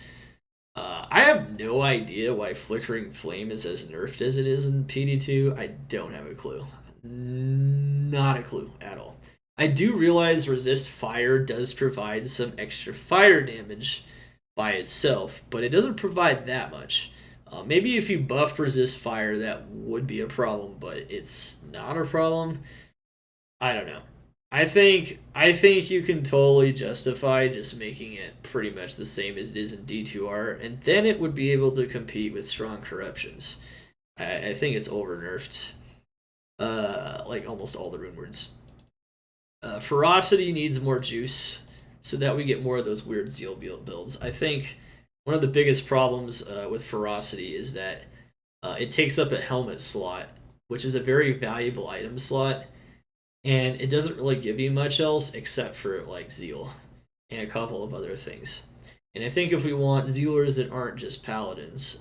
I have no idea why Flickering Flame is as nerfed as it is in PD2. I don't have a clue. Not a clue at all. I do realize Resist Fire does provide some extra fire damage by itself, but it doesn't provide that much. Maybe if you buffed Resist Fire, that would be a problem, but it's not a problem. I don't know. I think you can totally justify just making it pretty much the same as it is in D2R, and then it would be able to compete with strong corruptions. I think it's over nerfed. Like almost all the rune words. Ferocity needs more juice so that we get more of those weird Zeal builds. I think one of the biggest problems with Ferocity is that it takes up a helmet slot, which is a very valuable item slot, and it doesn't really give you much else except for like Zeal and a couple of other things. And I think if we want Zealers that aren't just paladins,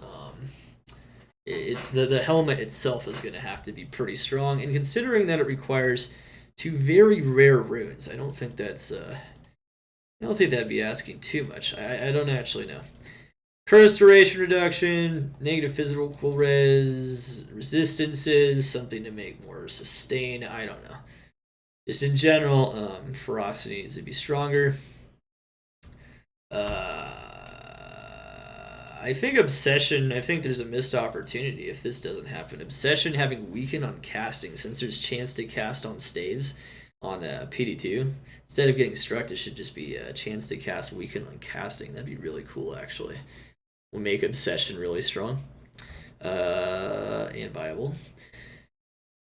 it's the helmet itself is going to have to be pretty strong. And considering that it requires 2 very rare runes, I don't think that'd be asking too much. I don't actually know. Curse duration reduction, negative physical resistances, something to make more sustain. I don't know. Just in general, Ferocity needs to be stronger. I think Obsession, I think there's a missed opportunity if this doesn't happen. Obsession having weaken on casting, since there's chance to cast on staves on PD2. Instead of getting struck, it should just be a chance to cast weaken on casting. That'd be really cool, actually. Will make Obsession really strong and viable.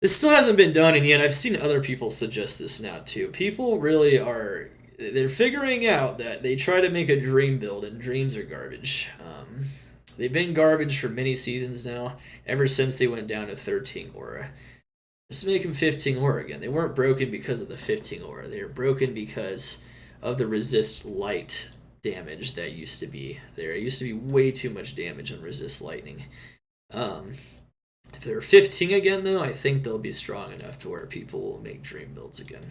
This still hasn't been done, and yet I've seen other people suggest this now too. People really are, they're figuring out that they try to make a dream build, and dreams are garbage. They've been garbage for many seasons now, ever since they went down to 13 aura. Just make them 15 aura again. They weren't broken because of the 15 aura. They were broken because of the resist light damage that used to be there. It used to be way too much damage on resist lightning. If they're 15 again, though, I think they'll be strong enough to where people will make dream builds again.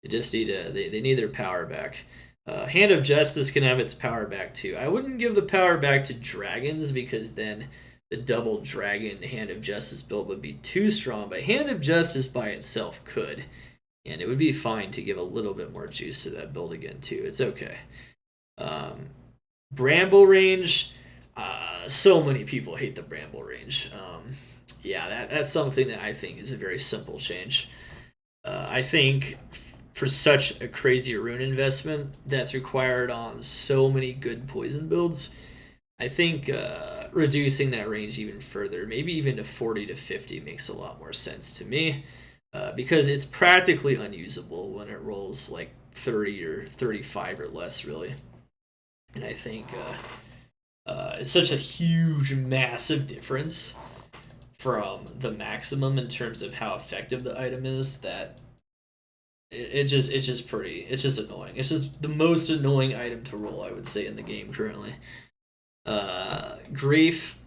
They just need they need their power back. Hand of Justice can have its power back too. I wouldn't give the power back to dragons because then the double dragon Hand of Justice build would be too strong. But Hand of Justice by itself could, and it would be fine to give a little bit more juice to that build again too. It's okay. Bramble range. So many people hate the Bramble range. Yeah, that's something that I think is a very simple change. I think for such a crazy rune investment that's required on so many good poison builds, I think reducing that range even further, maybe even to 40 to 50, makes a lot more sense to me, because it's practically unusable when it rolls like 30 or 35 or less, really. And I think it's such a huge, massive difference from the maximum in terms of how effective the item is that it's just annoying. It's just the most annoying item to roll, I would say, in the game currently. Grief,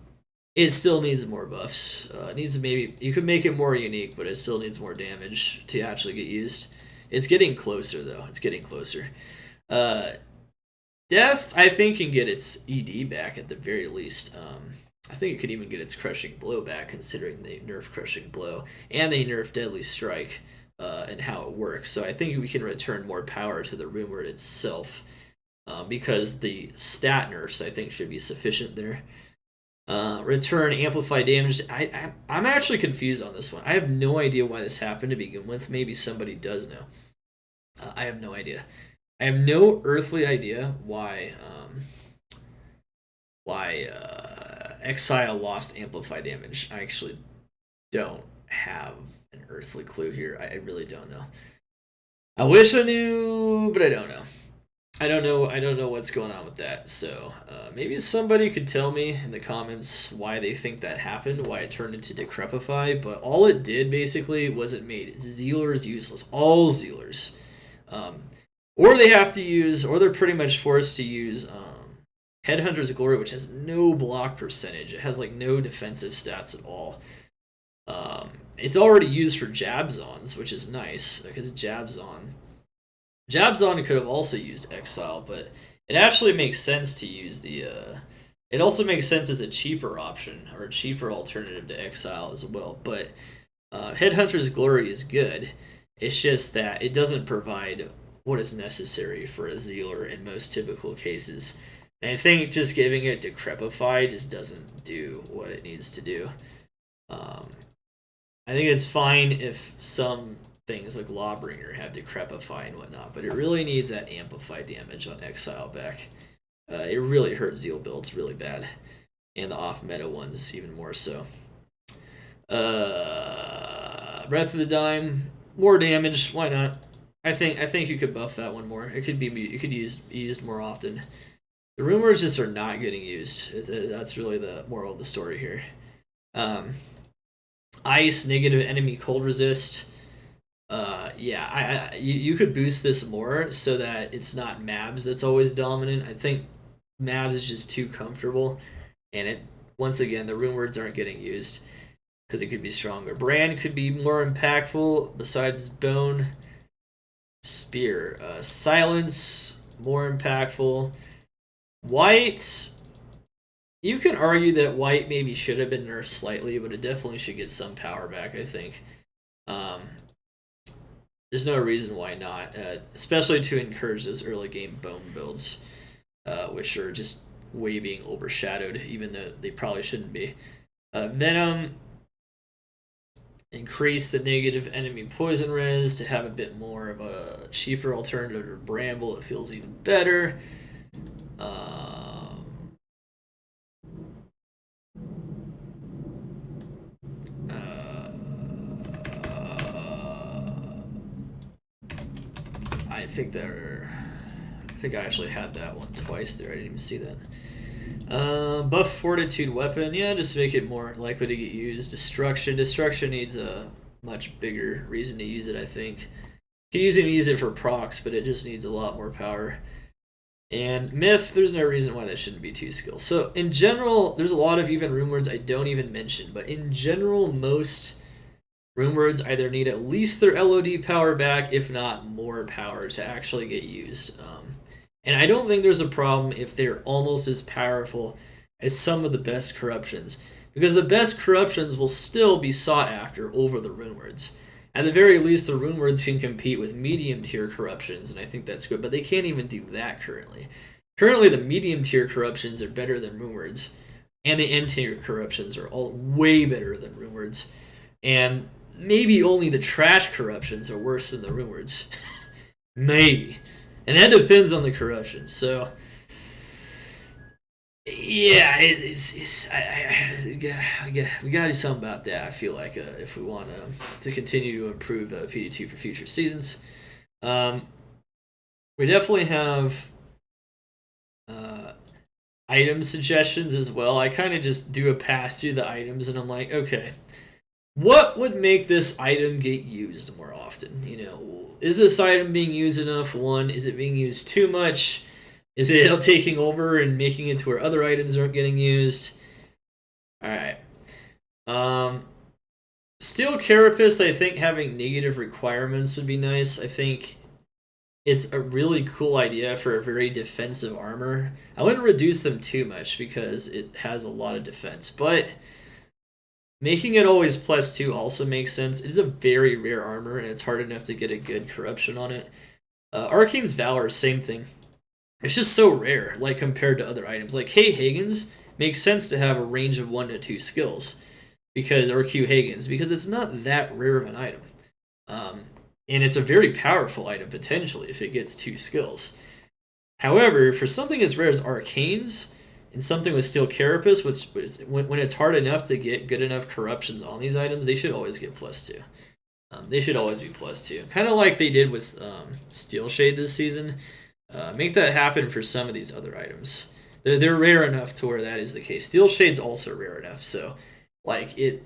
it still needs more buffs. It needs maybe you could make it more unique, but it still needs more damage to actually get used. It's getting closer though. It's getting closer. Uh, Death, I think, can get its ED back at the very least. I think it could even get its Crushing Blow back, considering they nerf Crushing Blow and they nerf Deadly Strike and how it works. So I think we can return more power to the rune word itself because the stat nerfs, I think, should be sufficient there. Return amplify damage. I'm actually confused on this one. I have no idea why this happened to begin with. Maybe somebody does know. I have no idea. I have no earthly idea why Exile lost amplify damage. I actually don't have an earthly clue here. I really don't know. I wish I knew, but I don't know. I don't know. I don't know what's going on with that. So maybe somebody could tell me in the comments why they think that happened, why it turned into Decrepify. But all it did basically was it made Zealers useless. All Zealers. Or they have to use, or they're pretty much forced to use Headhunter's Glory, which has no block percentage. It has like no defensive stats at all. It's already used for Jabzons, which is nice because Jabzon could have also used Exile, but it actually makes sense to use the. It also makes sense as a cheaper option or a cheaper alternative to Exile as well. But Headhunter's Glory is good. It's just that it doesn't provide what is necessary for a Zealer in most typical cases. And I think just giving it Decrepify just doesn't do what it needs to do. I think it's fine if some things like Lawbringer have Decrepify and whatnot, but it really needs that Amplify damage on Exile back. It really hurt Zeal builds really bad, and the off-meta ones even more so. Breath of the Dime, more damage, why not? I think you could buff that one more. It could used more often. The rumors just are not getting used. That's really the moral of the story here. Ice, negative enemy cold resist. Yeah, you could boost this more so that it's not Mabs that's always dominant. I think Mabs is just too comfortable, and it once again the rune words aren't getting used because it could be stronger. Brand could be more impactful besides Bone. Spear, Silence, more impactful. White, you can argue that White maybe should have been nerfed slightly, but it definitely should get some power back, I think. There's no reason why not, especially to encourage those early game Bone builds, which are just way being overshadowed, even though they probably shouldn't be. Venom, increase the negative enemy poison res to have a bit more of a cheaper alternative to Bramble. It feels even better. I think I actually had that one twice there. I didn't even see that. Buff Fortitude weapon, yeah, just make it more likely to get used. Destruction needs a much bigger reason to use it, I think. You can use it for procs, but it just needs a lot more power. And Myth, there's no reason why that shouldn't be 2 skills. So in general, there's a lot of even rune words I don't even mention, but in general, most rune words either need at least their LOD power back, if not more power to actually get used. And I don't think there's a problem if they're almost as powerful as some of the best corruptions, because the best corruptions will still be sought after over the rune words. At the very least, the rune words can compete with medium tier corruptions, and I think that's good, but they can't even do that currently. Currently, the medium tier corruptions are better than rune words, and the end tier corruptions are all way better than rune words, and maybe only the trash corruptions are worse than the rune words. Maybe. And that depends on the corruption. So, yeah, we gotta do something about that. I feel like if we want to continue to improve PD2 for future seasons, we definitely have item suggestions as well. I kind of just do a pass through the items, and I'm like, okay, what would make this item get used more often? You know, is this item being used enough? One, is it being used too much? Is it taking over and making it to where other items aren't getting used? All right. Steel Carapace, I think having negative requirements would be nice. I think it's a really cool idea for a very defensive armor. I wouldn't reduce them too much because it has a lot of defense, but making it always +2 also makes sense. It is a very rare armor, and it's hard enough to get a good corruption on it. Arcane's Valor, same thing. It's just so rare, like compared to other items. Like K. Hagen's makes sense to have a range of 1 to 2 skills, because or Q. Hagen's, because it's not that rare of an item. And it's a very powerful item, potentially, if it gets 2 skills. However, for something as rare as Arcanes, and something with Steel Carapace, which when it's hard enough to get good enough corruptions on these items, they should always get +2. They should always be +2. Kind of like they did with Steel Shade this season. Make that happen for some of these other items. They're rare enough to where that is the case. Steel Shade's also rare enough, so like it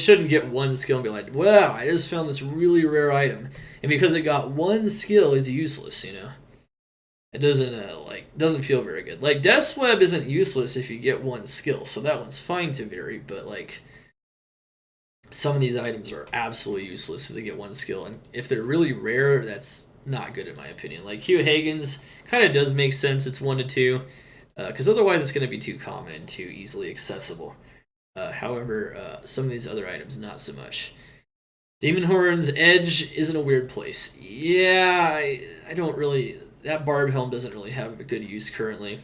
shouldn't get 1 skill and be like, wow, I just found this really rare item, and because it got 1 skill, it's useless. You know, it doesn't feel very good. Like Death's Web isn't useless if you get 1 skill, so that one's fine to vary. But like some of these items are absolutely useless if they get 1 skill, and if they're really rare, that's not good in my opinion. Like Hugh Hagen's kind of does make sense. It's 1 to 2, because otherwise it's going to be too common and too easily accessible. However, some of these other items, not so much. Demon Horn's Edge is in a weird place. Yeah, I don't really... That Barb Helm doesn't really have a good use currently.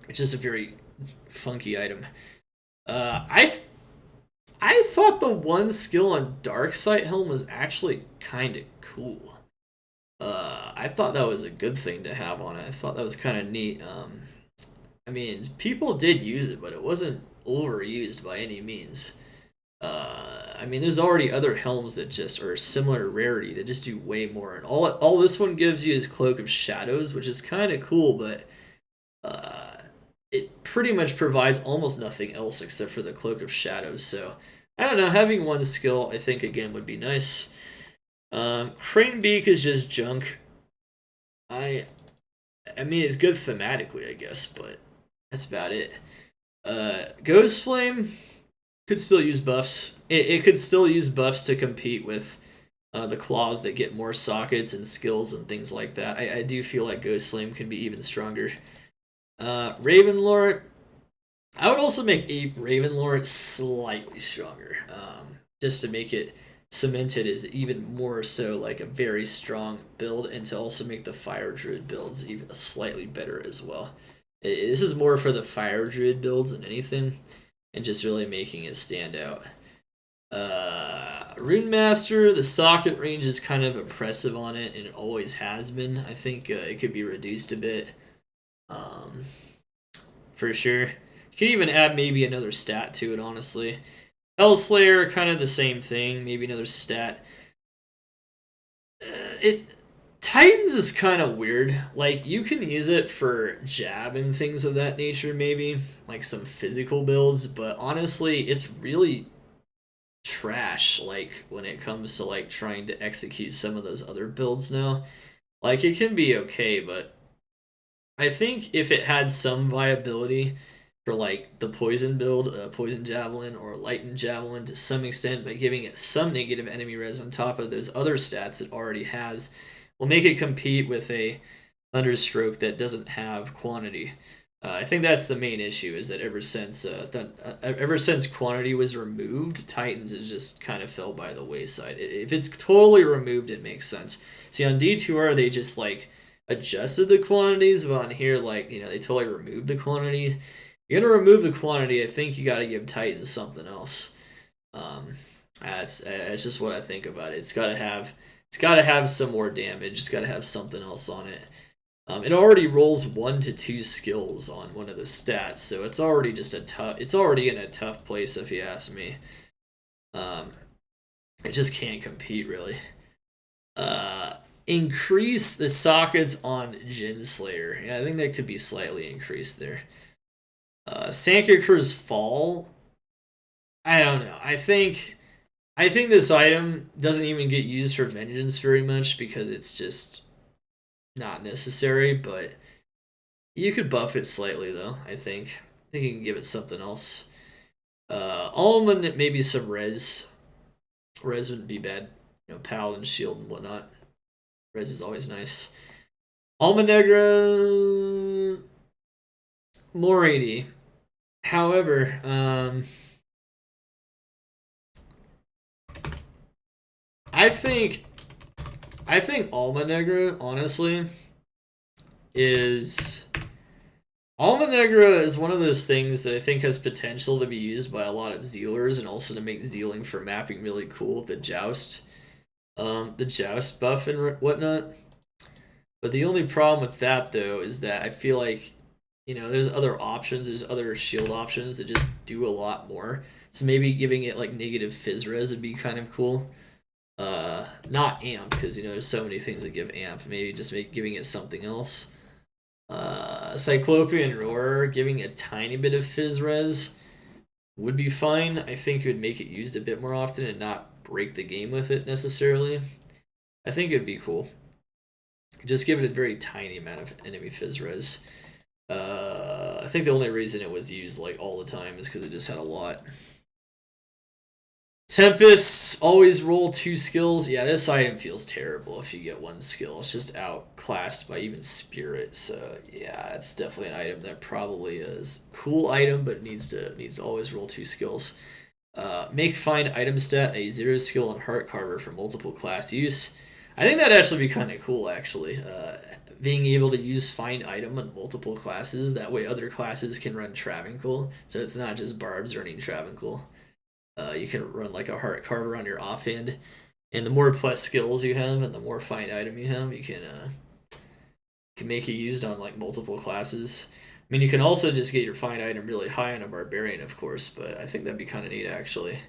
It's just a very funky item. I thought the 1 skill on Darksight Helm was actually kind of cool. I thought that was a good thing to have on it. I thought that was kind of neat. I mean, people did use it, but it wasn't overused by any means. I mean, there's already other helms that just are similar rarity that just do way more. And all this one gives you is Cloak of Shadows, which is kind of cool, but it pretty much provides almost nothing else except for the Cloak of Shadows. So I don't know. Having 1 skill, I think again would be nice. Crane Beak is just junk. I mean, it's good thematically, I guess, but that's about it. Ghost Flame could still use buffs. It could still use buffs to compete with the claws that get more sockets and skills and things like that. I do feel like Ghost Flame can be even stronger. Ravenlord, I would also make Ravenlord slightly stronger, just to make it cemented as even more so like a very strong build, and to also make the Fire Druid builds even slightly better as well. This is more for the Fire Druid builds than anything, and just really making it stand out. Rune Master, the socket range is kind of oppressive on it, and it always has been. I think it could be reduced a bit, for sure. You could even add maybe another stat to it, honestly. Hellslayer, kind of the same thing. Maybe another stat. Titans is kind of weird. Like, you can use it for jab and things of that nature, maybe. Like some physical builds. But honestly, it's really trash, like, when it comes to, like, trying to execute some of those other builds now. Like, it can be okay, but I think if it had some viability for like the poison build, poison javelin or lightened javelin to some extent, by giving it some negative enemy res on top of those other stats it already has, will make it compete with a Thunderstroke that doesn't have quantity. I think that's the main issue, is that ever since quantity was removed, Titans has just kind of fell by the wayside. If it's totally removed, it makes sense. See, on D2R they just like adjusted the quantities, but on here, like, you know, they totally removed the quantity. If you're gonna remove the quantity, I think you got to give Titans something else. That's just what I think about it. It's got to have some more damage. It's got to have something else on it. It already rolls 1 to 2 skills on one of the stats, so it's already just it's already in a tough place, if you ask me. It just can't compete really. Increase the sockets on Genslayer. Yeah, I think that could be slightly increased there. Sankakur's Fall. I don't know. I think this item doesn't even get used for vengeance very much because it's just not necessary, but you could buff it slightly though, I think. I think you can give it something else. Almond, maybe some res. Res wouldn't be bad. You know, paladin shield and whatnot. Res is always nice. Alma Negra, more 80. However, I think Alma Negra, honestly, is Alma Negra is one of those things that I think has potential to be used by a lot of Zealers and also to make Zealing for mapping really cool. The Joust buff and whatnot. But the only problem with that though is that I feel like, you know, there's other options. There's other shield options that just do a lot more. So maybe giving it like negative fizz res would be kind of cool. Not amp because you know there's so many things that give amp. Maybe just giving it something else. Cyclopean Roar giving a tiny bit of fizz res would be fine. I think it would make it used a bit more often and not break the game with it necessarily. I think it'd be cool. Just give it a very tiny amount of enemy fizz res. I think the only reason it was used like all the time is because it just had a lot. Tempest, always roll 2 skills. Yeah, this item feels terrible if you get 1 skill. It's just outclassed by even Spirit. So yeah, it's definitely an item that probably is cool item, but needs to always roll 2 skills. Make find item stat a 0 skill on Heart Carver for multiple class use. I think that'd actually be kind of cool, actually. Being able to use find item on multiple classes, that way other classes can run Travancore, so it's not just Barbs running Travancore. You can run like a Heart Carver on your offhand, and the more plus skills you have and the more find item you have, you can make it used on like multiple classes. I mean, you can also just get your find item really high on a Barbarian, of course, but I think that'd be kind of neat, actually.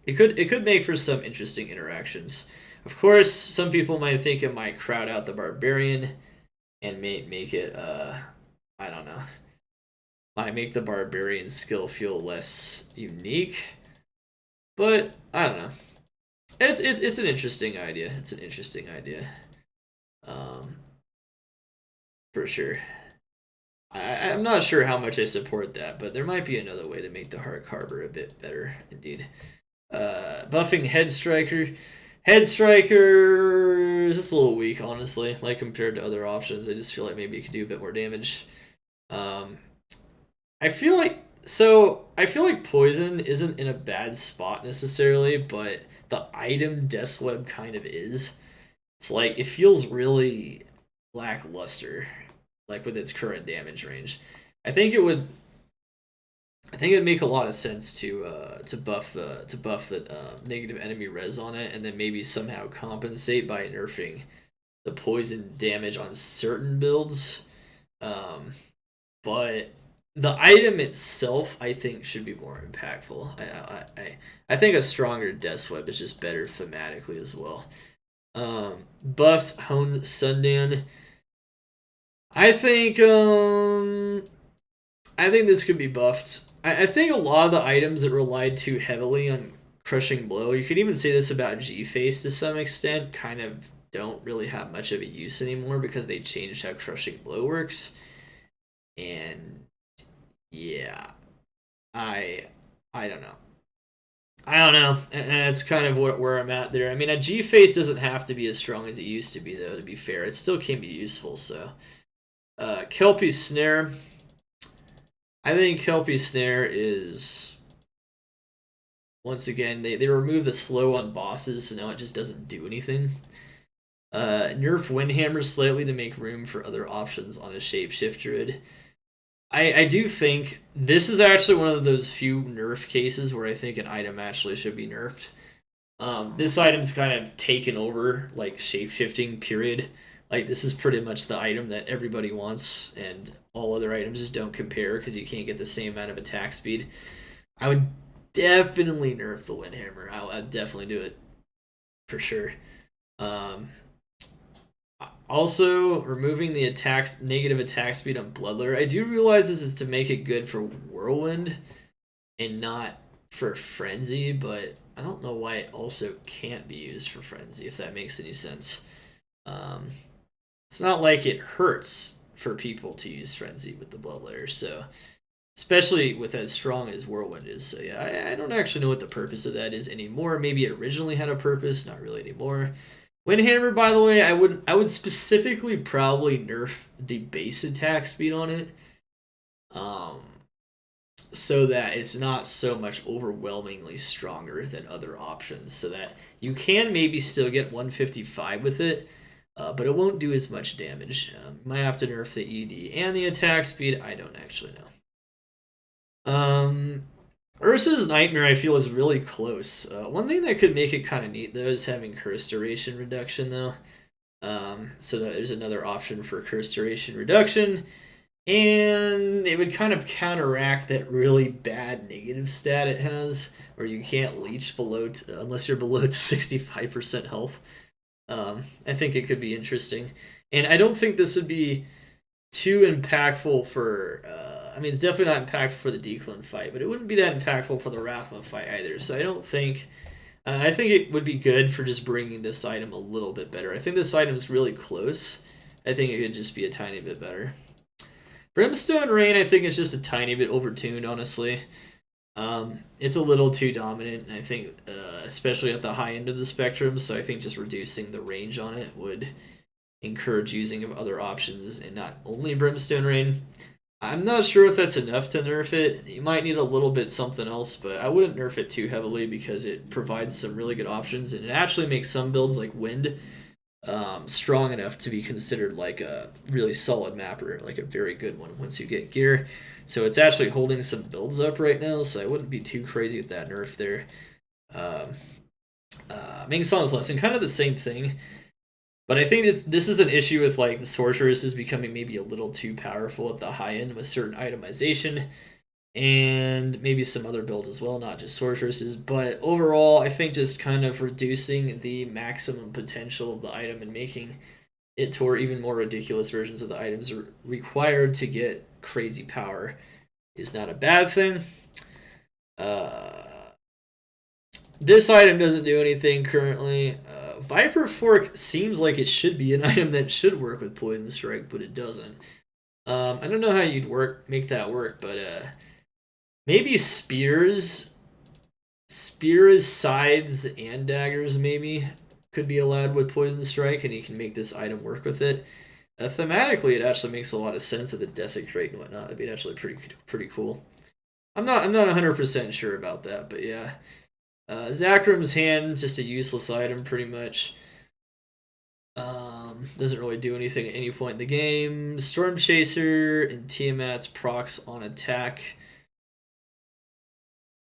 It could make for some interesting interactions. Of course, some people might think it might crowd out the Barbarian and make it I don't know. Might make the Barbarian skill feel less unique. But I don't know. It's an interesting idea. It's an interesting idea. Um for sure. I'm not sure how much I support that, but there might be another way to make the Heart Carver a bit better, indeed. Buffing Head Striker. Head Striker is just a little weak, honestly. Like compared to other options, I just feel like maybe it could do a bit more damage. I feel like Poison isn't in a bad spot necessarily, but the item Death Web kind of is. It's like it feels really lackluster, like with its current damage range. I think it would make a lot of sense to buff the negative enemy res on it, and then maybe somehow compensate by nerfing the poison damage on certain builds. But the item itself, I think, should be more impactful. I think a stronger Death Web is just better thematically as well. Buffs Hone Sundan. I think this could be buffed. I think a lot of the items that relied too heavily on Crushing Blow, you could even say this about G-Face to some extent, kind of don't really have much of a use anymore because they changed how Crushing Blow works. And yeah, I don't know. I don't know. And that's kind of where I'm at there. I mean, a G-Face doesn't have to be as strong as it used to be, though, to be fair. It still can be useful, so. Kelpie Snare. I think Kelpie Snare is... Once again, they remove the slow on bosses, so now it just doesn't do anything. Nerf Windhammer slightly to make room for other options on a Shapeshift Druid. I do think this is actually one of those few nerf cases where I think an item actually should be nerfed. This item's kind of taken over, like, shape-shifting, period. Like, this is pretty much the item that everybody wants, and all other items just don't compare because you can't get the same amount of attack speed. I would definitely nerf the Windhammer. I'd definitely do it, for sure. Also, removing the negative attack speed on Bloodler. I do realize this is to make it good for Whirlwind, and not for Frenzy, but I don't know why it also can't be used for Frenzy, if that makes any sense. Um, it's not like it hurts for people to use Frenzy with the Blood Layer, so especially with as strong as Whirlwind is. So yeah, I don't actually know what the purpose of that is anymore. Maybe it originally had a purpose, not really anymore. Windhammer, by the way, I would specifically probably nerf the base attack speed on it, um, so that it's not so much overwhelmingly stronger than other options. So that you can maybe still get 155 with it, but it won't do as much damage. Might have to nerf the ED and the attack speed. I don't actually know. Ursa's Nightmare, I feel, is really close. One thing that could make it kind of neat, though, is having Curse Duration Reduction, though. So that there's another option for Curse Duration Reduction. And it would kind of counteract that really bad negative stat it has, where you can't leech below unless you're below 65% health. I think it could be interesting. And I don't think this would be too impactful for... I mean, it's definitely not impactful for the Declan fight, but it wouldn't be that impactful for the Rathma fight either. So I don't think... I think it would be good for just bringing this item a little bit better. I think this item's really close. I think it could just be a tiny bit better. Brimstone Rain, I think, is just a tiny bit overtuned, honestly. It's a little too dominant, and I think, especially at the high end of the spectrum, so I think just reducing the range on it would encourage using of other options and not only Brimstone Rain. I'm not sure if that's enough to nerf it. You might need a little bit something else, but I wouldn't nerf it too heavily because it provides some really good options, and it actually makes some builds like Wind strong enough to be considered like a really solid mapper, like a very good one once you get gear. So it's actually holding some builds up right now, so I wouldn't be too crazy with that nerf there. Ming Song's Lesson, kind of the same thing. But I think this is an issue with like the sorceresses becoming maybe a little too powerful at the high end with certain itemization, and maybe some other builds as well, not just sorceresses. But overall, I think just kind of reducing the maximum potential of the item and making it to where even more ridiculous versions of the items are required to get crazy power is not a bad thing. This item doesn't do anything currently. Viper Fork seems like it should be an item that should work with Poison Strike, but it doesn't. I don't know how you'd make that work, but maybe spears, scythes, and daggers maybe could be allowed with Poison Strike, and you can make this item work with it. Thematically, it actually makes a lot of sense with the Desecrate and whatnot. It'd be actually pretty cool. I'm not 100% sure about that, but yeah. Zakram's Hand, just a useless item, pretty much. Doesn't really do anything at any point in the game. Storm Chaser and Tiamat's procs on attack.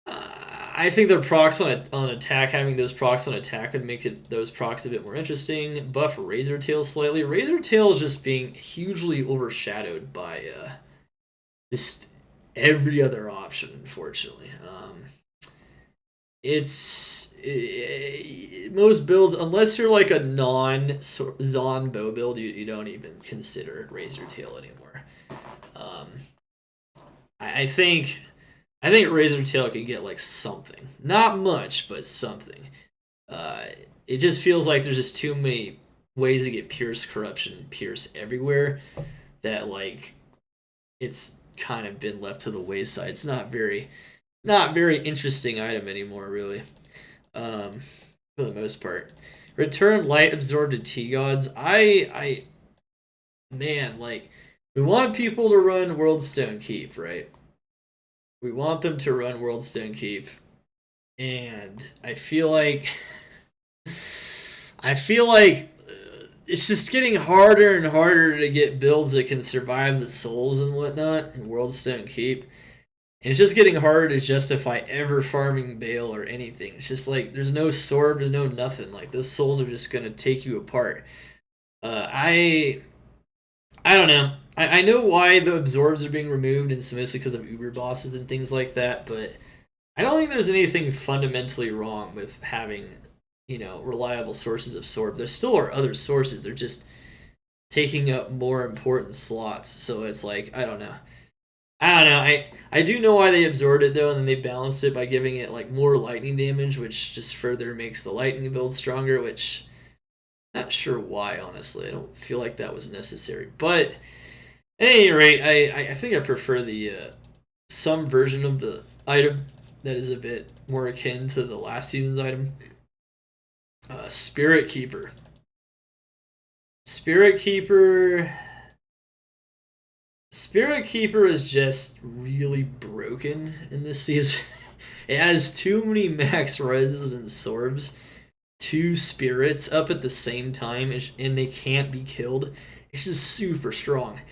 I think their procs on attack, having those procs on attack would make those procs a bit more interesting. Buff Razor Tail slightly. Razor Tail is just being hugely overshadowed by just every other option, unfortunately. Most builds, unless you're like a non-Zon bow build, you don't even consider Razor Tail anymore. I think Razor Tail can get like something, not much, but something. It just feels like there's just too many ways to get Pierce Corruption and Pierce everywhere that like it's kind of been left to the wayside. It's not very interesting item anymore, really. For the most part. Return Light Absorbed to T-Gods. Man, like, we want people to run Worldstone Keep, right? We want them to run Worldstone Keep. And I feel like it's just getting harder and harder to get builds that can survive the souls and whatnot in Worldstone Keep. And it's just getting harder to justify ever farming Bale or anything. It's just like, there's no Sorb, there's no nothing. Like, those souls are just going to take you apart. I don't know. I know why the absorbs are being removed, and it's mostly because of Uber bosses and things like that, but I don't think there's anything fundamentally wrong with having, reliable sources of Sorb. There still are other sources. They're just taking up more important slots. So it's like, I don't know. I don't know. I do know why they absorbed it though, and then they balanced it by giving it like more lightning damage, which just further makes the lightning build stronger. Which not sure why, honestly. I don't feel like that was necessary. But at any rate, I think I prefer the some version of the item that is a bit more akin to the last season's item. Spirit Keeper. Spirit Keeper. Spirit Keeper is just really broken in this season. It has too many max rises and sorbs, two spirits up at the same time, and they can't be killed. It's just super strong.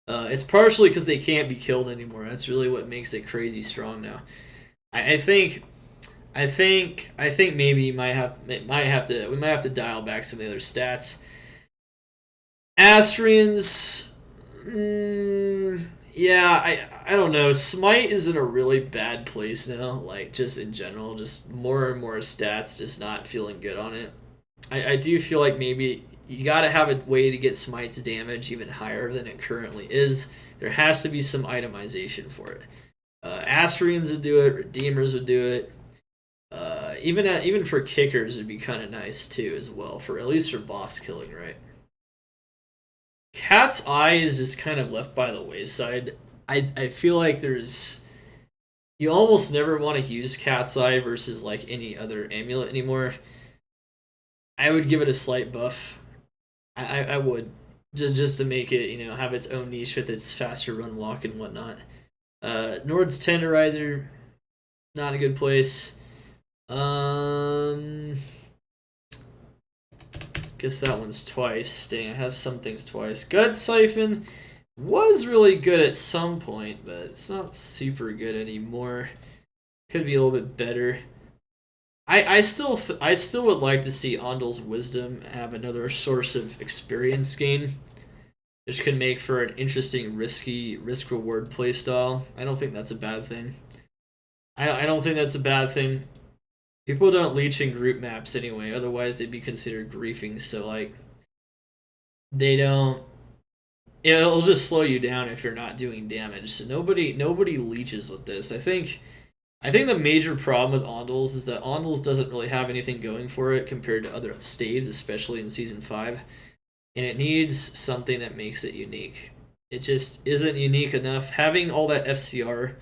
It's partially because they can't be killed anymore. That's really what makes it crazy strong now. I think, I think maybe we might have to dial back some of the other stats. Astrians, yeah, I don't know. Smite is in a really bad place now. Like just in general, just more and more stats, just not feeling good on it. I do feel like maybe you got to have a way to get Smite's damage even higher than it currently is. There has to be some itemization for it. Astrians would do it. Redeemers would do it. Even for kickers, it'd be kind of nice too, as well. For at least for boss killing, right? Cat's Eye is just kind of left by the wayside. I feel like there's you almost never want to use Cat's Eye versus like any other amulet anymore. I would give it a slight buff. I would just to make it have its own niche with its faster run walk and whatnot. Nord's Tenderizer, not a good place. Guess that one's twice. Dang, I have some things twice. Gut Siphon was really good at some point, but it's not super good anymore. Could be a little bit better. I still would like to see Ondal's Wisdom have another source of experience gain, which can make for an interesting risk reward playstyle. I don't think that's a bad thing. I don't think that's a bad thing. People don't leech in group maps anyway, otherwise they'd be considered griefing, so like they don't it'll just slow you down if you're not doing damage. So nobody leeches with this. I think the major problem with Ondals is that Ondals doesn't really have anything going for it compared to other staves, especially in Season 5. And it needs something that makes it unique. It just isn't unique enough. Having all that FCR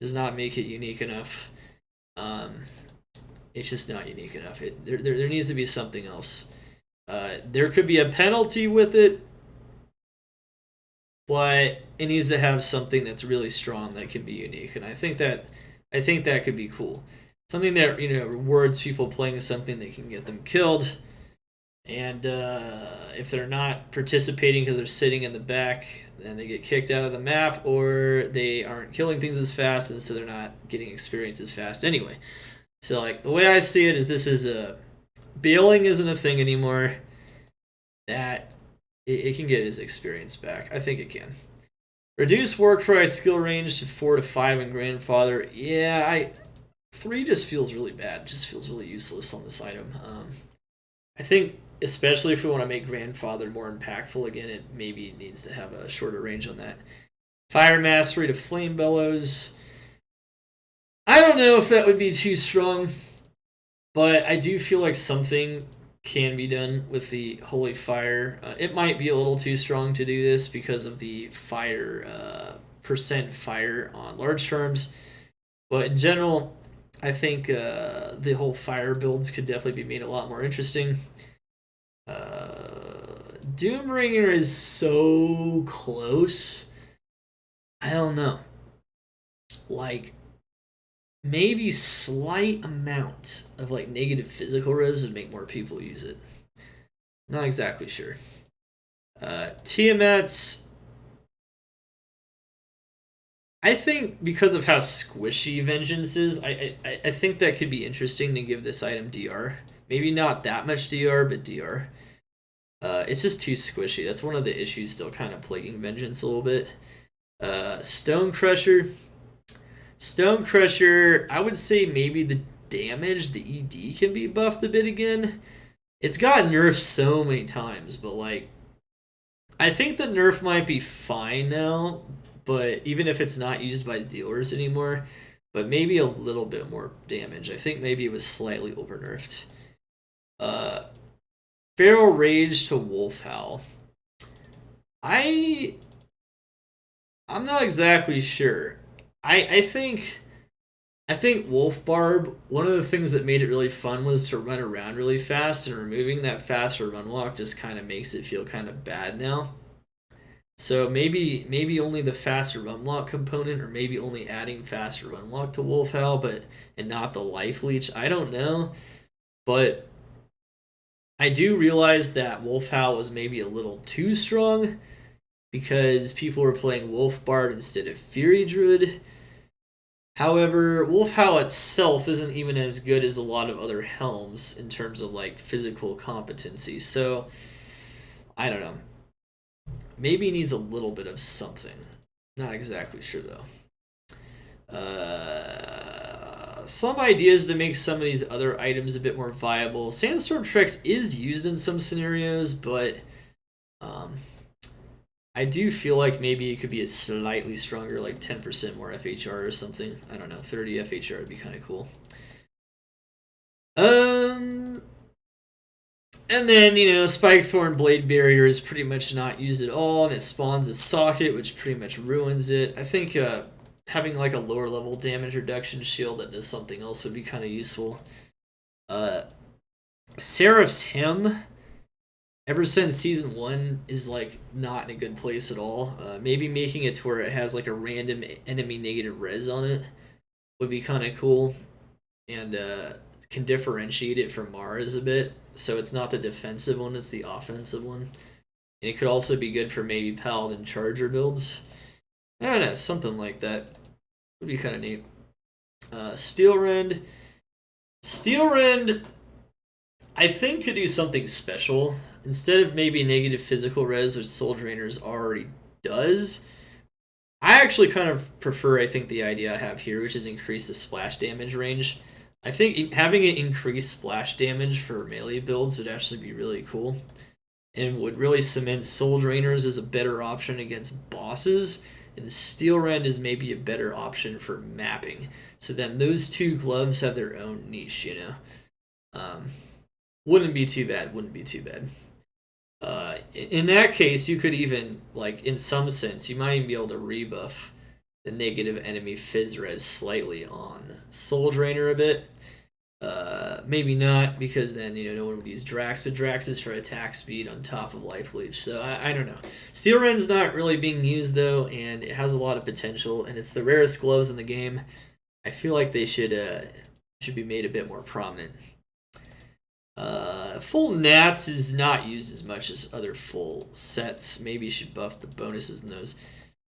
does not make it unique enough. It's just not unique enough. There needs to be something else. There could be a penalty with it, but it needs to have something that's really strong that can be unique. And I think that could be cool. Something that rewards people playing something that can get them killed, and if they're not participating because they're sitting in the back, then they get kicked out of the map, or they aren't killing things as fast, and so they're not getting experience as fast anyway. So like the way I see it is this is bailing isn't a thing anymore. That it can get his experience back. I think it can. Reduce Warcry skill range to 4 to 5 in Grandfather. Yeah, 3 just feels really bad. It just feels really useless on this item. I think especially if we want to make Grandfather more impactful again, it maybe needs to have a shorter range on that. Fire Mastery to Flame Bellows. I don't know if that would be too strong, but I do feel like something can be done with the Holy Fire. It might be a little too strong to do this because of the fire percent fire on large terms, but in general, I think the whole fire builds could definitely be made a lot more interesting. Doombringer is so close. I don't know. Like, maybe slight amount of like negative physical res would make more people use it. Not exactly sure. Tiamat's, I think because of how squishy Vengeance is, I think that could be interesting to give this item DR. Maybe not that much DR, but DR. It's just too squishy. That's one of the issues still kind of plaguing Vengeance a little bit. Stone Crusher. Stone Crusher, I would say maybe the damage, the ED can be buffed a bit again. It's got nerfed so many times, but like, I think the nerf might be fine now, but even if it's not used by dealers anymore, but maybe a little bit more damage. I think maybe it was slightly overnerfed. Feral Rage to Wolf Howl. I'm not exactly sure. I think Wolf Barb, one of the things that made it really fun was to run around really fast, and removing that faster run walk just kind of makes it feel kind of bad now. So maybe only the faster run walk component, or maybe only adding faster run walk to Wolf Howl, and not the life leech. I don't know, but I do realize that Wolf Howl was maybe a little too strong because people were playing Wolf Bard instead of Fury Druid. However, Wolf Howl itself isn't even as good as a lot of other helms in terms of like physical competency. So I don't know. Maybe he needs a little bit of something. Not exactly sure though. Some ideas to make some of these other items a bit more viable. Sandstorm Trex is used in some scenarios, but I do feel like maybe it could be a slightly stronger, like 10% more FHR or something. I don't know, 30 FHR would be kind of cool. And then, Spikethorn Blade Barrier is pretty much not used at all, and it spawns a socket, which pretty much ruins it. I think having like a lower level damage reduction shield that does something else would be kind of useful. Seraph's Hymn, ever since Season 1, is like not in a good place at all. Maybe making it to where it has like a random enemy negative res on it would be kind of cool, and can differentiate it from Mars a bit, so it's not the defensive one, it's the offensive one. And it could also be good for maybe Paladin Charger builds. I don't know, something like that would be kind of neat. Steel Rend, I think could do something special. Instead of maybe negative physical res, which Soul Drainers already does, I actually kind of prefer, I think, the idea I have here, which is increase the splash damage range. I think having it increase splash damage for melee builds would actually be really cool, and would really cement Soul Drainers as a better option against bosses, and Steel Rend is maybe a better option for mapping. So then those two gloves have their own niche, Wouldn't be too bad. In that case, you could even, like, in some sense, you might even be able to rebuff the negative enemy Fizz res slightly on Soul Drainer a bit. Maybe not, because then, no one would use Drax, but Drax is for attack speed on top of Life Leech, so I don't know. Steel Rend's not really being used, though, and it has a lot of potential, and it's the rarest gloves in the game. I feel like they should be made a bit more prominent. Full Nats is not used as much as other full sets. Maybe you should buff the bonuses in those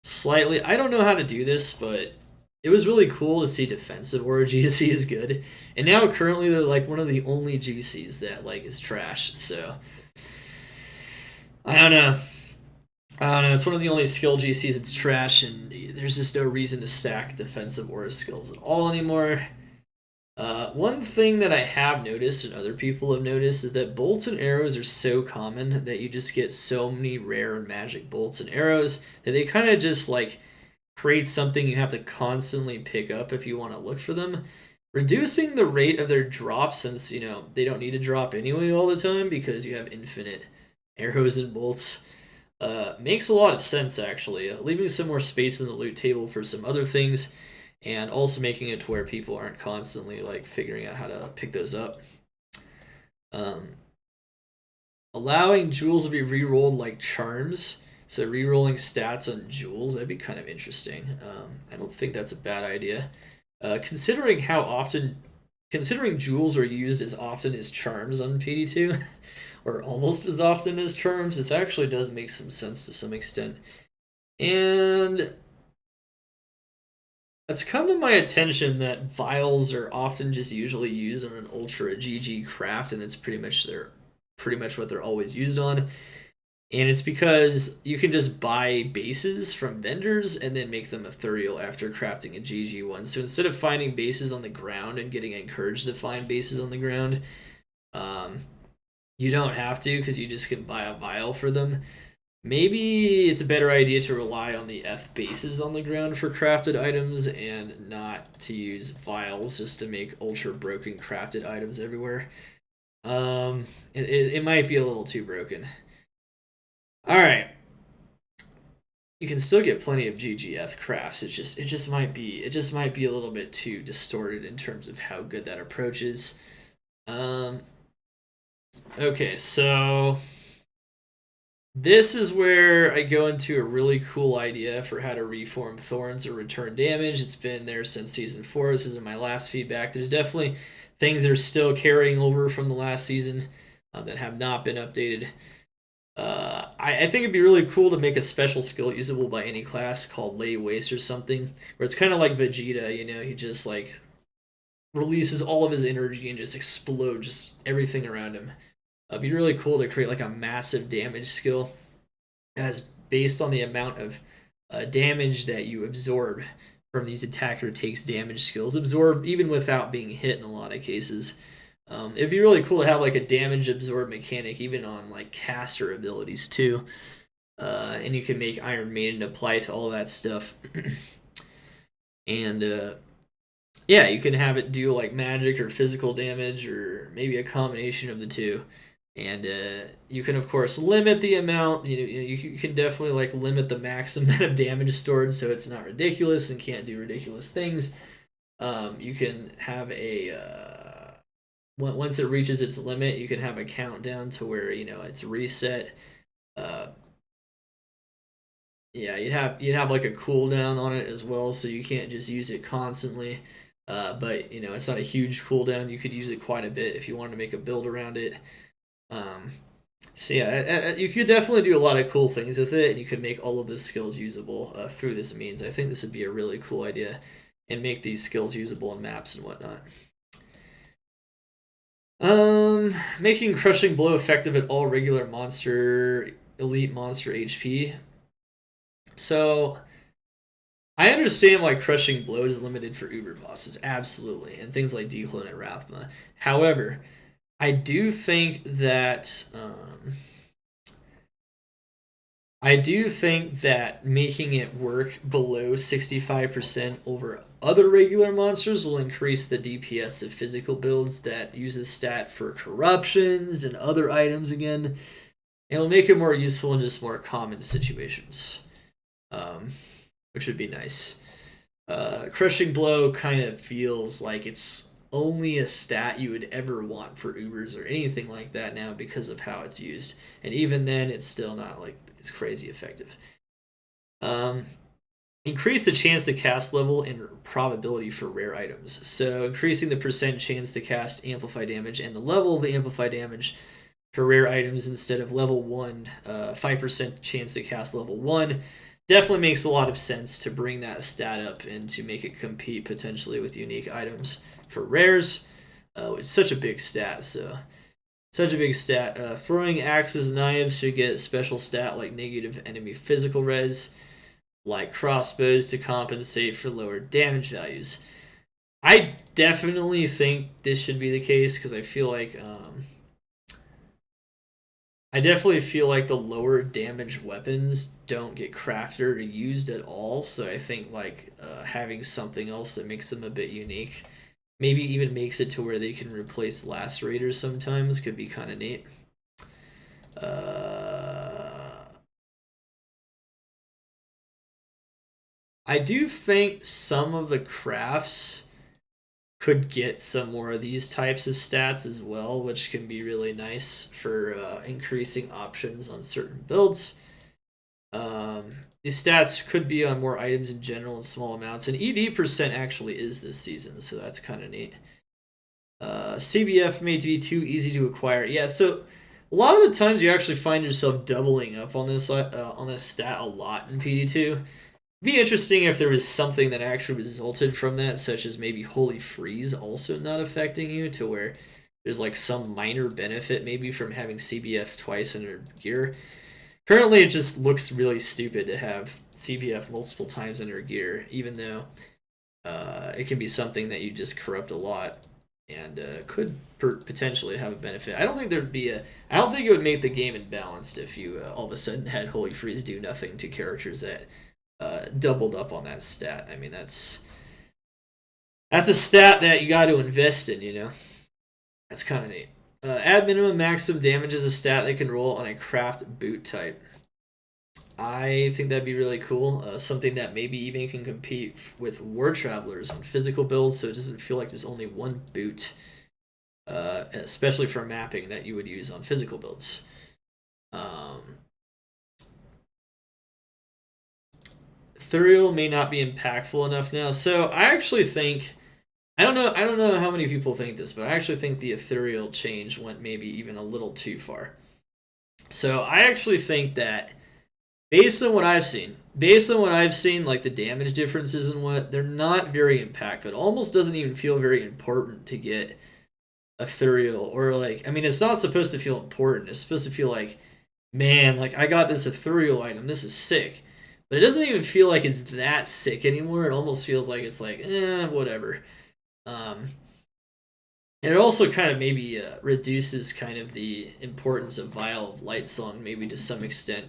slightly. I don't know how to do this, but it was really cool to see defensive Aura GC is good. And now currently they're like one of the only GCs that like is trash. So I don't know. It's one of the only skill GCs that's trash, and there's just no reason to stack defensive Aura skills at all anymore. One thing that I have noticed and other people have noticed is that bolts and arrows are so common that you just get so many rare and magic bolts and arrows that they kind of just like create something you have to constantly pick up if you want to look for them. Reducing the rate of their drop, since they don't need to drop anyway all the time because you have infinite arrows and bolts, makes a lot of sense actually. Leaving some more space in the loot table for some other things, and also making it to where people aren't constantly like figuring out how to pick those up. Allowing jewels to be re-rolled like charms, so re-rolling stats on jewels, that'd be kind of interesting. I don't think that's a bad idea. Considering jewels are used as often as charms on PD2, or almost as often as charms, this actually does make some sense to some extent. And it's come to my attention that vials are often just usually used on an Ultra GG craft, and it's pretty much what they're always used on. And it's because you can just buy bases from vendors and then make them ethereal after crafting a GG one. So instead of finding bases on the ground and getting encouraged to find bases on the ground, you don't have to, because you just can buy a vial for them. maybe it's a better idea to rely on the F bases on the ground for crafted items and not to use vials just to make ultra broken crafted items everywhere. It might be a little too broken. All right, you can still get plenty of GGF crafts. It just might be a little bit too distorted in terms of how good that approach is. Okay, so this is where I go into a really cool idea for how to reform thorns or return damage. It's been there since season 4. This isn't my last feedback. There's definitely things that are still carrying over from the last season that have not been updated. I think it'd be really cool to make a special skill usable by any class called Lay Waste or something, where it's kind of like Vegeta, you know, he just like releases all of his energy and just explodes just everything around him. It'd be really cool to create like a massive damage skill as based on the amount of damage that you absorb from these attacker takes damage skills. Absorb even without being hit in a lot of cases. It'd be really cool to have like a damage absorb mechanic even on like caster abilities too. And you can make Iron Maiden apply to all that stuff. And yeah, you can have it do like magic or physical damage or maybe a combination of the two. And you can of course limit the amount. You can definitely like limit the max amount of damage stored so it's not ridiculous and can't do ridiculous things. You can have a once it reaches its limit, you can have a countdown to where it's reset. Yeah, you'd have like a cooldown on it as well, so you can't just use it constantly. But it's not a huge cooldown. You could use it quite a bit if you wanted to make a build around it. So yeah, you could definitely do a lot of cool things with it, and you could make all of the skills usable through this means. I think this would be a really cool idea, and make these skills usable in maps and whatnot. Making Crushing Blow effective at all regular elite monster HP. So, I understand why Crushing Blow is limited for Uber bosses, absolutely, and things like Declone and Rathma. However, I do think that making it work below 65% over other regular monsters will increase the DPS of physical builds that uses stat for corruptions and other items again. And will make it more useful in just more common situations, which would be nice. Crushing Blow kind of feels like it's only a stat you would ever want for Ubers or anything like that now because of how it's used. And even then, it's still not like it's crazy effective. Increase the chance to cast level and probability for rare items. So increasing the percent chance to cast amplify damage and the level of the amplify damage for rare items instead of level 1, 5% chance to cast level 1. Definitely makes a lot of sense to bring that stat up and to make it compete potentially with unique items for rares. It's such a big stat, throwing axes and knives should get a special stat like negative enemy physical res, like crossbows to compensate for lower damage values. I definitely think this should be the case because I feel like the lower damage weapons don't get crafted or used at all. So I think like having something else that makes them a bit unique, maybe even makes it to where they can replace lacerators sometimes, could be kind of neat. I do think some of the crafts could get some more of these types of stats as well, which can be really nice for increasing options on certain builds. These stats could be on more items in general in small amounts, and ED percent actually is this season, so that's kind of neat. CBF made to be too easy to acquire. Yeah, so a lot of the times you actually find yourself doubling up on this stat a lot in PD2. Be interesting if there was something that actually resulted from that, such as maybe Holy Freeze also not affecting you, to where there's like some minor benefit maybe from having CBF twice in your gear. Currently, it just looks really stupid to have CBF multiple times in your gear, even though it can be something that you just corrupt a lot. and could potentially have a benefit. I don't think there'd be a. I don't think it would make the game imbalanced if you all of a sudden had Holy Freeze do nothing to characters that doubled up on that stat. I mean, that's a stat that you got to invest in. You know, that's kind of neat. Add minimum maximum damage as a stat that can roll on a craft boot type. I think that'd be really cool. Something that maybe even can compete with War Travelers on physical builds, so it doesn't feel like there's only one boot, especially for mapping, that you would use on physical builds. Ethereal may not be impactful enough now, so I actually think. I don't know how many people think this, but I actually think the ethereal change went maybe even a little too far. So I actually think that based on what I've seen, like the damage differences and what, they're not very impactful. It almost doesn't even feel very important to get ethereal, or like, I mean, it's not supposed to feel important. It's supposed to feel like, man, like I got this ethereal item, this is sick. But it doesn't even feel like it's that sick anymore. It almost feels like it's like, whatever. And it also kind of maybe reduces kind of the importance of Vial of Lightsong, maybe to some extent.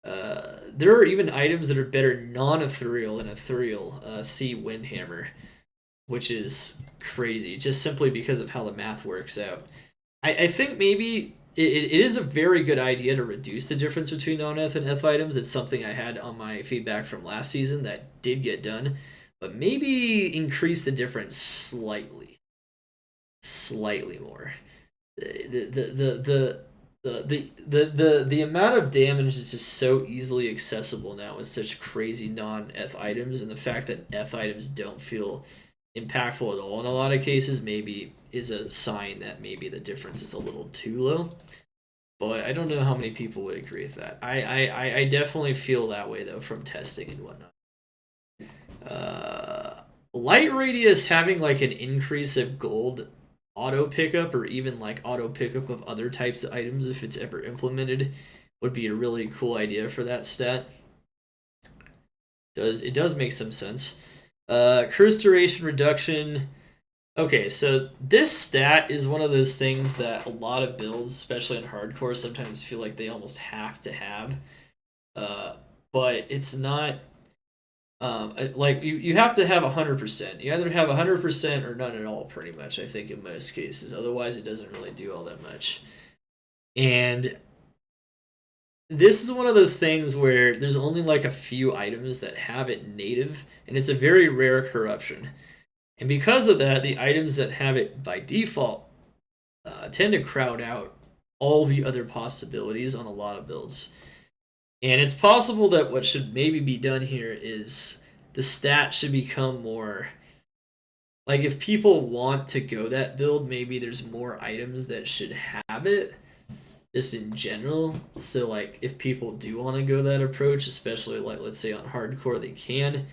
There are even items that are better non-ethereal than ethereal. See Windhammer, which is crazy, just simply because of how the math works out. I think maybe it is a very good idea to reduce the difference between non-eth and eth items. It's something I had on my feedback from last season that did get done. But maybe increase the difference slightly more. The amount of damage is just so easily accessible now with such crazy non-eth items, and the fact that eth items don't feel impactful at all in a lot of cases maybe is a sign that maybe the difference is a little too low. But I don't know how many people would agree with that. I definitely feel that way though from testing and whatnot. Light Radius having like an increase of gold auto pickup, or even like auto pickup of other types of items if it's ever implemented, would be a really cool idea for that stat. It does make some sense. Curse duration reduction. Okay, so this stat is one of those things that a lot of builds, especially in hardcore, sometimes feel like they almost have to have. But it's not. Like you have to have 100%. You either have 100% or none at all, pretty much. I think in most cases. Otherwise, it doesn't really do all that much. And this is one of those things where there's only like a few items that have it native, and it's a very rare corruption. And because of that, the items that have it by default tend to crowd out all the other possibilities on a lot of builds. And it's possible that what should maybe be done here is the stat should become more. Like, if people want to go that build, maybe there's more items that should have it, just in general. So, like, if people do want to go that approach, especially, like, let's say on hardcore, they can.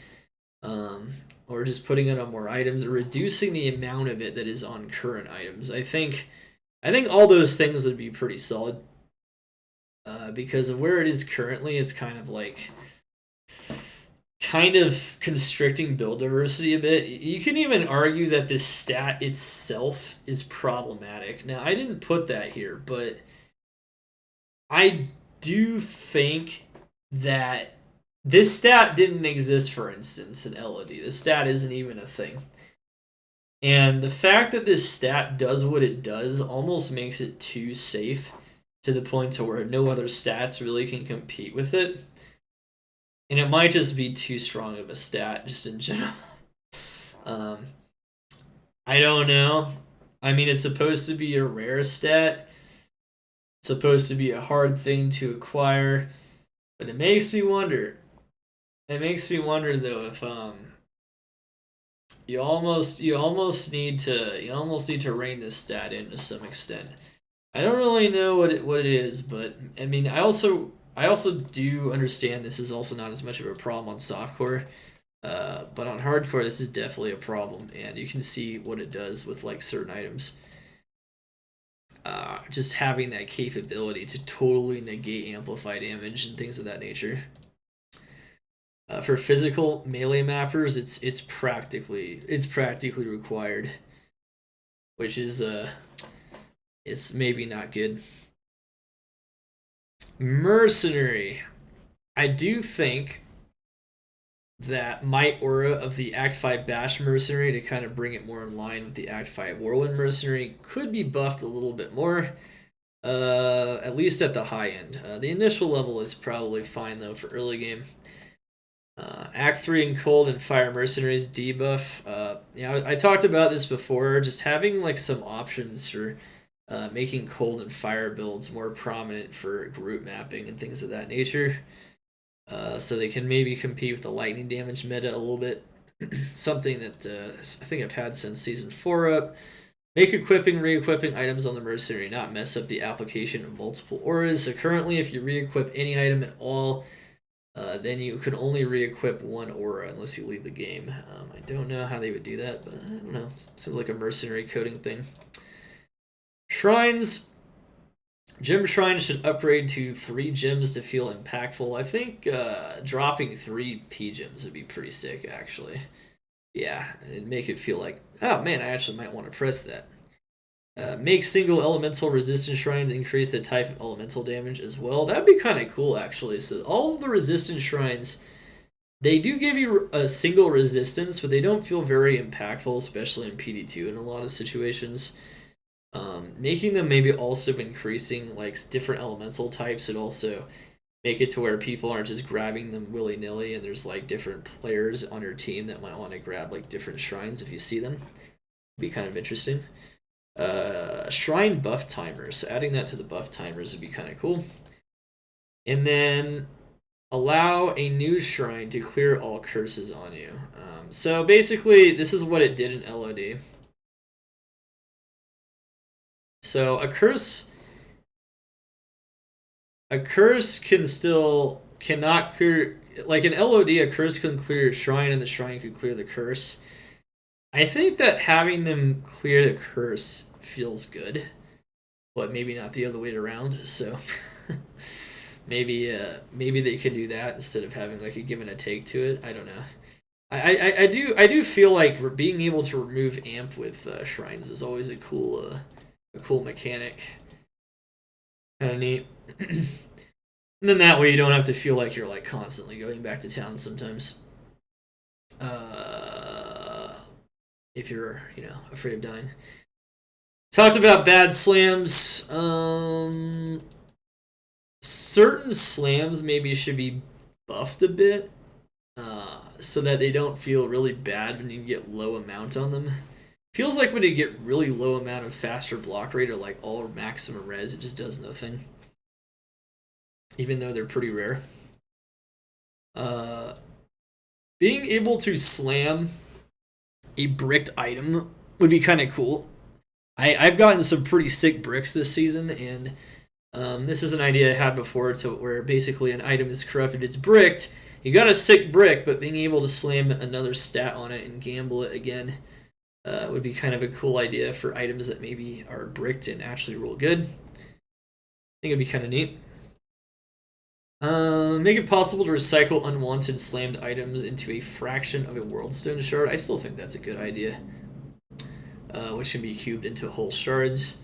Or just putting it on more items, or reducing the amount of it that is on current items. I think all those things would be pretty solid. Because of where it is currently, it's kind of constricting build diversity a bit. You can even argue that this stat itself is problematic. Now, I didn't put that here, but I do think that this stat didn't exist, for instance, in LOD. This stat isn't even a thing. And the fact that this stat does what it does almost makes it too safe, to the point to where no other stats really can compete with it. And it might just be too strong of a stat, just in general. I don't know. I mean, it's supposed to be a rare stat. It's supposed to be a hard thing to acquire. But it makes me wonder. It makes me wonder, though, if you almost need to rein this stat in to some extent. I don't really know what it is, but I mean, I also do understand this is also not as much of a problem on softcore, but on hardcore this is definitely a problem, and you can see what it does with like certain items. Just having that capability to totally negate amplify damage and things of that nature. For physical melee mappers, it's practically required. which is it's maybe not good. Mercenary. I do think that Might Aura of the Act 5 Bash Mercenary, to kind of bring it more in line with the Act 5 Whirlwind Mercenary, could be buffed a little bit more, at least at the high end. The initial level is probably fine, though, for early game. Act 3 and Cold and Fire Mercenaries debuff. I talked about this before, just having like some options for making Cold and Fire builds more prominent for group mapping and things of that nature. So they can maybe compete with the lightning damage meta a little bit. Something that I think I've had since Season 4 up. Make equipping, re-equipping items on the Mercenary not mess up the application of multiple auras. So currently, if you re-equip any item at all, then you can only re-equip one aura unless you leave the game. I don't know how they would do that, but I don't know. It seems like a mercenary coding thing. Shrines. Gem Shrine should upgrade to 3 gems to feel impactful. I think dropping 3 P gems would be pretty sick, actually. Yeah, it'd make it feel like, oh man, I actually might want to press that. Make single elemental resistance shrines increase the type of elemental damage as well. That'd be kind of cool, actually. So all of the resistance shrines, they do give you a single resistance, but they don't feel very impactful, especially in PD2 in a lot of situations. Making them maybe also increasing like different elemental types would also make it to where people aren't just grabbing them willy-nilly, and there's like different players on your team that might want to grab like different shrines if you see them. It'd be kind of interesting. Shrine buff timers, so adding that to the buff timers would be kind of cool. And then allow a new shrine to clear all curses on you. So basically, this is what it did in LOD. So a curse cannot clear, like in LOD, a curse can clear your shrine and the shrine can clear the curse. I think that having them clear the curse feels good, but maybe not the other way around. So maybe they could do that instead of having like a give and a take to it. I don't know. I do feel like being able to remove amp with shrines is always a cool mechanic. Kind of neat. And then that way you don't have to feel like you're like constantly going back to town sometimes. If you're, afraid of dying. Talked about bad slams. Certain slams maybe should be buffed a bit, so that they don't feel really bad when you get low amount on them. Feels like when you get really low amount of faster block rate or like all maximum res, it just does nothing. Even though they're pretty rare. Being able to slam a bricked item would be kind of cool. I've gotten some pretty sick bricks this season, and this is an idea I had before, to where basically an item is corrupted, it's bricked, you got a sick brick, but being able to slam another stat on it and gamble it again would be kind of a cool idea for items that maybe are bricked and actually roll good. I think it'd be kind of neat. Make it possible to recycle unwanted slammed items into a fraction of a worldstone shard. I still think that's a good idea. Which can be cubed into whole shards.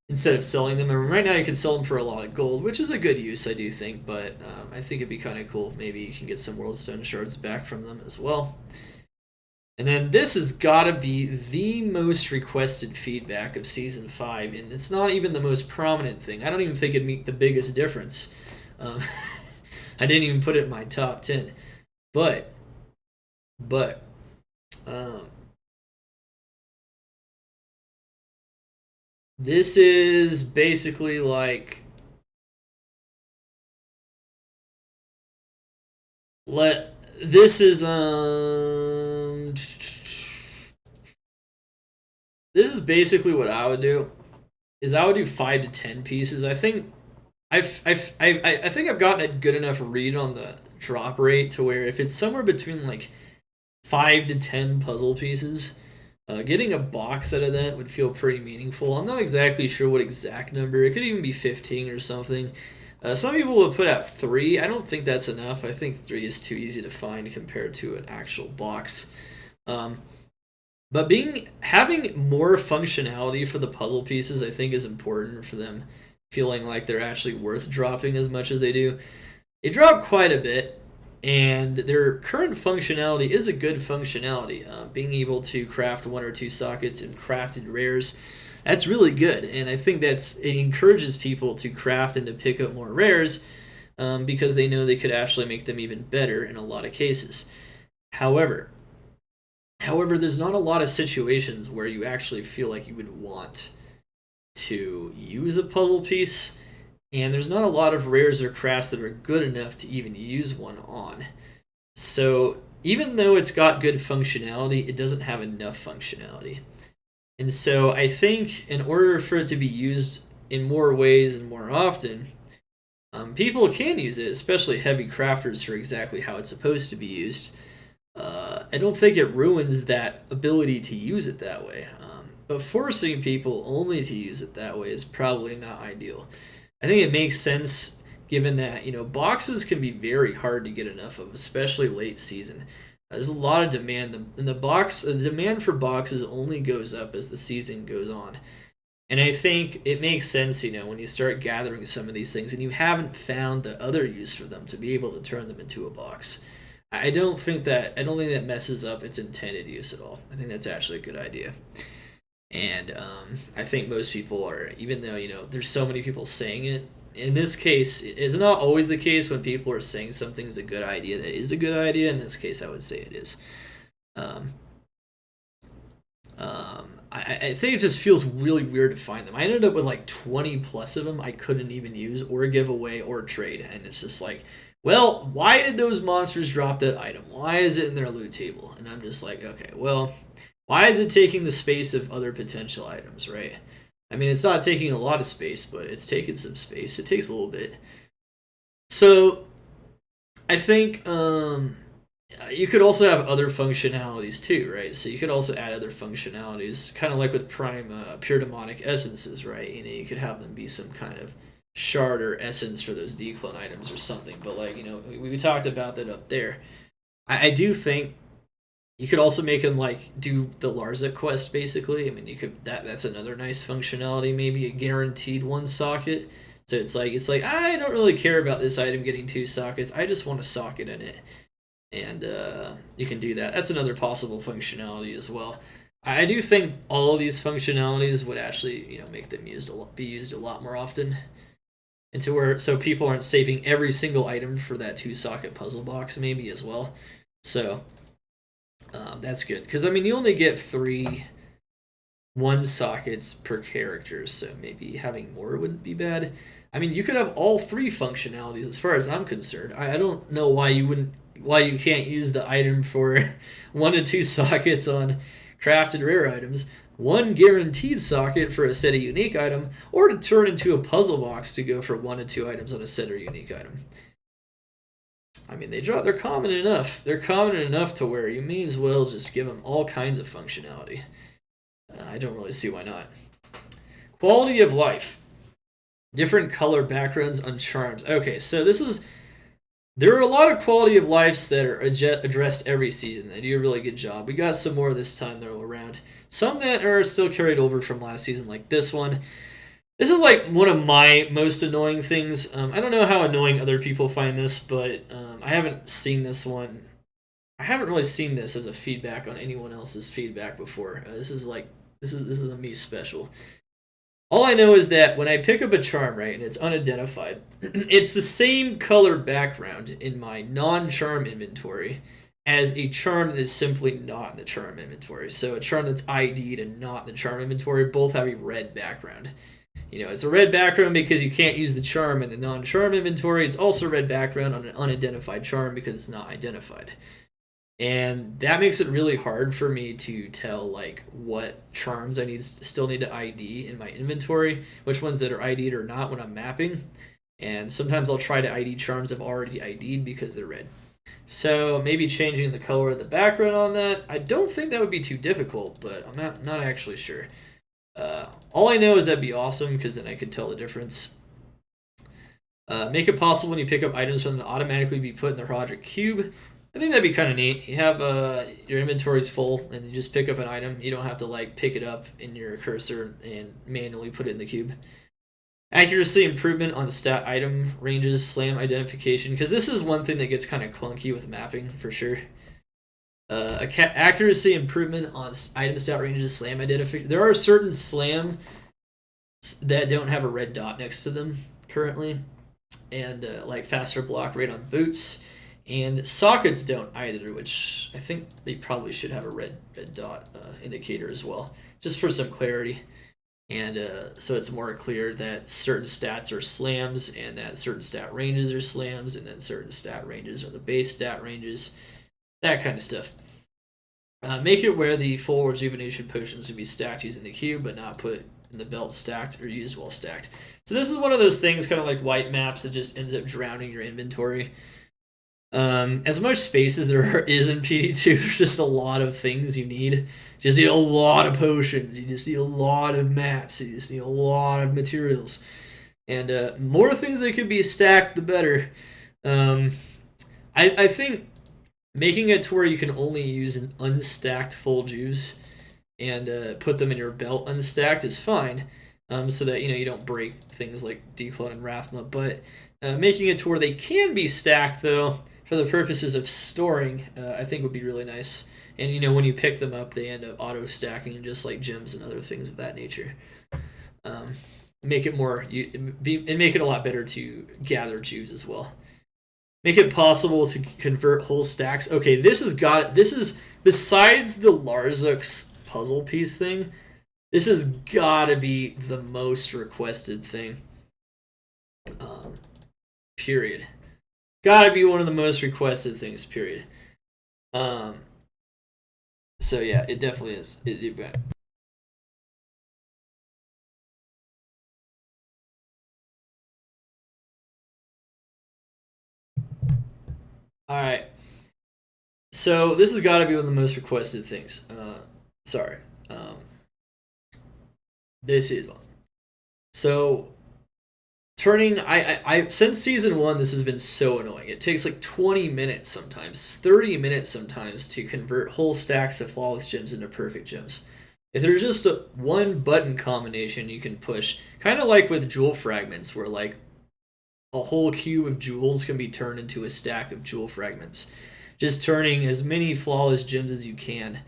Instead of selling them. And right now you can sell them for a lot of gold, which is a good use, I do think. But I think it'd be kind of cool if maybe you can get some worldstone shards back from them as well. And then this has got to be the most requested feedback of Season 5, and it's not even the most prominent thing. I don't even think it'd make the biggest difference. I didn't even put it in my top 10. But this is basically like... This is basically what I would do. Is I would do 5 to 10 pieces. I think I think I've gotten a good enough read on the drop rate to where if it's somewhere between like 5 to 10 puzzle pieces, getting a box out of that would feel pretty meaningful. I'm not exactly sure what exact number. It could even be 15 or something. Some people will put out 3. I don't think that's enough. I think 3 is too easy to find compared to an actual box. But having more functionality for the puzzle pieces, I think, is important for them feeling like they're actually worth dropping as much as they do. They drop quite a bit, and their current functionality is a good functionality. Being able to craft 1 or 2 sockets and crafted rares, that's really good, and I think it encourages people to craft and to pick up more rares because they know they could actually make them even better in a lot of cases. However, there's not a lot of situations where you actually feel like you would want to use a puzzle piece, and there's not a lot of rares or crafts that are good enough to even use one on. So even though it's got good functionality, it doesn't have enough functionality. And so I think in order for it to be used in more ways and more often, people can use it, especially heavy crafters, for exactly how it's supposed to be used. I don't think it ruins that ability to use it that way. But forcing people only to use it that way is probably not ideal. I think it makes sense given that, boxes can be very hard to get enough of, especially late season. There's a lot of demand, and the demand for boxes only goes up as the season goes on. And I think it makes sense, when you start gathering some of these things and you haven't found the other use for them to be able to turn them into a box. I don't think that messes up its intended use at all. I think that's actually a good idea. And I think most people are, even though, there's so many people saying it, in this case, it's not always the case when people are saying something's a good idea that is a good idea. In this case, I would say it is. I think it just feels really weird to find them. I ended up with like 20 plus of them I couldn't even use or give away or trade. And it's just like, well, why did those monsters drop that item? Why is it in their loot table? And I'm just like, okay, well, why is it taking the space of other potential items, right? I mean, it's not taking a lot of space, but it's taking some space. It takes a little bit. So I think you could also have other functionalities too, right? So you could also add other functionalities, kind of like with Prime Pure Demonic Essences, right? You could have them be some kind of shard or essence for those declone items or something. But like, we talked about that up there. I do think you could also make them like do the Larza quest basically. I mean, you could that's another nice functionality, maybe a guaranteed 1 socket. So it's like I don't really care about this item getting 2 sockets. I just want a socket in it. And you can do that. That's another possible functionality as well. I do think all of these functionalities would actually, make them be used a lot more often. So people aren't saving every single item for that 2 socket puzzle box maybe as well. So that's good, because I mean you only get 3 1 sockets per character, so maybe having more wouldn't be bad. I mean, you could have all 3 functionalities as far as I'm concerned. I don't know why you can't use the item for 1 to 2 sockets on crafted rare items, 1 guaranteed socket for a set of unique item, or to turn into a puzzle box to go for 1 to 2 items on a set or unique item. I mean, they're common enough. They're common enough to where you may as well just give them all kinds of functionality. I don't really see why not. Quality of life. Different color backgrounds on charms. Okay, so there are a lot of quality of lives that are addressed every season. They do a really good job. We got some more this time though around. Some that are still carried over from last season, like this one. This is like one of my most annoying things. I don't know how annoying other people find this, but I haven't seen this one. I haven't really seen this as a feedback on anyone else's feedback before. This is a me special. All I know is that when I pick up a charm, right, and it's unidentified, it's the same color background in my non-charm inventory as a charm that is simply not in the charm inventory. So a charm that's ID'd and not in the charm inventory both have a red background. It's a red background because you can't use the charm in the non-charm inventory. It's also a red background on an unidentified charm because it's not identified. And that makes it really hard for me to tell like what charms I still need to ID in my inventory, which ones that are ID'd or not when I'm mapping. And sometimes I'll try to ID charms I've already ID'd because they're red. So maybe changing the color of the background on that. I don't think that would be too difficult, but I'm not actually sure. All I know is that'd be awesome because then I could tell the difference. Make it possible when you pick up items from them to automatically be put in the Roderick Cube. I think that'd be kind of neat. You have your inventory's full, and you just pick up an item. You don't have to like pick it up in your cursor and manually put it in the cube. Accuracy improvement on stat item ranges, slam identification, because this is one thing that gets kind of clunky with mapping for sure. Accuracy improvement on item stat ranges, slam identification. There are certain slam that don't have a red dot next to them currently, and like faster block rate on boots, and sockets don't either, which I think they probably should have a red dot indicator as well, just for some clarity. And so it's more clear that certain stats are slams, and that certain stat ranges are slams, and then certain stat ranges are the base stat ranges, that kind of stuff. Make it where the full rejuvenation potions can be stacked using the cube, but not put in the belt stacked or used while stacked. So this is one of those things, kind of like white maps, that just ends up drowning your inventory. As much space as there is in PD2, there's just a lot of things you need. You just need a lot of potions. You just need a lot of maps. You just need a lot of materials. And more things that could be stacked, the better. I think making it to where you can only use an unstacked full juice and put them in your belt unstacked is fine, so that you don't break things like Declone and Rathma. But making it to where they can be stacked, though, for the purposes of storing, I think would be really nice. And when you pick them up, they end up auto stacking, just like gems and other things of that nature. Make it make it a lot better to gather juice as well. Make it possible to convert whole stacks. Okay, this is besides the Larzuk's puzzle piece thing, this has gotta be the most requested thing. Period. Gotta be one of the most requested things, period. So yeah, it definitely is. Alright. So this has gotta be one of the most requested things. Sorry. This is one. So turning I since season 1, this has been so annoying. It takes like 20 minutes sometimes, 30 minutes sometimes, to convert whole stacks of flawless gems into perfect gems. If there's just one button combination you can push, kind of like with jewel fragments, where like a whole cube of jewels can be turned into a stack of jewel fragments. Just turning as many flawless gems as you can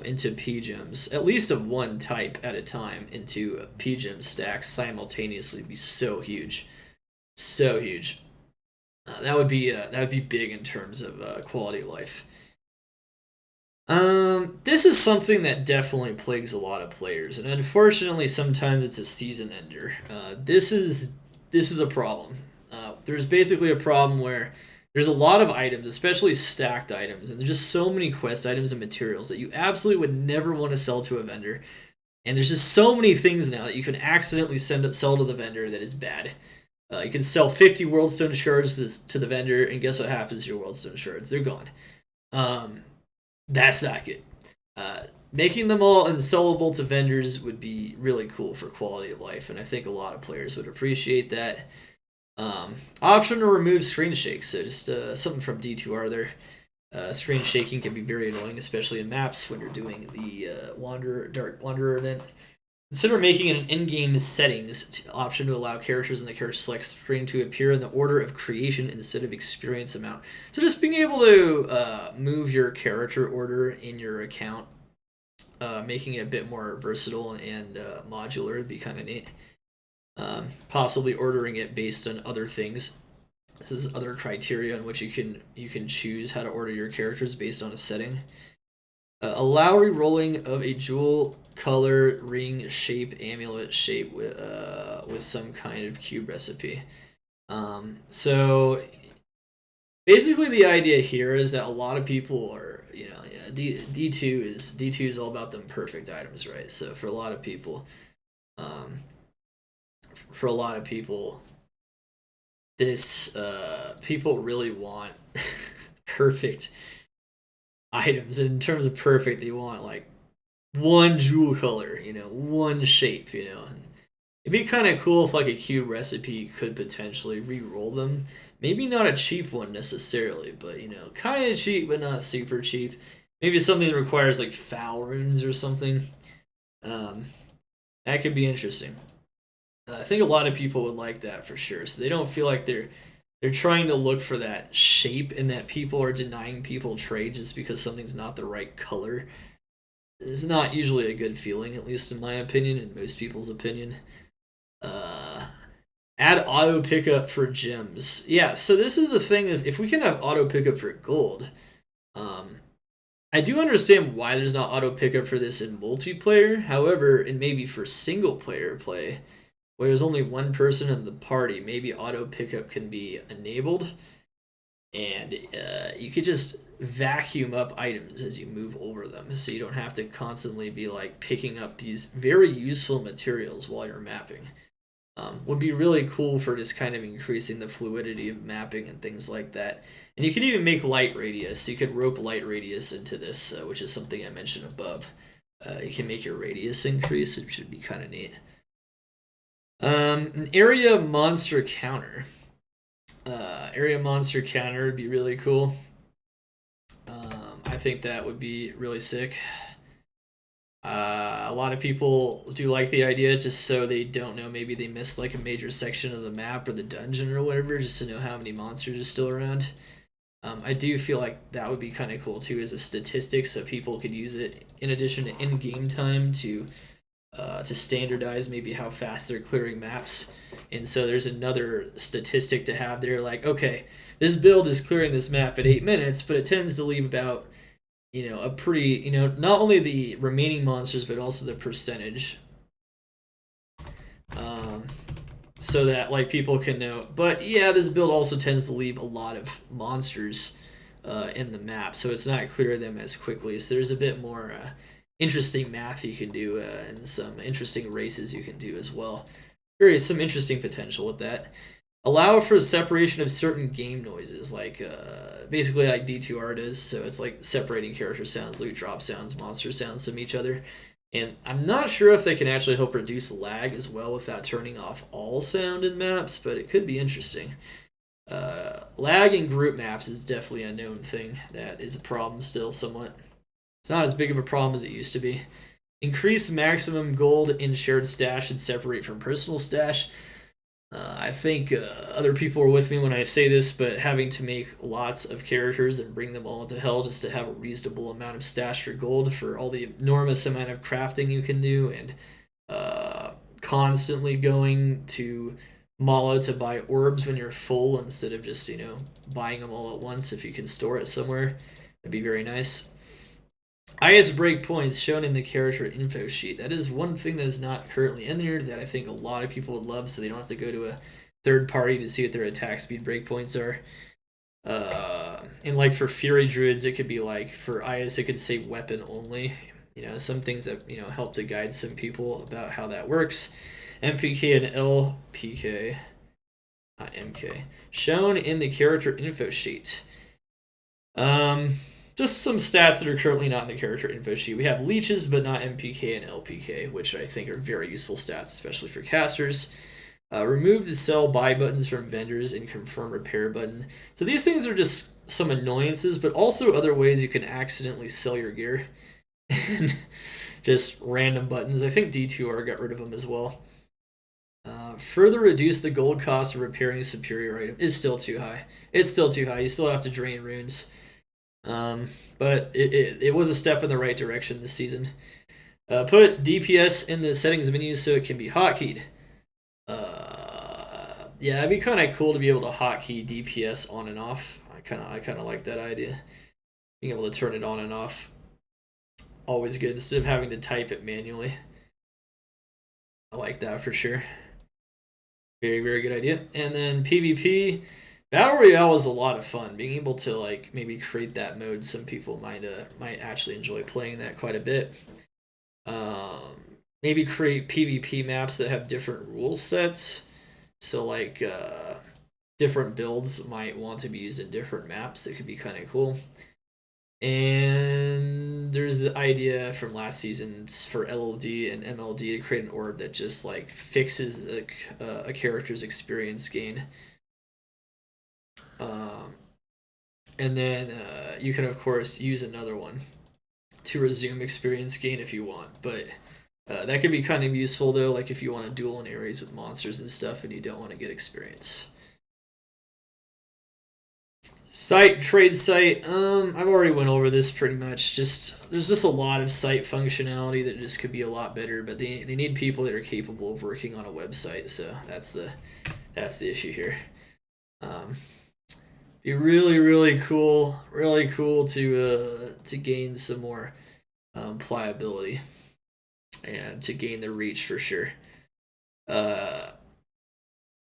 into P-gems, at least of one type at a time, into P-gem stacks simultaneously would be so huge. So huge. That would be big in terms of quality of life. This is something that definitely plagues a lot of players, and unfortunately sometimes it's a season ender. This is a problem. There's basically a problem where there's a lot of items, especially stacked items, and there's just so many quest items and materials that you absolutely would never want to sell to a vendor. And there's just so many things now that you can accidentally sell to the vendor that is bad. You can sell 50 Worldstone shards to the vendor, and guess what happens to your Worldstone shards? They're gone. That's not good. Making them all unsellable to vendors would be really cool for quality of life, and I think a lot of players would appreciate that. Option to remove screen shakes. So just something from D2R there. Screen shaking can be very annoying, especially in maps when you're doing the Dark Wanderer event. Consider making an in-game settings option to allow characters in the character select screen to appear in the order of creation instead of experience amount. So just being able to move your character order in your account, making it a bit more versatile and modular would be kind of neat. Possibly ordering it based on other things. This is other criteria on which you can choose how to order your characters based on a setting. Allow re-rolling of a jewel color, ring shape, amulet shape with some kind of cube recipe. So basically the idea here is that a lot of people are, D2 is all about them perfect items, right? So for a lot of people, this people really want perfect items. And in terms of perfect, they want like one jewel color, one shape, and it'd be kind of cool if like a cube recipe could potentially re-roll them, Maybe not a cheap one necessarily, but you know, kind of cheap but not super cheap. Maybe something that requires like foul runes or something. Um, that could be interesting. I think a lot of people would like that for sure. So they don't feel like they're trying to look for that shape and that people are denying people trade just because something's not the right color. It's not usually a good feeling, at least in my opinion and most people's opinion. Uh, Add auto pickup for gems. Yeah, so this is the thing. If we can have auto pickup for gold, um, I do understand why there's not auto pickup for this in multiplayer. However, and maybe for single player play, where there's only one person in the party, maybe auto pickup can be enabled, and you could just vacuum up items as you move over them, so you don't have to constantly be like picking up these very useful materials while you're mapping. Would be really cool for just kind of increasing the fluidity of mapping and things like that. And you could even make light radius. You could rope light radius into this, which is something I mentioned above. You can make your radius increase, which should be kind of neat. An area monster counter. Area monster counter would be really cool. I think that would be really sick. A lot of people do like the idea just so they don't know, maybe they missed like a major section of the map or the dungeon or whatever, just to know how many monsters are still around. I do feel like that would be kind of cool too as a statistic, so people could use it in addition to in-game time to standardize maybe how fast they're clearing maps. And so there's another statistic to have there, like, okay, this build is clearing this map at 8 minutes, but it tends to leave about, you know, a pretty, you know, not only the remaining monsters, but also the percentage. So that, like, people can know. But, yeah, this build also tends to leave a lot of monsters in the map, so it's not clear them as quickly. So there's a bit more interesting math you can do and some interesting races you can do as well. There is some interesting potential with that. Allow for separation of certain game noises, like basically like D2R does. So it's like separating character sounds, loot drop sounds, monster sounds from each other. And I'm not sure if they can actually help reduce lag as well without turning off all sound in maps, but it could be interesting. Lag in group maps is definitely a known thing that is a problem still somewhat. It's not as big of a problem as it used to be. Increase maximum gold in shared stash and separate from personal stash. I think other people are with me when I say this, but having to make lots of characters and bring them all into hell just to have a reasonable amount of stash for gold for all the enormous amount of crafting you can do, and constantly going to Mala to buy orbs when you're full instead of just, you know, buying them all at once if you can store it somewhere. That'd be very nice. IS breakpoints shown in the character info sheet. That is one thing that is not currently in there that I think a lot of people would love, so they don't have to go to a third party to see what their attack speed breakpoints are. And like for Fury Druids, it could be like, for IS, it could say weapon only. You know, some things that, you know, help to guide some people about how that works. MPK and LPK, not MK, shown in the character info sheet. Just some stats that are currently not in the character info sheet. We have leeches, but not MPK and LPK, which I think are very useful stats, especially for casters. Remove the sell buy buttons from vendors and confirm repair button. So these things are just some annoyances, but also other ways you can accidentally sell your gear. And just random buttons. I think D2R got rid of them as well. Further reduce the gold cost of repairing a superior item. It's still too high. It's still too high. You still have to drain runes. But it was a step in the right direction this season. Put DPS in the settings menu so it can be hotkeyed. Yeah, it'd be kind of cool to be able to hotkey DPS on and off. I kind of like that idea. Being able to turn it on and off. Always good instead of having to type it manually. I like that for sure. Very, very good idea. And then PvP. Battle Royale is a lot of fun. Being able to like maybe create that mode, some people might actually enjoy playing that quite a bit. Maybe create PvP maps that have different rule sets. So like different builds might want to be used in different maps. That could be kind of cool. And there's the idea from last season for LLD and MLD to create an orb that just like fixes a character's experience gain. And then you can, of course, use another one to resume experience gain if you want. But that could be kind of useful, though, like if you want to duel in areas with monsters and stuff and you don't want to get experience. Site, trade site. I've already went over this pretty much. There's just a lot of site functionality that just could be a lot better, but they need people that are capable of working on a website, so that's the issue here. Be really cool to gain some more pliability and to gain the reach for sure.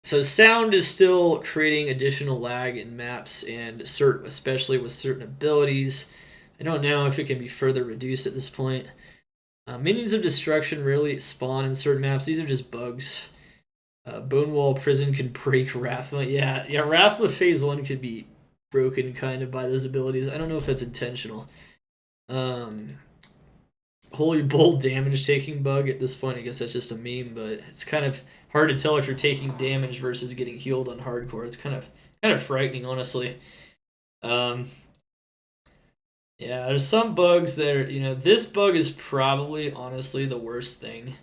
So sound is still creating additional lag in maps and especially with certain abilities. I don't know if it can be further reduced at this point. Minions of Destruction rarely spawn in certain maps. These are just bugs. Bonewall Prison can break Rathma. Yeah, Rathma Phase 1 could be broken kind of by those abilities. I don't know if that's intentional. Holy Bolt damage taking bug at this point. I guess that's just a meme, but it's kind of hard to tell if you're taking damage versus getting healed on hardcore. It's kind of frightening, honestly. Yeah, there's some bugs that are, this bug is probably honestly the worst thing.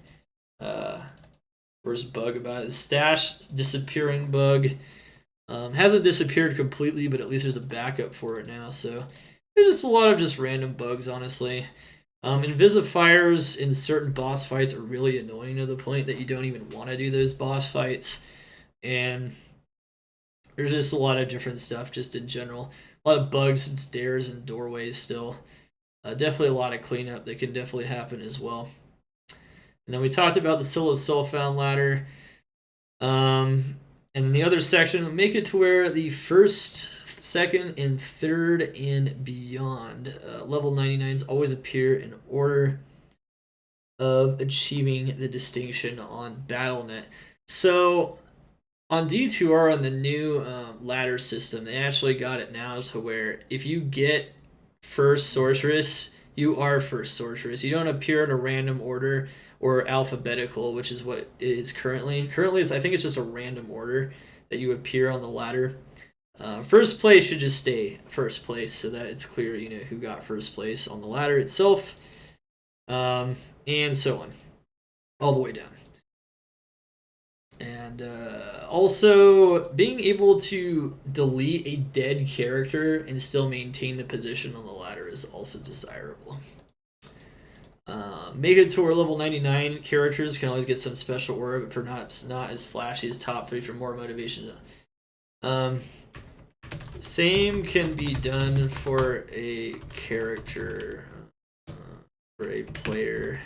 Worst bug about it. The stash disappearing bug. Hasn't disappeared completely, but at least there's a backup for it now. So there's just a lot of just random bugs, honestly. Invisifiers in certain boss fights are really annoying to the point that you don't even want to do those boss fights. And there's just a lot of different stuff just in general. A lot of bugs and stairs and doorways still. Definitely a lot of cleanup that can definitely happen as well. And then we talked about the Solo Soulfound ladder. And then the other section, make it to where the first, second, and third and beyond level 99s always appear in order of achieving the distinction on Battle.net. So on D2R, on the new ladder system, they actually got it now to where if you get first sorceress, you are first sorceress. You don't appear in a random order or alphabetical, which is what it is currently. Currently, I think it's just a random order that you appear on the ladder. First place should just stay first place so that it's clear, who got first place on the ladder itself, and so on, all the way down. And also, being able to delete a dead character and still maintain the position on the ladder is also desirable. Make it to where level 99 characters can always get some special aura, but perhaps not as flashy as top 3 for more motivation. Same can be done for a character, for a player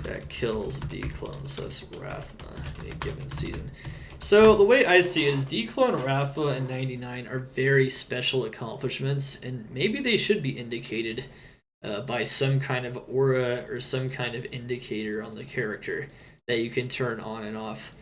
that kills D-Clone, so it's Rathma in a given season. So the way I see it is D-Clone, Rathma, and 99 are very special accomplishments, and maybe they should be indicated by some kind of aura or some kind of indicator on the character that you can turn on and off.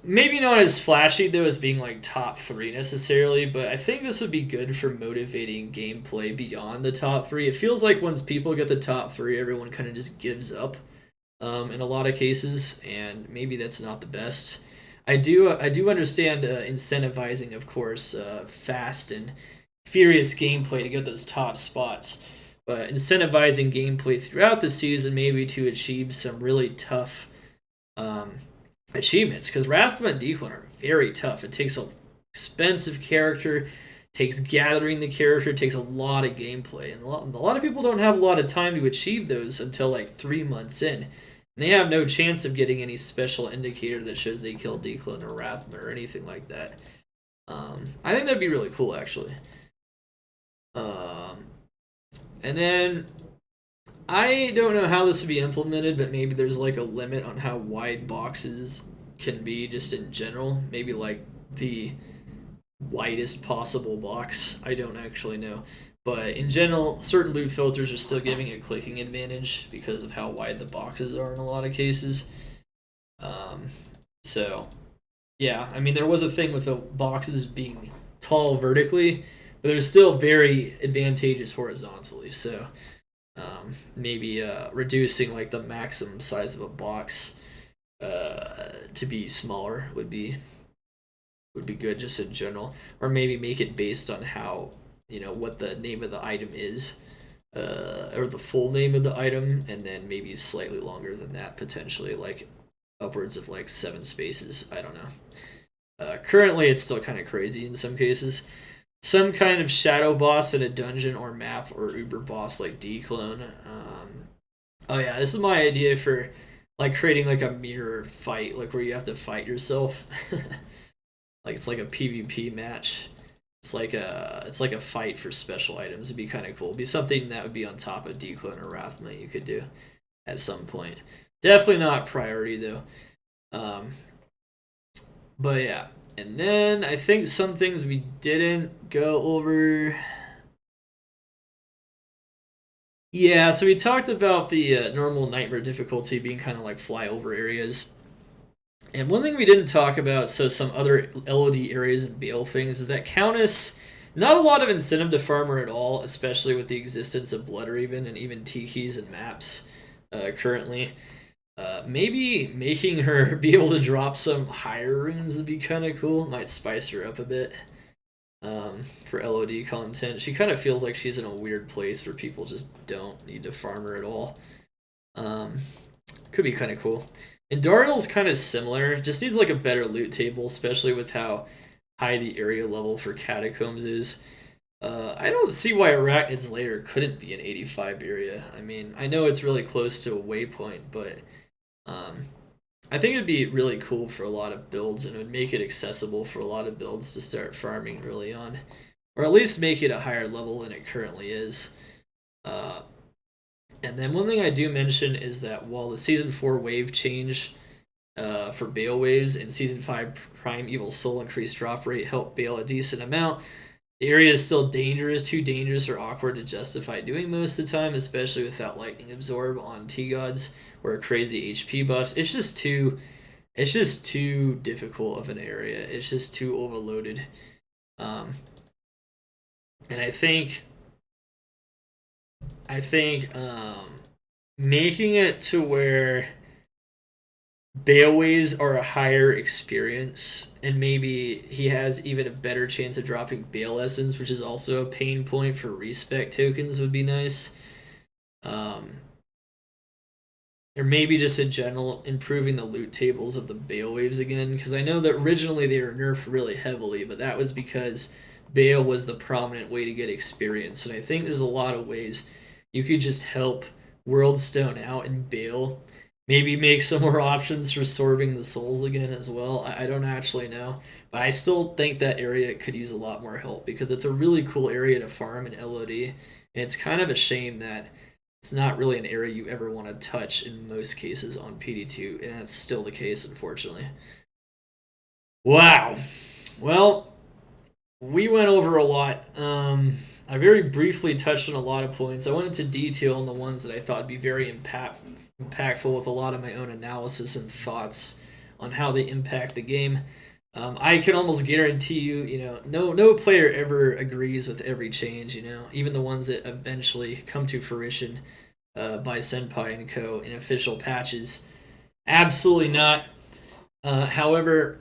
Maybe not as flashy though as being like top 3 necessarily, but I think this would be good for motivating gameplay beyond the top 3. It feels like once people get the top 3, everyone kind of just gives up in a lot of cases, and maybe that's not the best. I do understand incentivizing, of course, fast and furious gameplay to get those top spots, but incentivizing gameplay throughout the season maybe to achieve some really tough achievements, because Rathma and D-Clone are very tough. It takes an expensive character, takes gathering the character, takes a lot of gameplay, and a lot of people don't have a lot of time to achieve those until like 3 months in. And they have no chance of getting any special indicator that shows they killed D-Clone or Rathma or anything like that. I think that'd be really cool, actually. And then I don't know how this would be implemented, but maybe there's like a limit on how wide boxes can be just in general. Maybe like the widest possible box. I don't actually know. But in general, certain loot filters are still giving a clicking advantage because of how wide the boxes are in a lot of cases. So, yeah, I mean, there was a thing with the boxes being tall vertically, but they're still very advantageous horizontally. So, maybe reducing like the maximum size of a box to be smaller would be would be good just in general, or maybe make it based on how, what the name of the item is, or the full name of the item, and then maybe slightly longer than that, potentially, like upwards of like 7 spaces. I don't know. Currently, it's still kind of crazy in some cases. Some kind of shadow boss in a dungeon or map, or uber boss like D-Clone. Oh yeah, this is my idea for like creating like a mirror fight, like where you have to fight yourself. Like it's like a PvP match. It's like a fight for special items. It'd be kind of cool. It'd be something that would be on top of D-Clone or Wrathmite you could do at some point. Definitely not priority though. But yeah. And then I think some things we didn't go over. Yeah, so we talked about the normal nightmare difficulty being kind of like flyover areas. And one thing we didn't talk about, so some other LOD areas and Bale things, is that Countess, not a lot of incentive to farm her at all, especially with the existence of Bloodraven and even Tikis and maps currently. Maybe making her be able to drop some higher runes would be kind of cool. Might spice her up a bit for LOD content. She kind of feels like she's in a weird place where people just don't need to farm her at all. Could be kind of cool. And Darnell's kind of similar, just needs like a better loot table, especially with how high the area level for Catacombs is. I don't see why Arachnid's Lair couldn't be an 85 area. I mean, I know it's really close to a waypoint, but I think it'd be really cool for a lot of builds, and it would make it accessible for a lot of builds to start farming early on, or at least make it a higher level than it currently is. And then one thing I do mention is that while the Season 4 wave change for Bale waves and Season 5 Prime Evil Soul increased drop rate help Bale a decent amount, the area is still dangerous, too dangerous or awkward to justify doing most of the time, especially without Lightning Absorb on T-Gods or crazy HP buffs. It's just too difficult of an area. It's just too overloaded. And I think making it to where Bale waves are a higher experience, and maybe he has even a better chance of dropping Bale Essence, which is also a pain point for respec tokens, would be nice. Or maybe just in general improving the loot tables of the Bale waves again, because I know that originally they were nerfed really heavily, but that was because Bale was the prominent way to get experience, and I think there's a lot of ways you could just help Worldstone out in Bale. Maybe make some more options for sorbing the souls again as well. I don't actually know. But I still think that area could use a lot more help, because it's a really cool area to farm in LOD. And it's kind of a shame that it's not really an area you ever want to touch in most cases on PD2. And that's still the case, unfortunately. Wow. Well, we went over a lot. I very briefly touched on a lot of points. I went into detail on the ones that I thought would be very impactful with a lot of my own analysis and thoughts on how they impact the game. I can almost guarantee you, no player ever agrees with every change, even the ones that eventually come to fruition by Senpai and Co. in official patches. Absolutely not. However,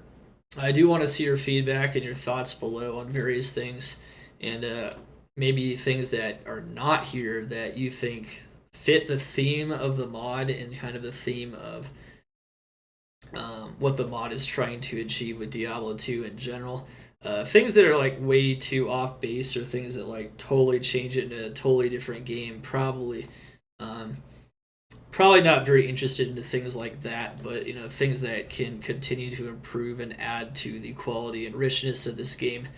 I do want to see your feedback and your thoughts below on various things, and maybe things that are not here that you think fit the theme of the mod and kind of the theme of what the mod is trying to achieve with Diablo 2 in general. Things that are like way too off base, or things that like totally change it into a totally different game, probably not very interested into things like that, but things that can continue to improve and add to the quality and richness of this game.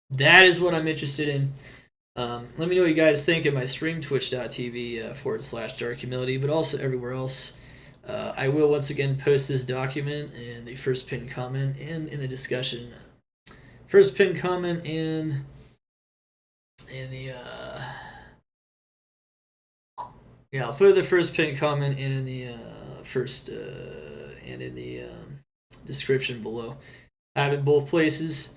That is what I'm interested in. Let me know what you guys think in my stream, twitch.tv/Dark Humility, but also everywhere else. I will once again post this document in the first pinned comment and in the discussion. First pinned comment and in the I'll put the first pinned comment and in the description below. I have it both places,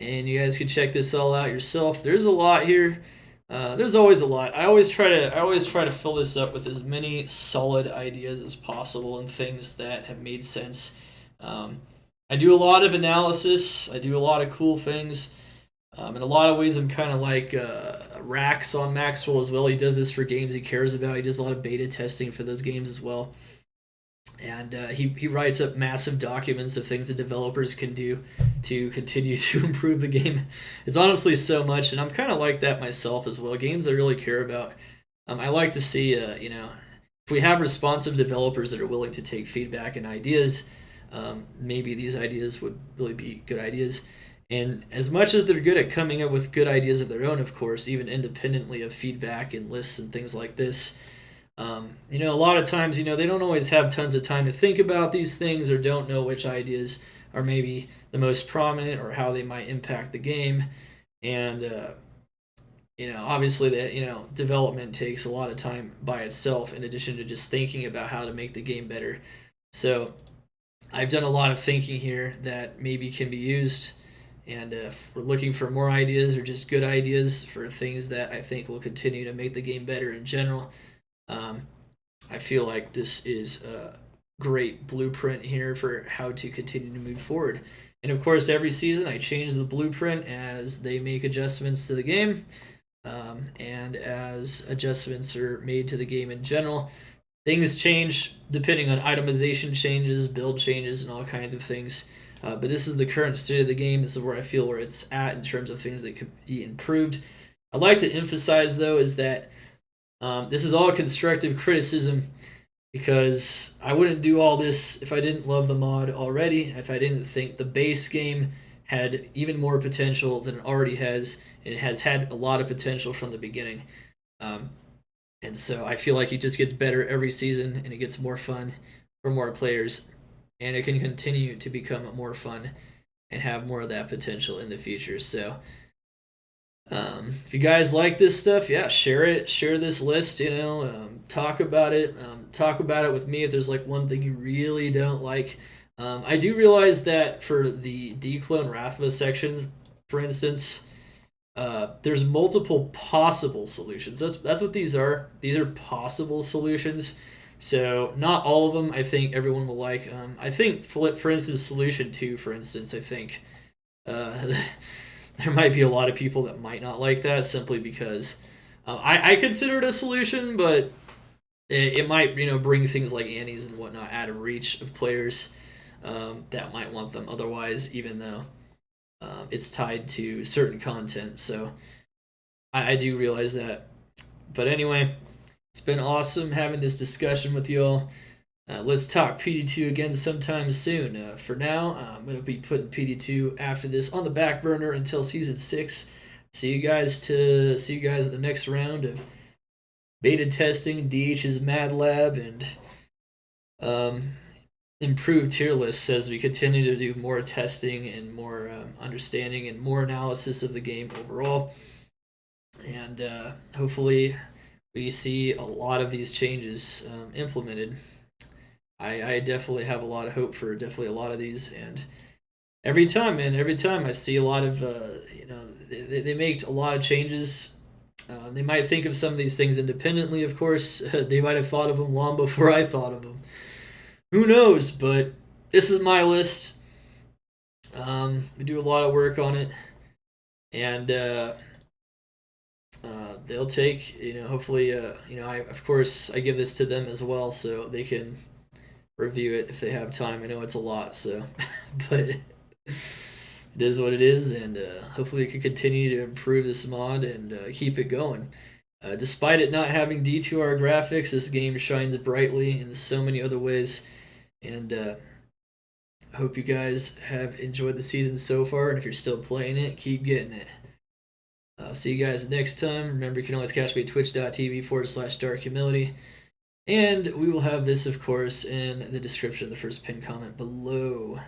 and you guys can check this all out yourself. There's a lot here. There's always a lot. I always try to fill this up with as many solid ideas as possible and things that have made sense. I I do a lot of analysis. I do a lot of cool things. In a lot of ways, I'm kind of like Rax on Maxwell as well. He does this for games he cares about. He does a lot of beta testing for those games as well. And he writes up massive documents of things that developers can do to continue to improve the game. It's honestly so much, and I'm kind of like that myself as well. Games I really care about. I like to see, if we have responsive developers that are willing to take feedback and ideas, maybe these ideas would really be good ideas. And as much as they're good at coming up with good ideas of their own, of course, even independently of feedback and lists and things like this, a lot of times, they don't always have tons of time to think about these things or don't know which ideas are maybe the most prominent or how they might impact the game. And, obviously that, development takes a lot of time by itself in addition to just thinking about how to make the game better. So I've done a lot of thinking here that maybe can be used. And if we're looking for more ideas or just good ideas for things that I think will continue to make the game better in general, I feel like this is a great blueprint here for how to continue to move forward. And of course, every season I change the blueprint as they make adjustments to the game, and as adjustments are made to the game in general. Things change depending on itemization changes, build changes, and all kinds of things. But this is the current state of the game. This is where I feel where it's at in terms of things that could be improved. I'd like to emphasize, though, is that this is all constructive criticism, because I wouldn't do all this if I didn't love the mod already, if I didn't think the base game had even more potential than it already has. It has had a lot of potential from the beginning. And so I feel like it just gets better every season, and it gets more fun for more players, and it can continue to become more fun and have more of that potential in the future. So if you guys like this stuff, yeah, share it. Share this list, talk about it. Talk about it with me if there's like one thing you really don't like. I do realize that for the Declone Rathma section, for instance, there's multiple possible solutions. That's what these are. These are possible solutions. So not all of them I think everyone will like. I think, for instance, Solution 2, for instance, I think there might be a lot of people that might not like that simply because I consider it a solution, but it might bring things like Annie's and whatnot out of reach of players that might want them otherwise, even though it's tied to certain content. So I do realize that. But anyway, it's been awesome having this discussion with y'all. Let's talk PD2 again sometime soon. For now, I'm going to be putting PD2 after this on the back burner until Season 6. See you guys at the next round of beta testing, DH's Mad Lab, and improved tier lists as we continue to do more testing and more understanding and more analysis of the game overall. And hopefully we see a lot of these changes implemented. I definitely have a lot of hope for definitely a lot of these, and every time I see a lot of they make a lot of changes. They might think of some of these things independently, of course. They might have thought of them long before I thought of them. Who knows? But this is my list. We do a lot of work on it, and they'll take hopefully I give this to them as well so they can review it if they have time. I know it's a lot, so but it is what it is, and hopefully we can continue to improve this mod and keep it going. Despite it not having D2R graphics, this game shines brightly in so many other ways, and I hope you guys have enjoyed the season so far, and if you're still playing it, keep getting it. See you guys next time. Remember, you can always catch me at twitch.tv/darkhumility. And we will have this, of course, in the description of the first pinned comment below.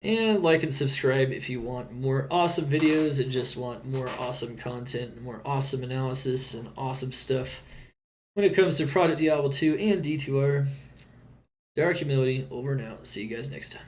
And like and subscribe if you want more awesome videos and just want more awesome content, more awesome analysis, and awesome stuff when it comes to Project Diablo 2 and D2R. Dark Humility, over and out. See you guys next time.